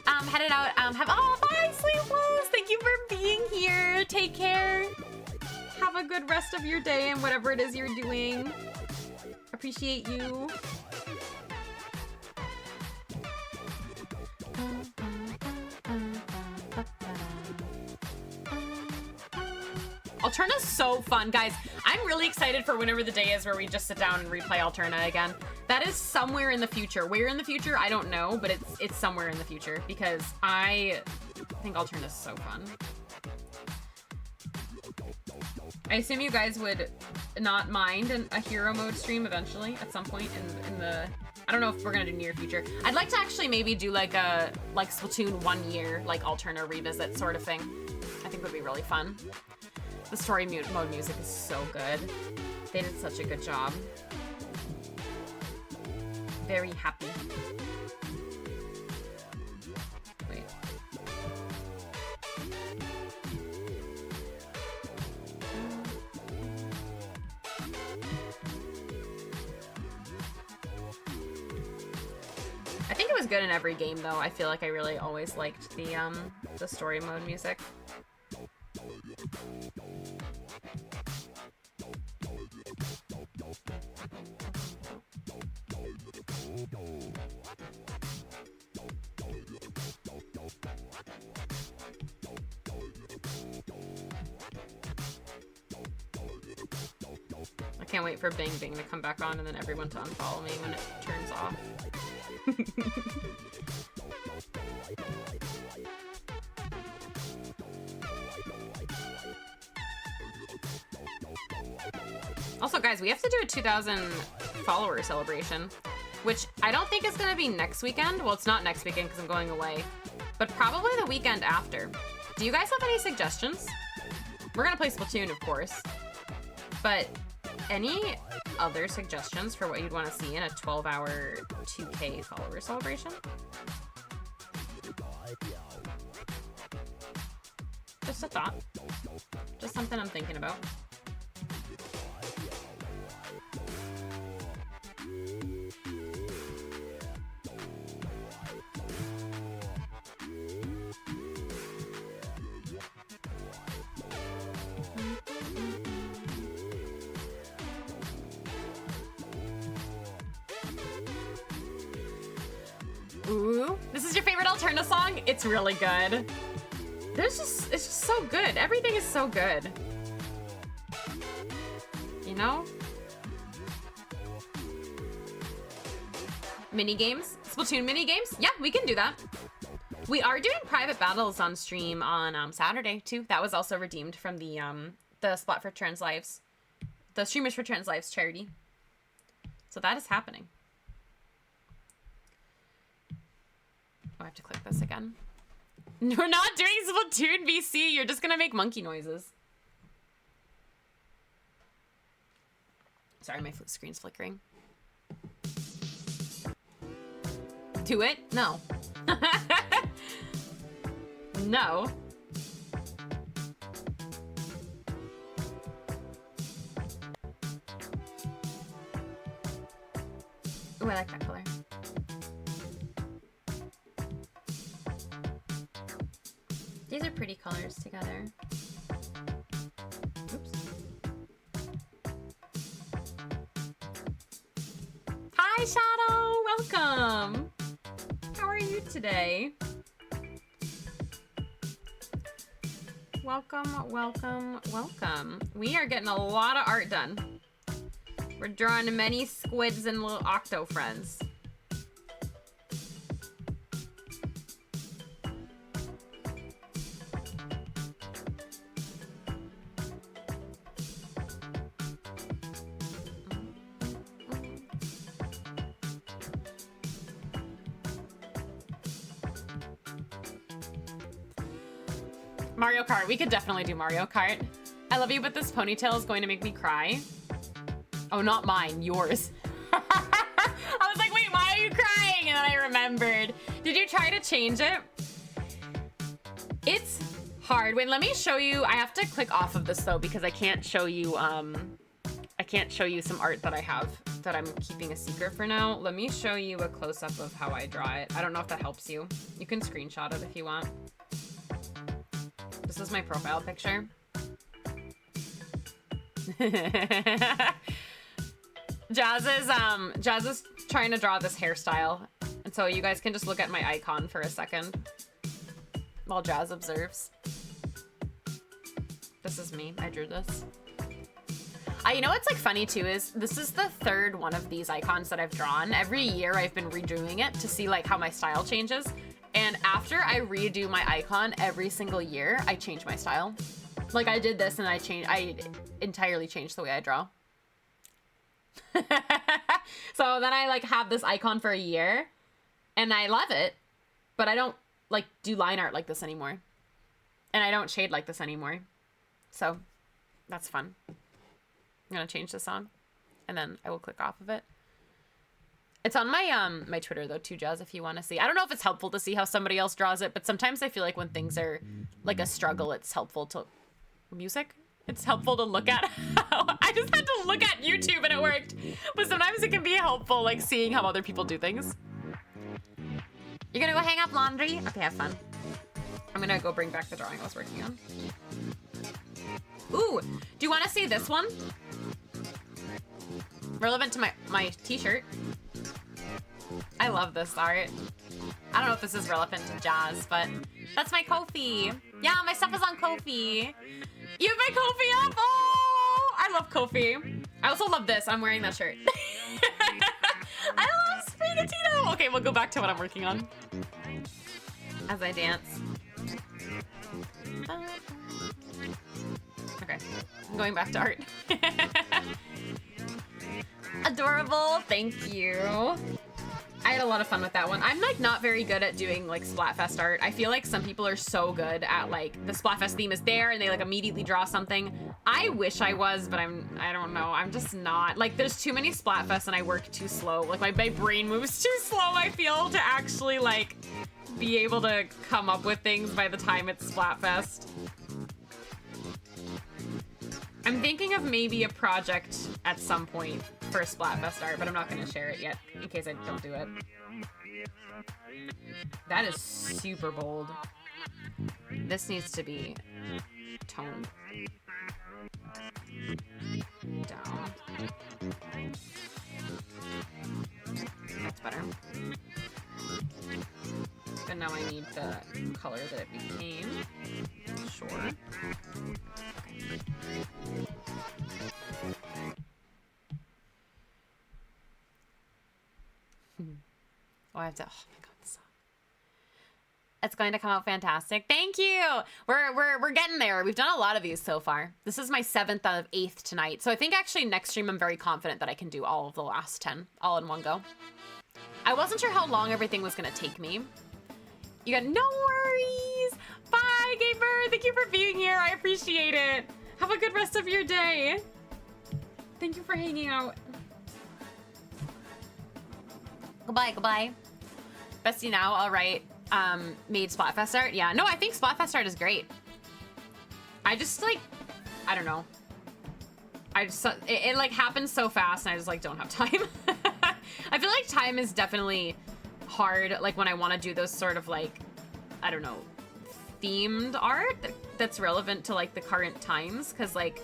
Headed out. Oh, bye, Sleepless. Thank you for being here. Take care. Have a good rest of your day and whatever it is you're doing. Appreciate you. Alterna's so fun, guys. I'm really excited for whenever the day is where we just sit down and replay Alterna again. That is somewhere in the future. Where in the future, I don't know, but it's somewhere in the future because I think Alterna's so fun. I assume you guys would not mind a hero mode stream eventually at some point in the... I don't know if we're gonna do near future. I'd like to actually maybe do like a Splatoon 1 year like Alterna revisit sort of thing. I think would be really fun. The story mode music is so good. They did such a good job. very happy. Wait. I think it was good in every game, though. I feel like I really always liked the story mode music. I can't wait for Bing Bing to come back on and then everyone to unfollow me when it turns off. Also, guys, we have to do a 2,000 follower celebration, which I don't think is going to be next weekend. Well, it's not next weekend because I'm going away, but probably the weekend after. Do you guys have any suggestions? We're going to play Splatoon, of course, but any other suggestions for what you'd want to see in a 12-hour 2K follower celebration? Just a thought. Just something I'm thinking about. Ooh, this is your favorite Alterna song? It's really good. It's just so good. Everything is so good. You know? Mini-games? Splatoon mini-games? Yeah, we can do that. We are doing private battles on stream on Saturday, too. That was also redeemed from the Splat for Trans Lives. The Streamers for Trans Lives charity. So that is happening. Oh, I have to click this again. We're not doing Splatoon VC. You're just gonna make monkey noises. Sorry, my screen's flickering. Do it? No. No. Ooh, I like that color. These are pretty colors together. Oops. Hi, Shadow! Welcome! How are you today? Welcome, welcome, welcome. We are getting a lot of art done. We're drawing many squids and little octo friends. Mario Kart. We could definitely do Mario Kart. I love you, but this ponytail is going to make me cry. Oh, not mine. Yours. I was like, wait, why are you crying? And then I remembered. Did you try to change it? It's hard. Wait, let me show you. I have to click off of this, though, because I can't show you, I can't show you some art that I have that I'm keeping a secret for now. Let me show you a close-up of how I draw it. I don't know if that helps you. You can screenshot it if you want. This is my profile picture. Jazz is trying to draw this hairstyle. And so you guys can just look at my icon for a second while Jazz observes. This is me. I drew this. You know what's like funny too is this is the third one of these icons that I've drawn. Every year I've been redoing it to see like how my style changes. And after I redo my icon every single year, I change my style. Like I did this and I entirely changed the way I draw. So then I like have this icon for a year and I love it, but I don't like do line art like this anymore. And I don't shade like this anymore. So that's fun. I'm gonna change the song and then I will click off of it. It's on my my Twitter though too, Jazz, if you want to see. I don't know if it's helpful to see how somebody else draws it, but sometimes I feel like when things are like a struggle, it's helpful to music. It's helpful to look at how I just had to look at YouTube and it worked. But sometimes it can be helpful, like seeing how other people do things. You're gonna go hang up laundry? Okay, have fun. I'm gonna go bring back the drawing I was working on. Ooh, do you want to see this one? Relevant to my t-shirt. I love this art. I don't know if this is relevant to Jazz, but that's my Ko-fi. Yeah, my stuff is on Ko-fi. You have my Ko-fi up? Oh, I love Ko-fi. I also love this. I'm wearing that shirt. I love Sprigatito. Okay, we'll go back to what I'm working on as I dance. Okay, I'm going back to art. Adorable, thank you. I had a lot of fun with that one. I'm like not very good at doing like Splatfest art. I feel like some people are so good at like the Splatfest theme is there and they like immediately draw something. I wish I was, but I don't know. I'm just not. Like there's too many Splatfests and I work too slow. Like my brain moves too slow, I feel, to actually like be able to come up with things by the time it's Splatfest. I'm thinking of maybe a project at some point for Splatfest art, but I'm not going to share it yet in case I don't do it. That is super bold. This needs to be toned down. That's better. But now I need the color that it became. Sure. Oh, I have to. Oh my god, this song. It's going to come out fantastic. Thank you. We're getting there. We've done a lot of these so far. This is my 7th out of 8th tonight. So I think actually next stream I'm very confident that I can do all of the last 10 all in one go. I wasn't sure how long everything was gonna take me. You got no worries. Bye, Gamer. Thank you for being here. I appreciate it. Have a good rest of your day. Thank you for hanging out. Goodbye, goodbye. Bestie now, all right. Made Splatfest art. Yeah, no, I think Splatfest art is great. I just like, I don't know. I just, it like happens so fast and I just like don't have time. I feel like time is definitely hard, like when I want to do those sort of like, I don't know, themed art that's relevant to like the current times, because like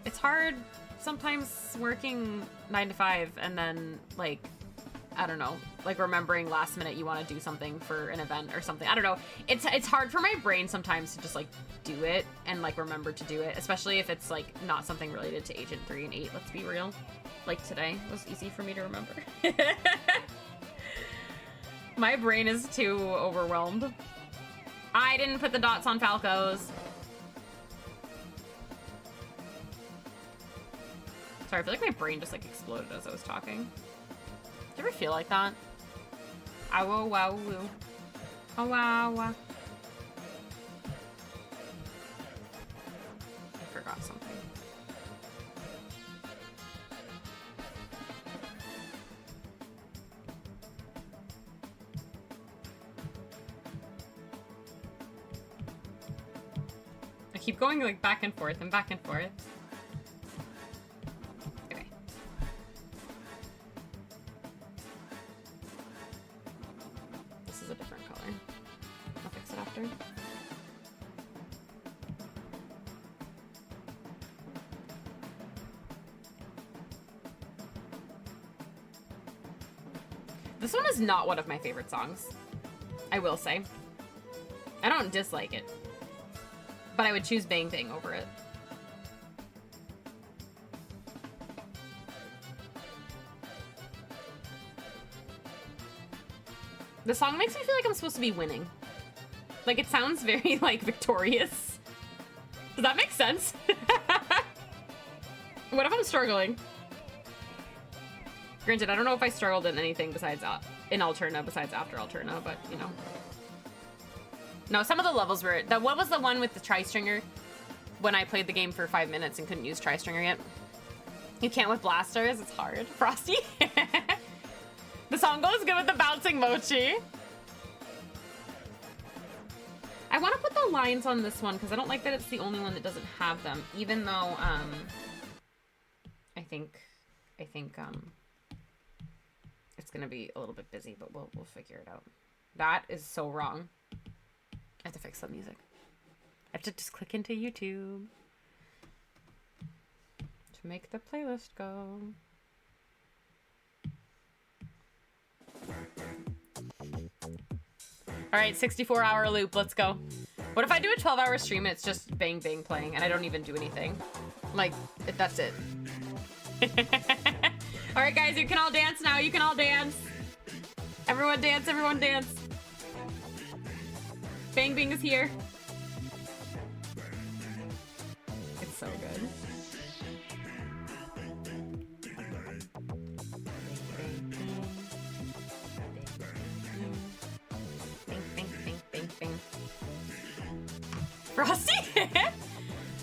it's hard sometimes working 9 to 5 and then like, I don't know, like remembering last minute you want to do something for an event or something. I don't know. It's hard for my brain sometimes to just like do it and like remember to do it, especially if it's like not something related to Agent 3 and 8, let's be real. Like today was easy for me to remember. My brain is too overwhelmed. I didn't put the dots on Falcos. Sorry, I feel like my brain just like exploded as I was talking. Do you ever feel like that? Ow, wow, wow, woo. Oh, wow, wow. I forgot something. I keep going like back and forth and back and forth. Okay. This is a different color. I'll fix it after. This one is not one of my favorite songs, I will say. I don't dislike it, but I would choose Bang Bang over it. The song makes me feel like I'm supposed to be winning. Like, it sounds very, like, victorious. Does that make sense? What if I'm struggling? Granted, I don't know if I struggled in anything besides, in Alterna, besides after Alterna, but, you know. No, some of the levels were... What was the one with the tri-stringer? When I played the game for 5 minutes and couldn't use tri-stringer yet? You can't with blasters, it's hard. Frosty? The song goes good with the bouncing mochi. I want to put the lines on this one because I don't like that it's the only one that doesn't have them, even though I think it's gonna be a little bit busy, but we'll figure it out. That is so wrong. I have to fix the music. I have to just click into YouTube to make the playlist go. All right, 64-hour loop. Let's go. What if I do a 12-hour stream and it's just Bang Bang playing and I don't even do anything? Like, that's it. All right, guys, you can all dance now. You can all dance. Everyone dance. Everyone dance. Bang Bang is here. It's so good. Frosty?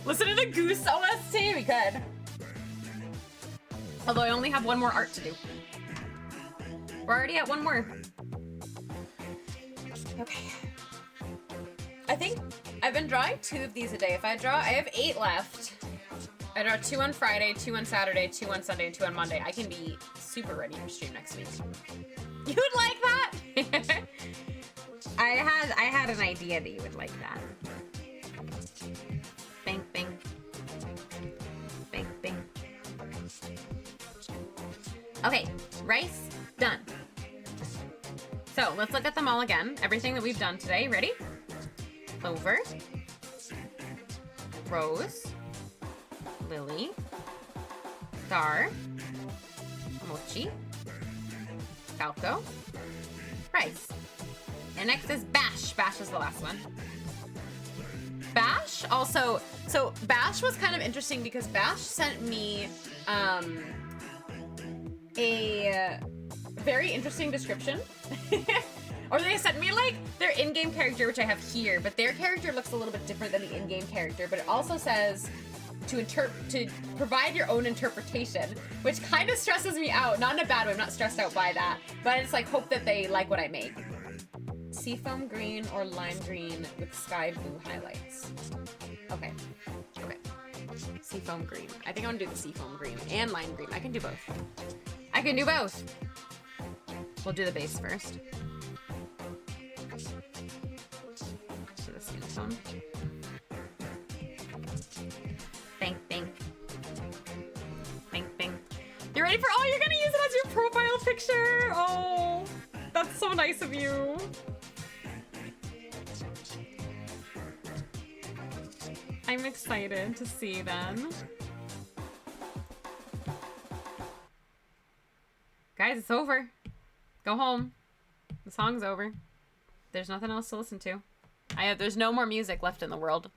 Listen to the Goose OST, we could. Although I only have one more art to do. We're already at one more. Okay. I think I've been drawing 2 of these a day. If I have 8 left. I draw 2 on Friday, 2 on Saturday, 2 on Sunday, and 2 on Monday. I can be super ready for stream next week. You would like that? I had an idea that you would like that. Bang, bang. Bang, bang. Okay, rice, done. So let's look at them all again. Everything that we've done today. Ready? Clover. Rose. Lily. Star. Mochi. Falco. Rice. And next is Bash. Bash is the last one. Bash also, so Bash was kind of interesting because Bash sent me a very interesting description. Or they sent me like their in-game character, which I have here, but their character looks a little bit different than the in-game character, but it also says to provide your own interpretation, which kind of stresses me out. Not in a bad way, I'm not stressed out by that, but I just like hope that they like what I make. Seafoam green or lime green with sky blue highlights. Okay. Okay. Seafoam green. I think I want to do the seafoam green and lime green. I can do both. I can do both. We'll do the base first. So the skin tone. Bang, bang. Bang, bang. You ready for, oh, you're gonna use it as your profile picture. Oh, that's so nice of you. I'm excited to see them. Guys, it's over. Go home. The song's over. There's nothing else to listen to. There's no more music left in the world.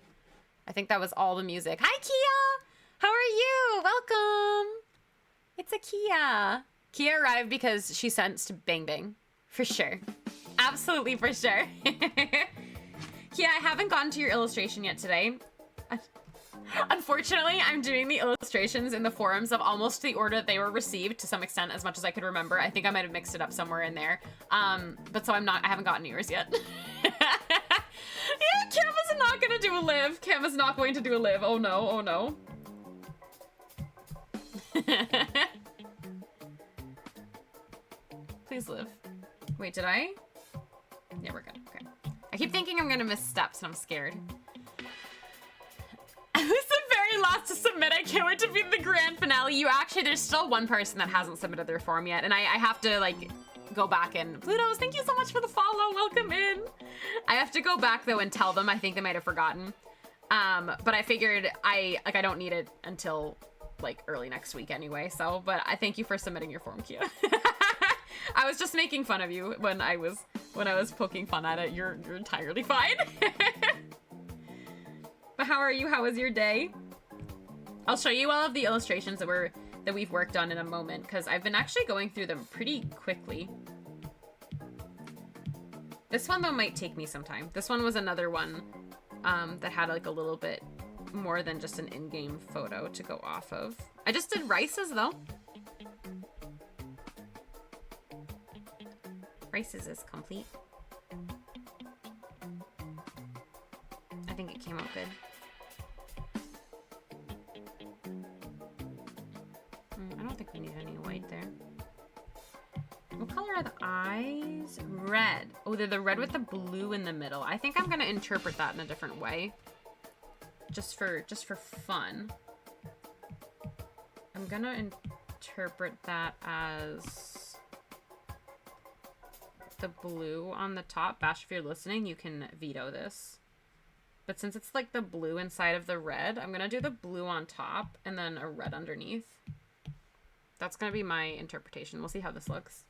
I think that was all the music. Hi, Kia! How are you? Welcome! It's a Kia. Kia arrived because she sensed Bang Bang. For sure. Absolutely for sure. Kia, I haven't gotten to your illustration yet today. Unfortunately, I'm doing the illustrations in the forums of almost the order that they were received to some extent, as much as I could remember. I think I might have mixed it up somewhere in there. But so I haven't gotten yours yet. Yeah, Cam is not gonna do a live. Cam is not going to do a live. Oh no, oh no. Please live. Wait, did I? Yeah, we're good. Okay. I keep thinking I'm gonna miss steps and I'm scared. I was the very last to submit. I can't wait to be the grand finale. There's still one person that hasn't submitted their form yet, and I have to like go back and Plutos, thank you so much for the follow. Welcome in. I have to go back though and tell them. I think they might have forgotten. But I figured I don't need it until like early next week anyway. So, but I thank you for submitting your form, Kia. I was just making fun of you when I was poking fun at it. You're entirely fine. But how are you? How was your day? I'll show you all of the illustrations that we've worked on in a moment, because I've been actually going through them pretty quickly. This one though might take me some time. This one was another one that had like a little bit more than just an in-game photo to go off of. I just did Rice's though. Crisis is complete. I think it came out good. I don't think we need any white there. What color are the eyes? Red. Oh, they're the red with the blue in the middle. I think I'm gonna interpret that in a different way. Just for fun. I'm gonna interpret that as the blue on the top. Bash, if you're listening, you can veto this. But since it's like the blue inside of the red, I'm gonna do the blue on top and then a red underneath. That's gonna be my interpretation. We'll see how this looks.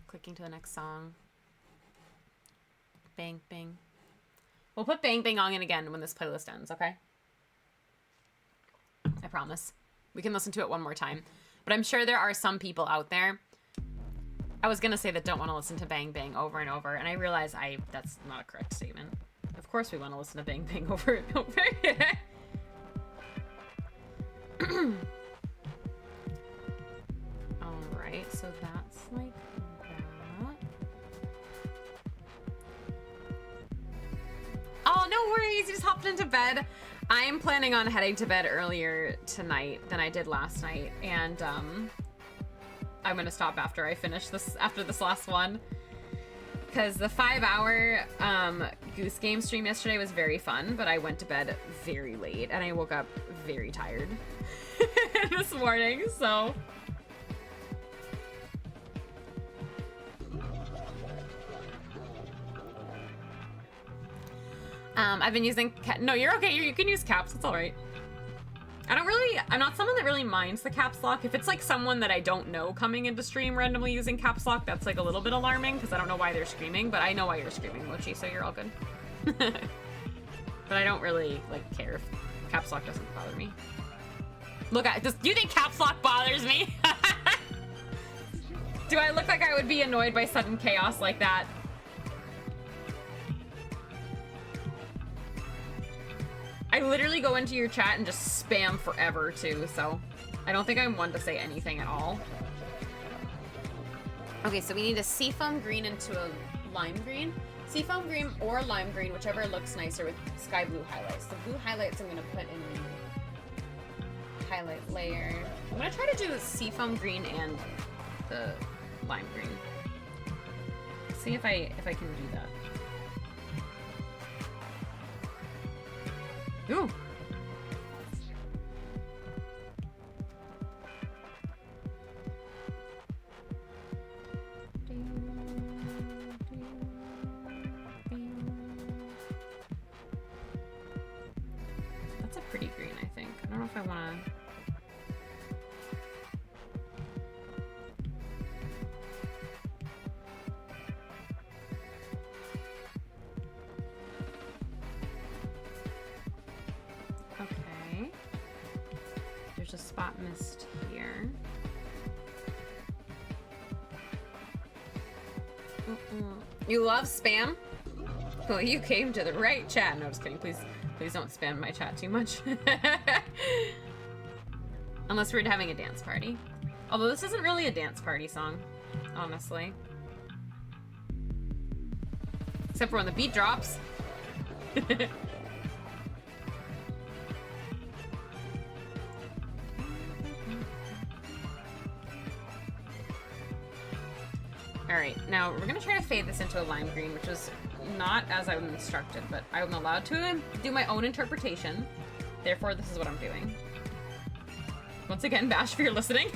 Clicking to the next song. Bang, bang. We'll put Bang Bang on again when this playlist ends, okay? I promise. We can listen to it one more time. But I'm sure there are some people out there, I was gonna say, that don't want to listen to Bang Bang over and over, and I realize that's not a correct statement. Of course we want to listen to Bang Bang over and over. Alright, so that's like that. Oh, no worries, you just hopped into bed. I am planning on heading to bed earlier tonight than I did last night, and I'm gonna stop after I finish this, after this last one. Because the 5-hour Goose Game stream yesterday was very fun, but I went to bed very late, and I woke up very tired this morning, so... I've been using... No, you're okay. You can use caps. It's all right. I'm not someone that really minds the caps lock. If it's like someone that I don't know coming into stream randomly using caps lock, that's like a little bit alarming because I don't know why they're screaming, but I know why you're screaming, Mochi, so you're all good. But I don't really like care if caps lock doesn't bother me. Look at this. Do you think caps lock bothers me? Do I look like I would be annoyed by sudden chaos like that? I literally go into your chat and just spam forever too, so I don't think I'm one to say anything at all. Okay, so we need a seafoam green into a lime green. Seafoam green or lime green, whichever looks nicer with sky blue highlights. The blue highlights I'm gonna put in the highlight layer. I'm gonna try to do the seafoam green and the lime green. See if I can do that. Ooh. That's a pretty green, I think. I don't know if I want to... A spot mist here. You love spam? Well, you came to the right chat. No, just kidding. Please don't spam my chat too much. Unless we're having a dance party. Although this isn't really a dance party song, honestly. Except for when the beat drops. Alright, now we're gonna try to fade this into a lime green, which is not as I'm instructed, but I'm allowed to do my own interpretation. Therefore, this is what I'm doing. Once again, Bash, if you're listening,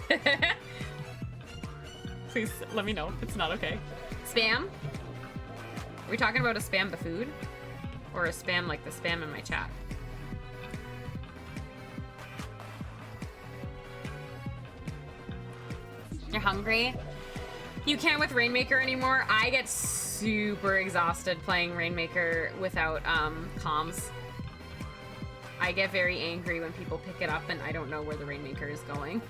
please let me know if it's not okay. Spam? Are we talking about a spam the food? Or a spam like the spam in my chat? You're hungry? You can't with Rainmaker anymore. I get super exhausted playing Rainmaker without comms. I get very angry when people pick it up and I don't know where the Rainmaker is going.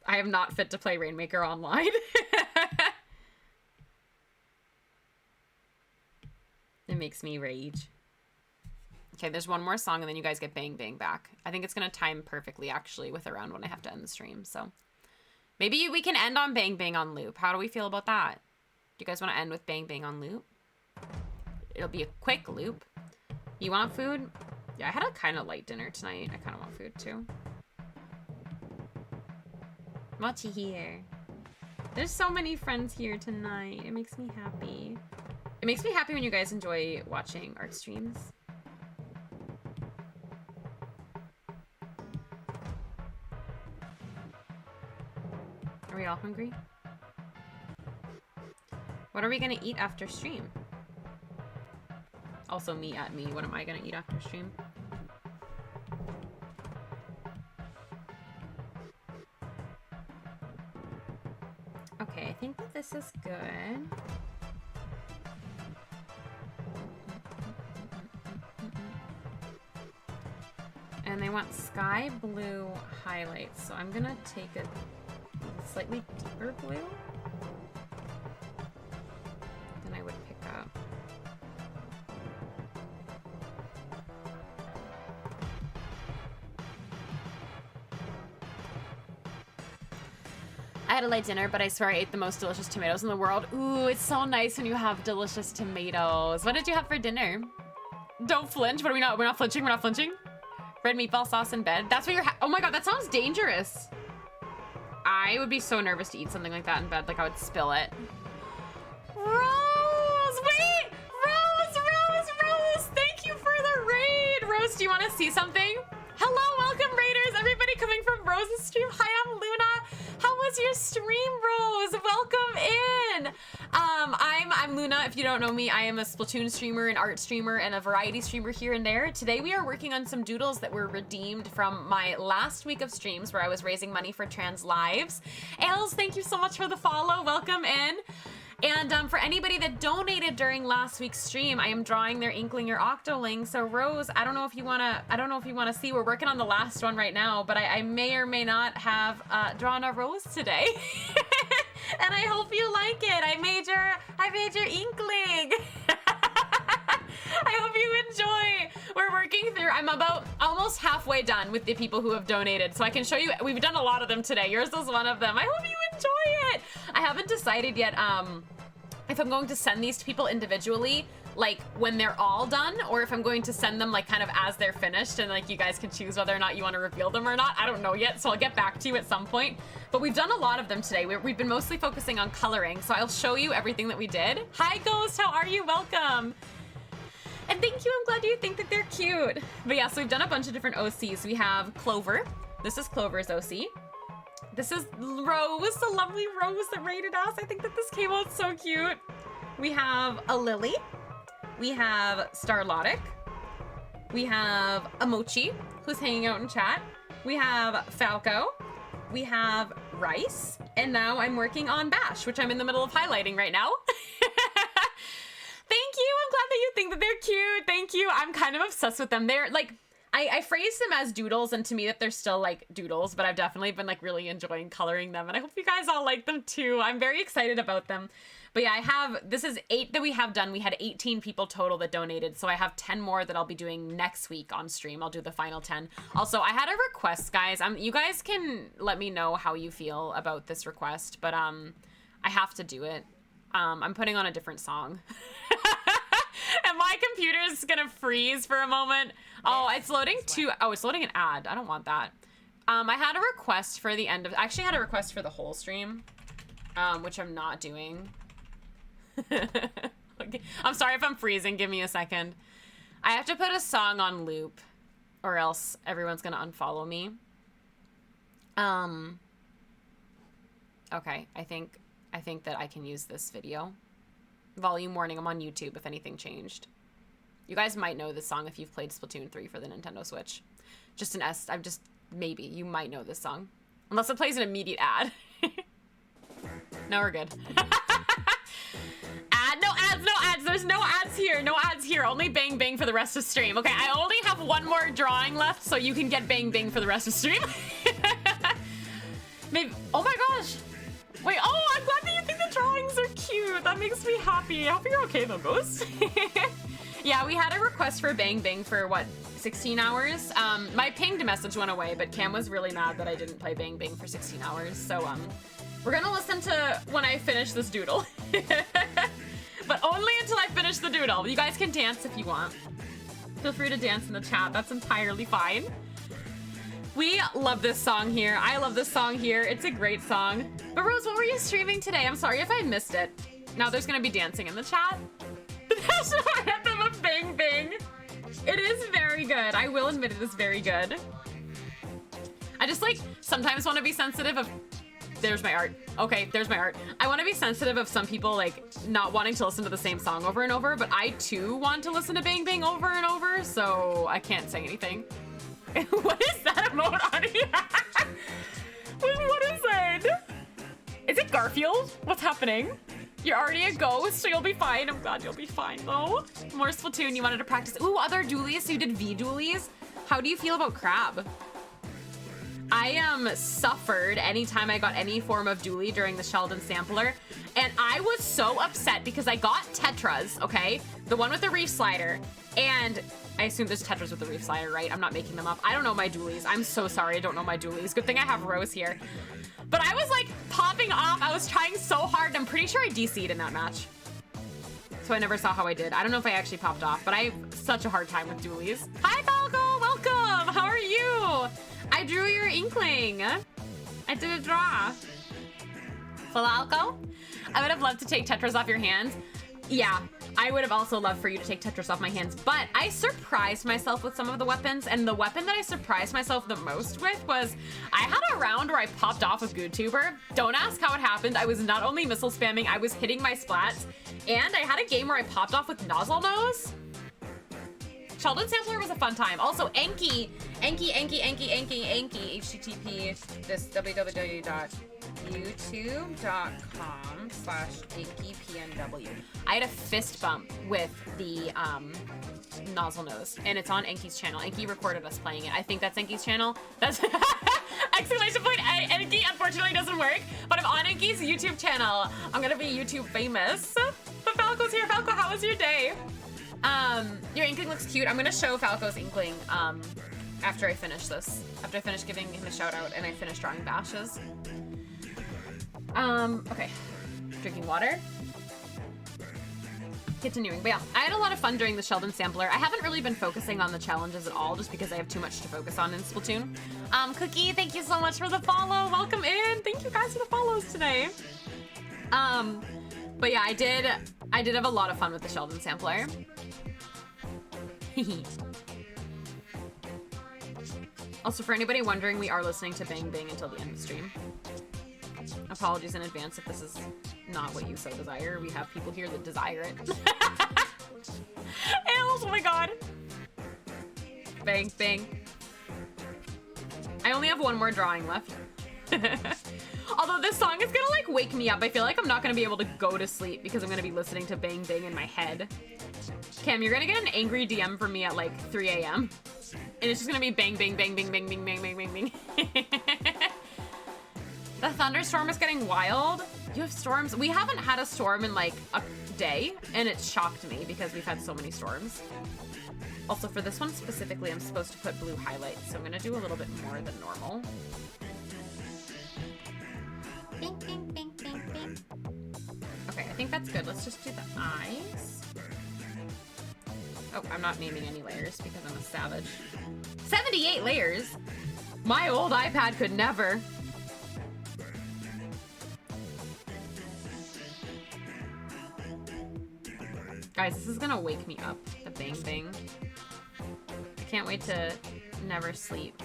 I am not fit to play Rainmaker online. It makes me rage. Okay, there's one more song and then you guys get Bang Bang back. I think it's gonna time perfectly actually with around when I have to end the stream, so. Maybe we can end on Bang Bang on loop. How do we feel about that? you guys want to end with bang bang on loop? It'll be a quick loop. You want food? Yeah, I had a kind of light dinner tonight. I kind of want food too. Mochi here. There's so many friends here tonight. It makes me happy. It makes me happy when you guys enjoy watching art streams. Are we all hungry? What are we gonna eat after stream? Also me at me. What am I gonna eat after stream? Okay, I think that this is good. And they want sky blue highlights, so I'm gonna take a slightly deeper blue than I would pick up. I had a light dinner, but I swear I ate the most delicious tomatoes in the world. Ooh, it's so nice when you have delicious tomatoes. What did you have for dinner? Don't flinch. What are we not? We're not flinching. We're not flinching. Red meatball sauce in bed. That's what you're. Oh my god, that sounds dangerous. I would be so nervous to eat something like that in bed. Like I would spill it. Rose, wait, Rose. Thank you for the raid. Rose, do you want to see something? Hello, welcome raiders. Everybody coming from Rose's stream. Hi, I'm Luna. How was your stream, Rose? Welcome in. I'm Luna. If you don't know me, I am a Splatoon streamer, an art streamer, and a variety streamer here and there. Today we are working on some doodles that were redeemed from my last week of streams where I was raising money for trans lives. Els, thank you so much for the follow. Welcome in. And for anybody that donated during last week's stream, I am drawing their Inkling or Octoling. So Rose, I don't know if you wanna see. We're working on the last one right now, but I may or may not have drawn a rose today. And I hope you like it. I made your Inkling. I hope you enjoy. We're working through. I'm about almost halfway done with the people who have donated, so I can show you. We've done a lot of them today. Yours is one of them. I hope you enjoy it. I haven't decided yet if I'm going to send these to people individually, like when they're all done, or if I'm going to send them like kind of as they're finished, and like you guys can choose whether or not you want to reveal them or not. I don't know yet, so I'll get back to you at some point. But we've done a lot of them today. We've been mostly focusing on coloring, so I'll show you everything that we did. Hi Ghost, how are you? Welcome. And thank you, I'm glad you think that they're cute. But yeah, so we've done a bunch of different OCs. We have Clover. This is Clover's OC. This is Rose, the lovely Rose that rated us. I think that this came out so cute. We have a Lily. We have Starlotic. We have a Mochi, who's hanging out in chat. We have Falco. We have Rice. And now I'm working on Bash, which I'm in the middle of highlighting right now. Thank you. I'm glad that you think that they're cute. Thank you. I'm kind of obsessed with them. They're like, I phrase them as doodles, and to me that they're still like doodles, but I've definitely been like really enjoying coloring them, and I hope you guys all like them too. I'm very excited about them. But yeah, this is 8 that we have done. We had 18 people total that donated, so I have 10 more that I'll be doing next week on stream. I'll do the final 10. Also, I had a request, guys. You guys can let me know how you feel about this request, but I have to do it. I'm putting on a different song. And my computer's gonna freeze for a moment. Oh, it's loading it's loading an ad. I don't want that. I had a request for the end of, I actually had a request for the whole stream, which I'm not doing. Okay. I'm sorry if I'm freezing. Give me a second. I have to put a song on loop or else everyone's gonna unfollow me. Okay, I think that I can use this video. Volume warning, I'm on YouTube if anything changed. You guys might know this song if you've played Splatoon 3 for the Nintendo Switch. Just an S, maybe, you might know this song. Unless it plays an immediate ad. No, we're good. No ads, there's no ads here, only bang bang for the rest of stream. Okay, I only have one more drawing left, so you can get bang bang for the rest of stream. Maybe, oh my gosh. Wait, oh, I'm glad that you think the drawings are cute. That makes me happy. I hope you're okay though, Ghost. Yeah, we had a request for bang bang for what, 16 hours. My pinged message went away, but Cam was really mad that I didn't play Bang Bang for 16 hours. So we're gonna listen to when I finish this doodle. But only until I finish the doodle. You guys can dance if you want. Feel free to dance in the chat. That's entirely fine. We love this song here. I love this song here. It's a great song. But Rose, what were you streaming today? I'm sorry if I missed it. Now there's gonna be dancing in the chat. The national anthem of Bang Bang. It is very good. I will admit it is very good. I just like sometimes want to be sensitive of... There's my art. Okay, there's my art. I want to be sensitive of some people like not wanting to listen to the same song over and over, but I too want to listen to Bang Bang over and over, so I can't say anything. What is that emote on here? What is it? Is it Garfield? What's happening? You're already a ghost, so you'll be fine. I'm glad you'll be fine, though. More Splatoon, you wanted to practice. Ooh, other dualies, so you did V-dualies? How do you feel about Crab? I suffered anytime I got any form of dually during the Sheldon Sampler, and I was so upset because I got Tetras, okay? The one with the reef slider, and I assume there's Tetras with the reef slider, right? I'm not making them up. I don't know my dualies. I'm so sorry I don't know my dualies. Good thing I have Rose here. But I was like popping off. I was trying so hard, and I'm pretty sure I DC'd in that match. So I never saw how I did. I don't know if I actually popped off, but I have such a hard time with dualies. Hi, Falco, welcome. How are you? I drew your inkling. I did a draw. Falco, I would have loved to take Tetras off your hands. Yeah, I would have also loved for you to take Tetris off my hands, but I surprised myself with some of the weapons, and the weapon that I surprised myself the most with was I had a round where I popped off with GoodTuber. Don't ask how it happened. I was not only missile spamming, I was hitting my splats, and I had a game where I popped off with Nozzle Nose. Sheldon Sampler was a fun time. Also, Enki, HTTP, this www.youtube.com/EnkiPNW. I had a fist bump with the Nozzle Nose, and it's on Enki's channel. Enki recorded us playing it. I think that's Enki's channel. That's exclamation point. Enki unfortunately doesn't work, but I'm on Enki's YouTube channel. I'm gonna be YouTube famous. But Falco's here. Falco, how was your day? Your inkling looks cute. I'm gonna show Falco's inkling after I finish this. After I finish giving him a shout out and I finish drawing bashes. Okay. Drinking water. Continuing. But yeah, I had a lot of fun during the Sheldon Sampler. I haven't really been focusing on the challenges at all just because I have too much to focus on in Splatoon. Cookie, thank you so much for the follow. Welcome in. Thank you guys for the follows today. But yeah, I did have a lot of fun with the Sheldon Sampler. Also, for anybody wondering, we are listening to Bang Bang until the end of the stream. Apologies in advance if this is not what you so desire. We have people here that desire it. Oh my god. Bang, bang. I only have one more drawing left. Although this song is gonna like wake me up. I feel like I'm not gonna be able to go to sleep because I'm gonna be listening to Bang Bang in my head. Cam, you're gonna get an angry DM from me at like 3 a.m. And it's just gonna be bang, bang, bang, bang, bang, bang, bang, bang, bang, bang. The thunderstorm is getting wild. You have storms. We haven't had a storm in like a day, and it shocked me because we've had so many storms. Also, for this one specifically, I'm supposed to put blue highlights, so I'm gonna do a little bit more than normal. Bing, bing, bing, bing, bing. Okay, I think that's good. Let's just do the eyes. Oh, I'm not naming any layers because I'm a savage. 78 layers? My old iPad could never. Guys, this is gonna wake me up, the bang bang. I can't wait to never sleep.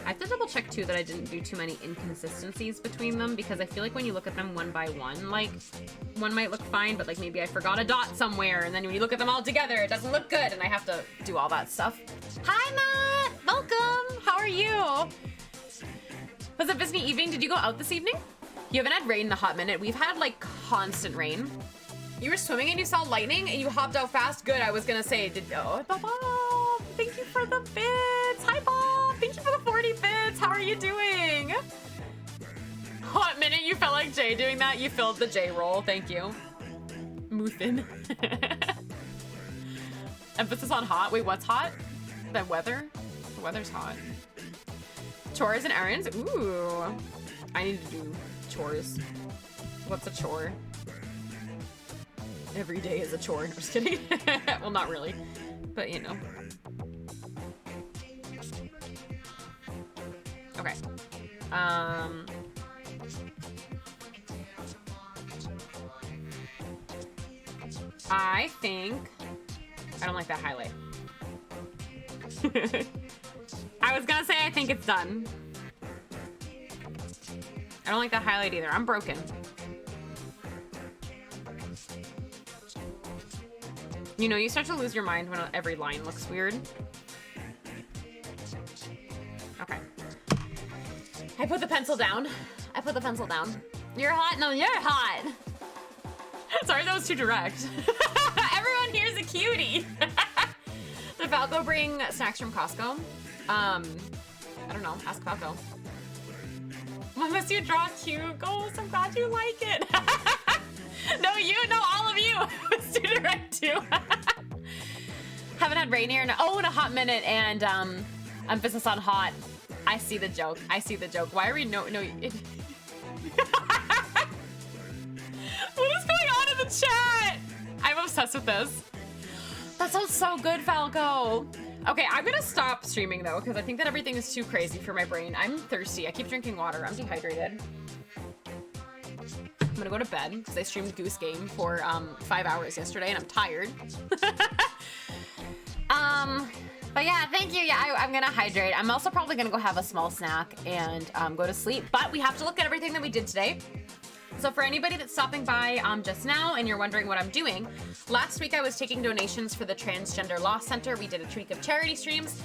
I have to double check too that I didn't do too many inconsistencies between them because I feel like when you look at them one by one, like one might look fine, but like maybe I forgot a dot somewhere, and then when you look at them all together, it doesn't look good, and I have to do all that stuff. Hi, Matt! Welcome! How are you? Was it busy evening? Did you go out this evening? You haven't had rain in a hot minute. We've had like constant rain. You were swimming and you saw lightning and you hopped out fast? Good, I was gonna say, oh, Bob, thank you for the bits. Hi, Bob. Thank you for Squids, how are you doing? What minute you felt like Jay doing that? You filled the J role. Thank you. Moothin. Emphasis on hot. Wait, what's hot? The weather? The weather's hot. Chores and errands? Ooh. I need to do chores. What's a chore? Every day is a chore. I'm just kidding. Well, not really. But, you know. Okay. I think... I don't like that highlight. I was gonna say I think it's done. I don't like that highlight either. I'm broken. You know, you start to lose your mind when every line looks weird. Okay. I put the pencil down. I put the pencil down. You're hot? No, you're hot. Sorry, that was too direct. Everyone here's a cutie. Did Falco bring snacks from Costco? I don't know. Ask Falco. Unless you draw cute goals, I'm glad you like it. No, you, no, all of you. It's too direct too. Haven't had rain here in a hot minute, and emphasis on hot. I see the joke. I see the joke. Why are we no? What is going on in the chat? I'm obsessed with this. That sounds so good, Falco. Okay, I'm gonna stop streaming though, because I think that everything is too crazy for my brain. I'm thirsty. I keep drinking water. I'm dehydrated. I'm gonna go to bed because I streamed Goose Game for 5 hours yesterday, and I'm tired. But yeah, thank you. Yeah, I'm gonna hydrate. I'm also probably gonna go have a small snack and go to sleep. But we have to look at everything that we did today. So for anybody that's stopping by just now and you're wondering what I'm doing, last week I was taking donations for the Transgender Law Center. We did a week of charity streams.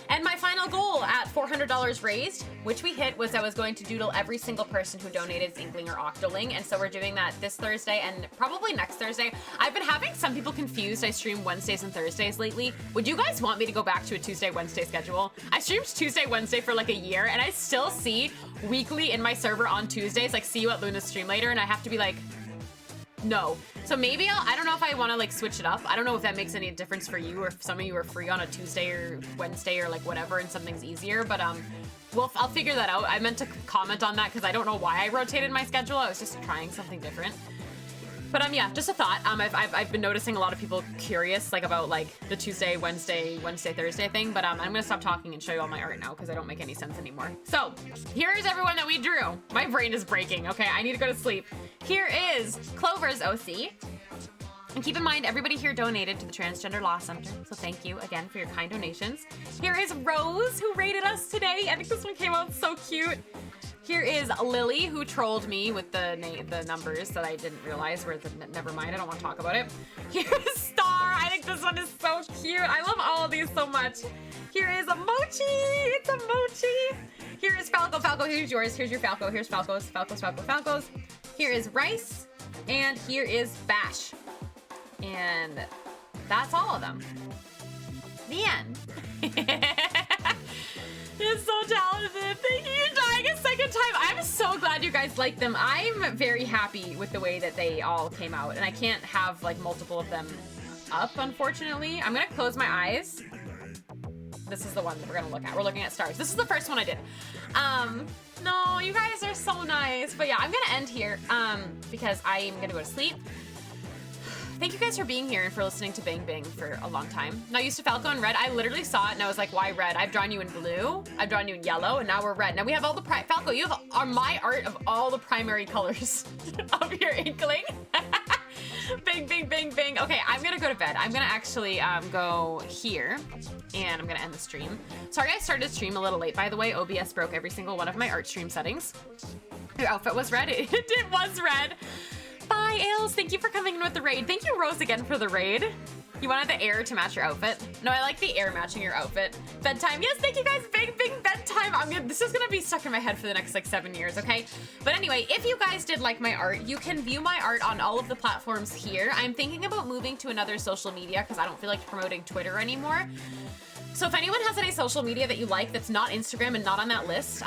And my final goal at $400 raised, which we hit, was I was going to doodle every single person who donated Inkling or Octoling. And so we're doing that this Thursday and probably next Thursday. I've been having some people confused. I stream Wednesdays and Thursdays lately. Would you guys want me to go back to a Tuesday, Wednesday schedule? I streamed Tuesday, Wednesday for like a year, and I still see weekly in my server on Tuesdays, like, see you at Luna's stream later, and I have to be like, no. So maybe I don't know if I want to like switch it up. I don't know if that makes any difference for you, or if some of you are free on a Tuesday or Wednesday or like whatever and something's easier, but I'll figure that out. I meant to comment on that because I don't know why I rotated my schedule. I was just trying something different. But yeah, just a thought. I've been noticing a lot of people curious like about like the Tuesday, Wednesday, Thursday thing, but I'm gonna stop talking and show you all my art now because I don't make any sense anymore. So here's everyone that we drew. My brain is breaking. Okay, I need to go to sleep. Here is Clover's OC. And keep in mind, everybody here donated to the Transgender Law Center, so thank you again for your kind donations. Here is Rose, who rated us today. I think this one came out so cute. Here is Lily, who trolled me with the numbers that I didn't realize were never mind, I don't want to talk about it. Here is Star. I think this one is so cute. I love all of these so much. Here is a Mochi. It's a Mochi. Here is Falco. Falco, here's yours. Here's your Falco. Here's Falco's. Falco's. Here is Rice. And here is Bash. And that's all of them. The end. It's so talented. Thank you. You're dying a second time. I'm so glad you guys like them. I'm very happy with the way that they all came out, and I can't have like multiple of them up, unfortunately. I'm gonna close my eyes. This is the one that we're gonna look at. We're looking at stars. This is the first one I did. No, you guys are so nice. But yeah, I'm gonna end here because I'm gonna go to sleep. Thank you guys for being here and for listening to Bang Bang for a long time. Now, used to Falco in red. I literally saw it and I was like, why red? I've drawn you in blue, I've drawn you in yellow, and now we're red. Now we have all the Falco, you have my art of all the primary colors of your Inkling. Bang, bang, bang, bang. Okay, I'm gonna go to bed. I'm gonna actually go here and I'm gonna end the stream. Sorry I started to stream a little late, by the way. OBS broke every single one of my art stream settings. Your outfit was red. It was red. Bye, Ailes. Thank you for coming in with the raid. Thank you, Rose, again for the raid. You wanted the air to match your outfit? No, I like the air matching your outfit. Bedtime. Yes, thank you guys. Big bedtime. This is gonna be stuck in my head for the next like 7 years, okay? But anyway, if you guys did like my art, you can view my art on all of the platforms here. I'm thinking about moving to another social media because I don't feel like promoting Twitter anymore. So if anyone has any social media that you like that's not Instagram and not on that list,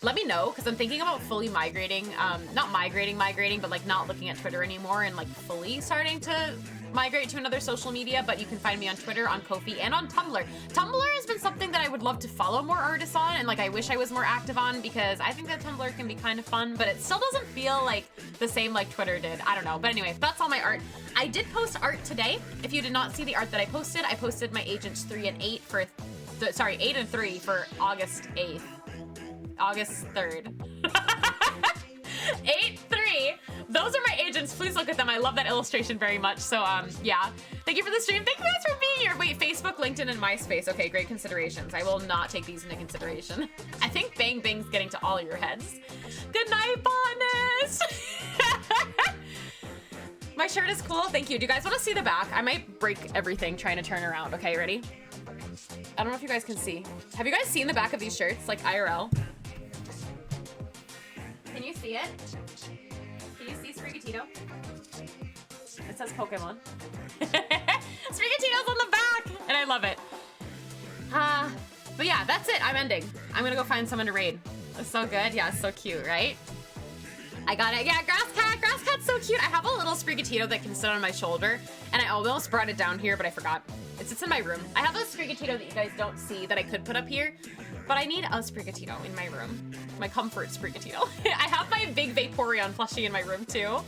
let me know, because I'm thinking about fully migrating, not migrating, but like not looking at Twitter anymore and like fully starting to migrate to another social media. But you can find me on Twitter, on Ko-fi, and on Tumblr. Tumblr has been something that I would love to follow more artists on, and like I wish I was more active on, because I think that Tumblr can be kind of fun, but it still doesn't feel like the same like Twitter did. I don't know. But anyway, that's all my art. I did post art today. If you did not see the art that I posted my Agents 3 and 8 for, sorry, 8 and 3 for August 8th. August 3rd. 8-3. Those are my agents. Please look at them. I love that illustration very much. So, yeah. Thank you for the stream. Thank you guys for being here. Wait, Facebook, LinkedIn, and MySpace. Okay, great considerations. I will not take these into consideration. I think Bang Bang's getting to all your heads. Good night, Bonus. My shirt is cool. Thank you. Do you guys want to see the back? I might break everything trying to turn around. Okay, ready? I don't know if you guys can see. Have you guys seen the back of these shirts? Like IRL? Can you see it? Can you see Sprigatito? It says Pokemon. Sprigatito's on the back! And I love it. But yeah, that's it. I'm ending. I'm gonna go find someone to raid. It's so good. Yeah, it's so cute, right? I got it. Yeah, Grass Cat. Grass Cat's so cute. I have a little Sprigatito that can sit on my shoulder, and I almost brought it down here, but I forgot. It sits in my room. I have a Sprigatito that you guys don't see that I could put up here, but I need a Sprigatito in my room. My comfort Sprigatito. I have my big Vaporeon plushie in my room too. Oh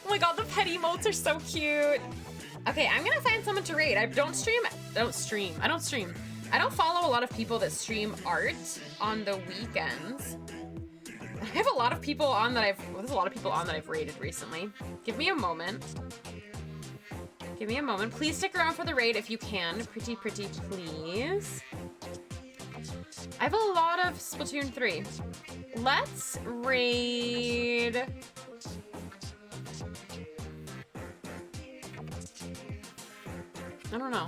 my god, the pet emotes are so cute. Okay, I'm gonna find someone to raid. I don't stream. I don't follow a lot of people that stream art on the weekends. I have a lot of people on that there's a lot of people on that I've raided recently. Give me a moment. Give me a moment. Please stick around for the raid if you can. Pretty please. I have a lot of Splatoon 3. Let's raid... I don't know.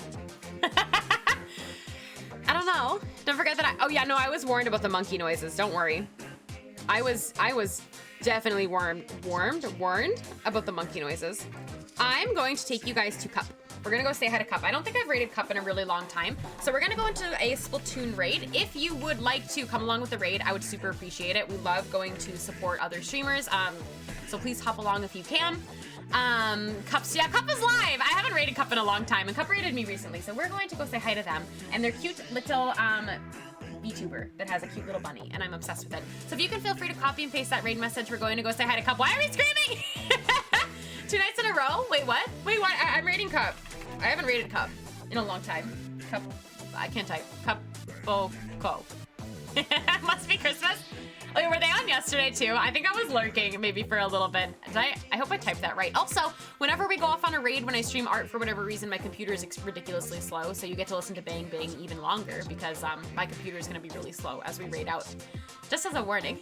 I don't know. Don't forget that oh yeah, no, I was warned about the monkey noises. Don't worry. I was definitely warned about the monkey noises. I'm going to take you guys to Cup. We're gonna go say hi to Cup. I don't think I've raided Cup in a really long time. So we're gonna go into a Splatoon raid. If you would like to come along with the raid, I would super appreciate it. We love going to support other streamers. So please hop along if you can. Cup is live. I haven't raided Cup in a long time, and Cup raided me recently. So we're going to go say hi to them. And they're cute little, VTuber that has a cute little bunny, and I'm obsessed with it. So if you can feel free to copy and paste that raid message, we're going to go say hi to Cup. Why are we screaming? 2 nights in a row? Wait, what? Wait, what? I'm raiding Cup. I haven't raided Cup in a long time. Cup, I can't type. Cup, co. Must be Christmas. Oh, were they on yesterday too? I think I was lurking maybe for a little bit. I hope I typed that right. Also, whenever we go off on a raid, when I stream art, for whatever reason, my computer is ridiculously slow. So you get to listen to Bang Bang even longer because my computer is gonna be really slow as we raid out. Just as a warning.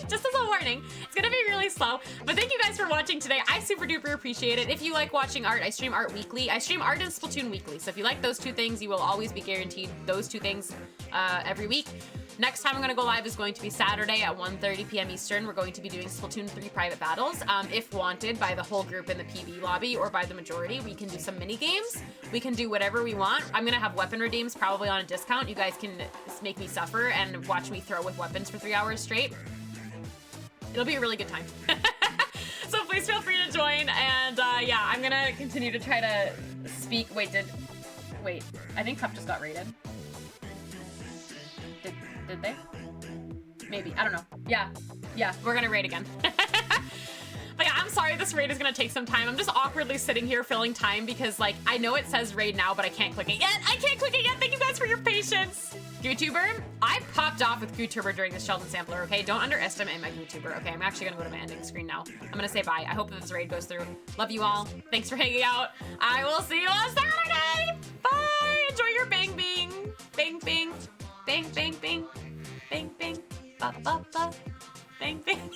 Just as a warning. It's gonna be really slow. But thank you guys for watching today. I super duper appreciate it. If you like watching art, I stream art weekly. I stream art and Splatoon weekly. So if you like those two things, you will always be guaranteed those two things every week. Next time I'm gonna go live is going to be Saturday at 1:30 p.m. Eastern. We're going to be doing Splatoon 3 private battles. If wanted by the whole group in the PB lobby or by the majority, we can do some mini games. We can do whatever we want. I'm gonna have weapon redeems probably on a discount. You guys can make me suffer and watch me throw with weapons for 3 hours straight. It'll be a really good time. So please feel free to join. And yeah, I'm gonna continue to try to speak. Wait, I think Cup just got raided. Did they? Maybe. I don't know. Yeah, we're gonna raid again. But yeah, I'm sorry this raid is gonna take some time. I'm just awkwardly sitting here filling time because, like, I know it says raid now, but I can't click it yet. Thank you guys for your patience. YouTuber, I popped off with YouTuber during the Sheldon Sampler, okay? Don't underestimate my YouTuber, okay? I'm actually gonna go to my ending screen now. I'm gonna say bye. I hope that this raid goes through. Love you all. Thanks for hanging out. I will see you on Saturday. Bye. Enjoy your bang bing. Bang bing. Bang bang bing. Bang bing. Ba ba ba. Bang bang.